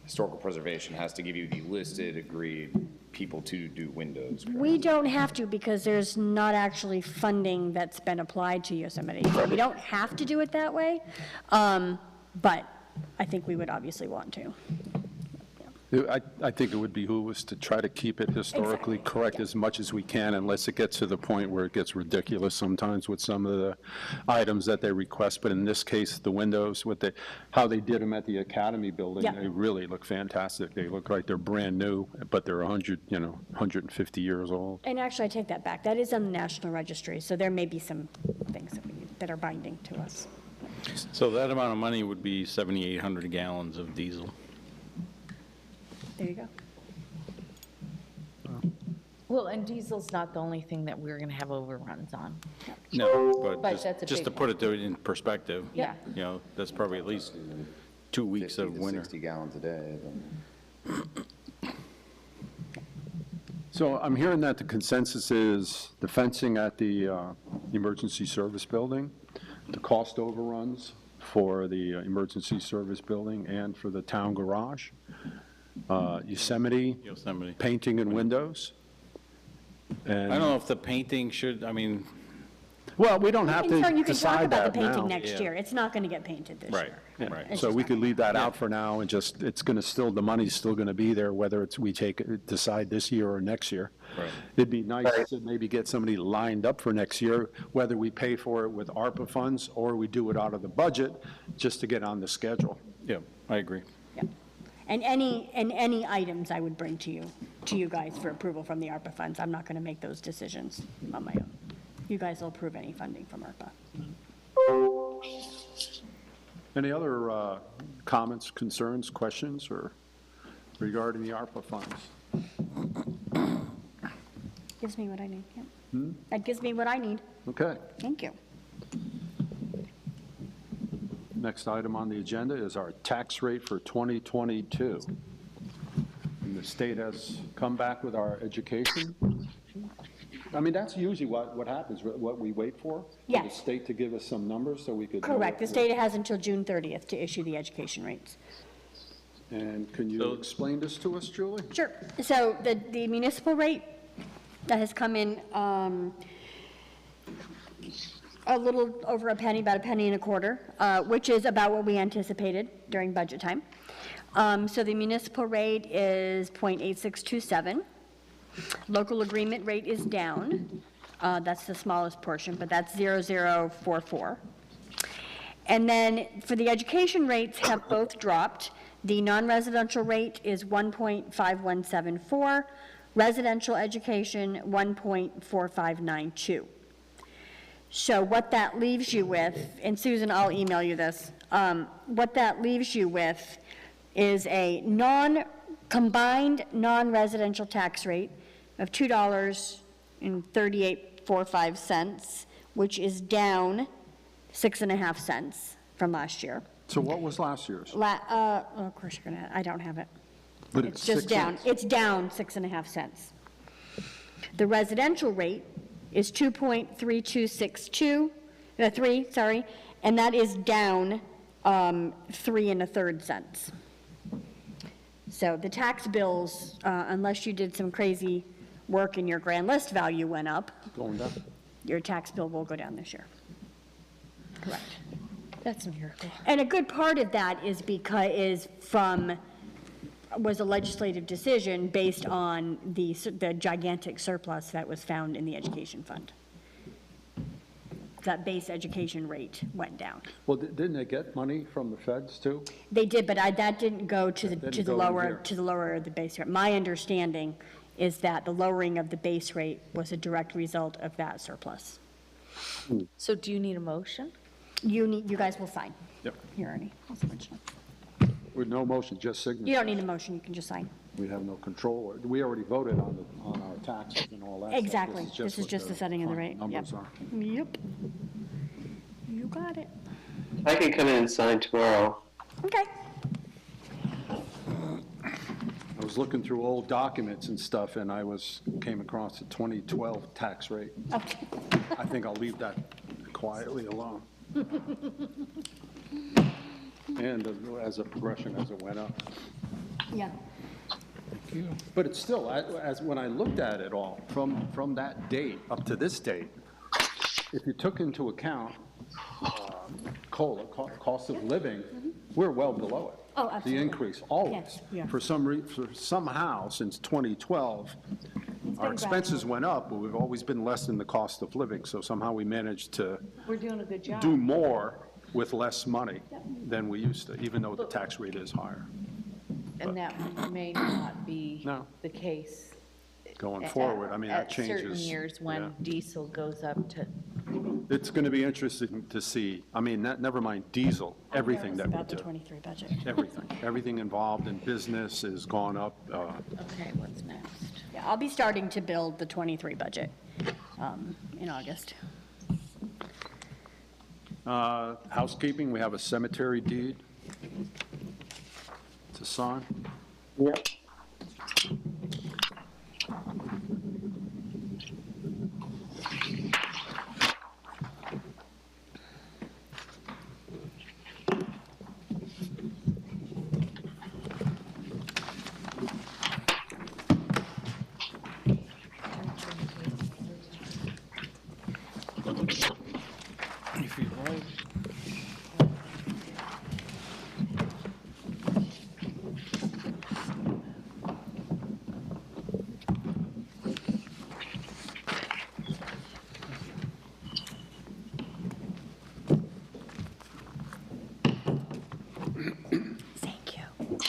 historical preservation has to give you the listed, agreed people to do windows. correct? We don't have to because there's not actually funding that's been applied to Yosemite. So we don't have to do it that way, but I think we would obviously want to. I think it would behoove us to try to keep it historically Exactly, correct as much as we can, unless it gets to the point where it gets ridiculous sometimes with some of the items that they request. But in this case, the windows, how they did them at the Academy building, Yeah. they really look fantastic. They look like they're brand new, but they're 150 years old. And actually, I take that back. That is on the National Registry, so there may be some things that are binding to us. So that amount of money would be 7,800 gallons of diesel. There you go. Well, and diesel's not the only thing that we're going to have overruns on. No, But but that's a just to big put it in perspective. Yeah. You know, that's probably at least 2 weeks 50 of to winter. 60 gallons a day. So I'm hearing that the consensus is the fencing at the emergency service building, the cost overruns for the emergency service building and for the town garage, Yosemite, painting and windows. I don't know if the painting should, I mean. Well, we don't have to You can talk decide about the that now. painting next year. It's not going to get painted this year. Yeah. It's So just we not could leave that out for now and just, it's going to still, the money's still going to be there, whether it's, we decide this year or next year. Right. It'd be nice to maybe get somebody lined up for next year, whether we pay for it with ARPA funds or we do it out of the budget, just to get on the schedule. Yeah, I agree. And any items I would bring to you guys for approval from the ARPA funds. I'm not going to make those decisions on my own. You guys will approve any funding from ARPA. Any other comments, concerns, questions, or regarding the ARPA funds? Gives me what I need, yeah. Hmm? That gives me what I need. Okay. Thank you. Next item on the agenda is our tax rate for 2022. And the state has come back with our education. I mean, that's usually what happens, what we wait for? Yes. For the state to give us some numbers so we could. know Correct. The what- state has until June 30th to issue the education rates. And can you explain this to us, Julie? Sure. So the municipal rate that has come in a little over a penny, about a penny and a quarter, which is about what we anticipated during budget time. So the municipal rate is 0.8627. Local agreement rate is down. That's the smallest portion, but that's 0.0044. And then for the education rates have both dropped. The non-residential rate is 1.5174, residential education 1.4592. So what that leaves you with, and Susan, I'll email you this, what that leaves you with is a combined non-residential tax rate of $2.3845, which is down 6.5 cents from last year. So what was last year's? Of course you're gonna, I don't have it. But It's just 6 down, cents. it's down 6.5 cents. The residential rate is 2.3262, 3, sorry, and that is down 3.33 cents. So the tax bills, unless you did some crazy work and your grand list value went up, Going down. your tax bill will go down this year. Correct. That's a miracle. And a good part of that is was a legislative decision based on the gigantic surplus that was found in the education fund. That base education rate went down. Well, didn't they get money from the feds too? They did, but that didn't go to That the didn't go in lower here. to the lower of the base rate. My understanding is that the lowering of the base rate was a direct result of that surplus. So do you need a motion? You guys will sign. Yep. Here, Ernie. I'll sign it. With no motion, just signature. You don't need a motion, you can just sign. We have no control. We already voted on our taxes and all that stuff. Exactly. This is what just the setting of the rate. Yep. Numbers are. Yep. You got it. I can come in and sign tomorrow. Okay. I was looking through old documents and stuff, and came across the 2012 tax rate. Okay. I think I'll leave that quietly alone. And as a progression, as it went up. Yeah. But it's still, when I looked at it all, from that date up to this date, if you took into account COLA, cost of living, we're well below it. Oh, absolutely. The increase, always. Yes, yeah. Somehow, since 2012, our been expenses went up, but we've always been less than the cost of living. So somehow we managed to We're doing a good job. do more with less money than we used to, even though the tax rate is higher. And that may not be No. the case. Going at- forward, I mean, that At certain changes. years Yeah. when diesel goes up to, It's going to be interesting to see, I mean, never mind diesel, everything that we About the do. 23 budget. Everything involved in business has gone up. okay, what's next? Yeah, I'll be starting to build the 23 budget in August. Housekeeping, we have a cemetery deed to sign. Yep. If you like. Thank you.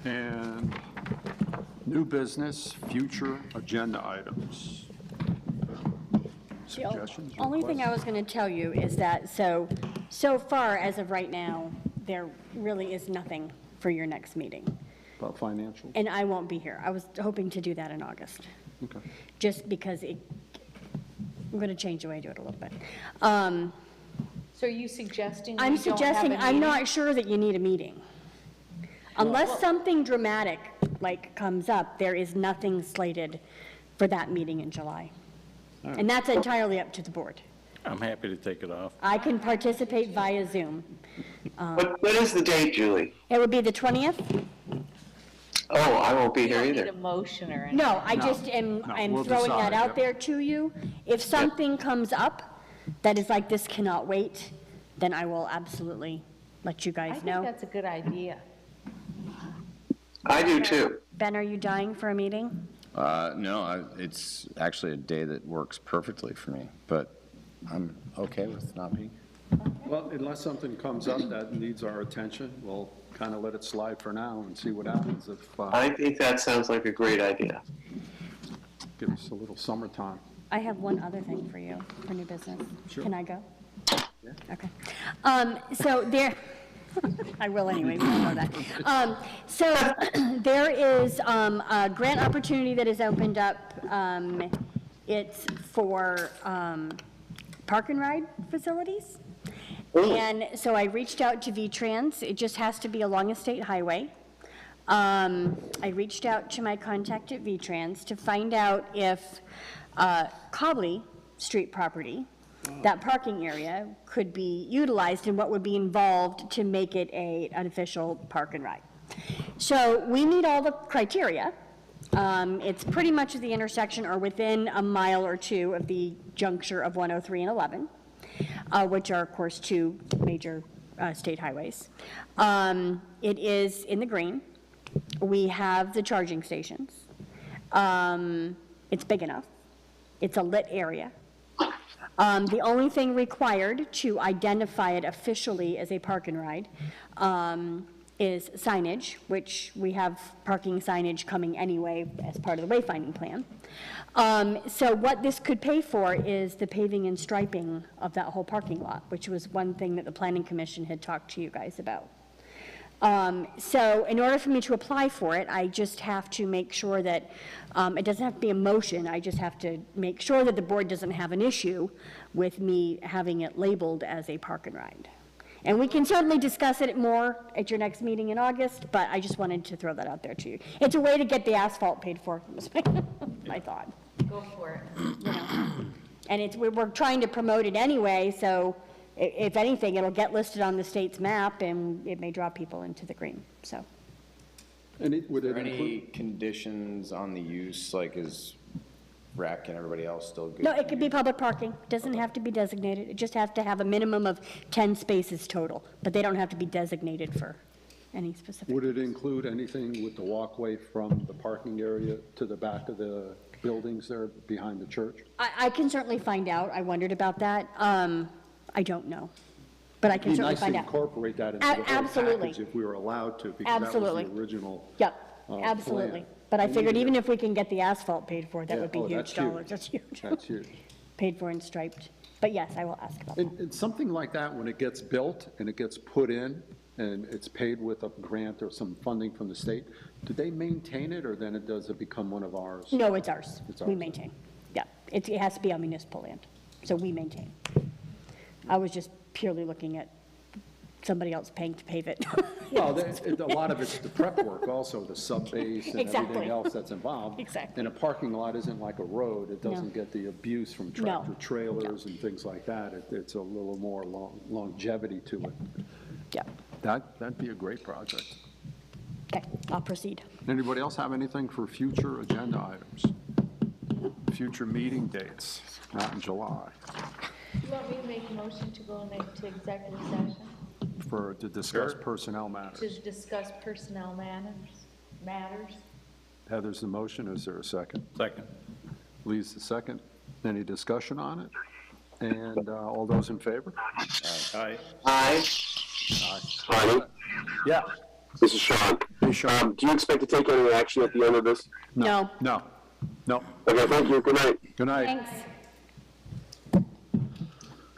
And new business, future agenda items. Suggestions? Only thing I was going to tell you is that, so far, as of right now, there really is nothing for your next meeting. About financial? And I won't be here. I was hoping to do that in August, Okay. just because I'm going to change the way I do it a little bit. So are you suggesting we I'm don't have a suggesting, I'm meeting? not sure that you need a meeting. Unless something dramatic, like, comes up, there is nothing slated for that meeting in July. And that's entirely up to the board. I'm happy to take it off. I can participate via Zoom. What is the date, Julie? It would be the 20th? Oh, I won't be You here don't need either. a motion or anything. No, I just am, I'm we'll throwing that decide, out yep. there to you. If something comes up that is like, this cannot wait, then I will absolutely let you I guys think know. that's a good idea. I do too. Ben, are you dying for a meeting? No, it's actually a day that works perfectly for me, but I'm okay with not being. Well, unless something comes up that needs our attention, we'll kind of let it slide for now and see what happens if, I think that sounds like a great idea. give us a little summertime. I have one other thing for you, for new business. Sure. Can I go? Okay. So there, I will anyway, we all know that. So there is a grant opportunity that is opened up. It's for park and ride facilities. And so I reached out to V-Trans. It just has to be along a state highway. I reached out to my contact at V-Trans to find out if Cobley Street property, that parking area, could be utilized and what would be involved to make it an official park and ride. So we meet all the criteria. It's pretty much at the intersection or within a mile or two of the juncture of 103 and 11, which are, of course, two major state highways. It is in the green. We have the charging stations. It's big enough. It's a lit area. The only thing required to identify it officially as a park and ride is signage, which we have parking signage coming anyway as part of the wayfinding plan. So what this could pay for is the paving and striping of that whole parking lot, which was one thing that the Planning Commission had talked to you guys about. So in order for me to apply for it, I just have to make sure that, it doesn't have to be a motion, I just have to make sure that the board doesn't have an issue with me having it labeled as a park and ride. And we can certainly discuss it more at your next meeting in August, but I just wanted to throw that out there to you. It's a way to get the asphalt paid for, was my thought. Go for it. You know. And we're trying to promote it anyway, so if anything, it'll get listed on the state's map and it may draw people into the green, so. And would Are it there any include? conditions on the use, like is rec and everybody else still good? No, it could be public parking, doesn't have to be designated, it just has to have a minimum of 10 spaces total, but they don't have to be designated for any specific. Would it include anything with the walkway from the parking area to the back of the buildings there behind the church? I can certainly find out, I wondered about that, I don't know, but I can certainly find It'd be nice to out. incorporate that into the whole Absolutely. package if we were allowed to, because that was Absolutely. the original. Yep, plan. absolutely, but I We figured needed even it. if we can get the asphalt paid for, that Yeah, would be oh, huge that's dollars, that's huge. That's huge. Paid for and striped, but yes, I will ask about that. And something like that, when it gets built and it gets put in and it's paid with a grant or some funding from the state, do they maintain it or then does it become one of ours? No, it's ours. It's We ours. maintain. Yeah, it has to be on municipal land, so we maintain. I was just purely looking at somebody else paying to pave it. Well, a lot of it's the prep work also, the sub-base and Exactly. everything else that's involved. Exactly. And a parking lot isn't like a road. It No. doesn't get the abuse from No. tractor trailers and things like that. It's a little more longevity to it. Yeah. That'd be a great project. Okay, I'll proceed. Anybody else have anything for future agenda items? Future meeting dates, not in July, You want me to make a motion to go into executive session to discuss personnel matters. to discuss personnel matters? Heather's the motion. Is there a second? Second. Lee's the second. Any discussion on it? And all those in favor? Aye. Aye. Ronnie, Yeah. this is Sean. Hey, Sean. Do you expect to take any action at the end of this? No. No. No. Okay, thank you. Good night. Good night. Thanks.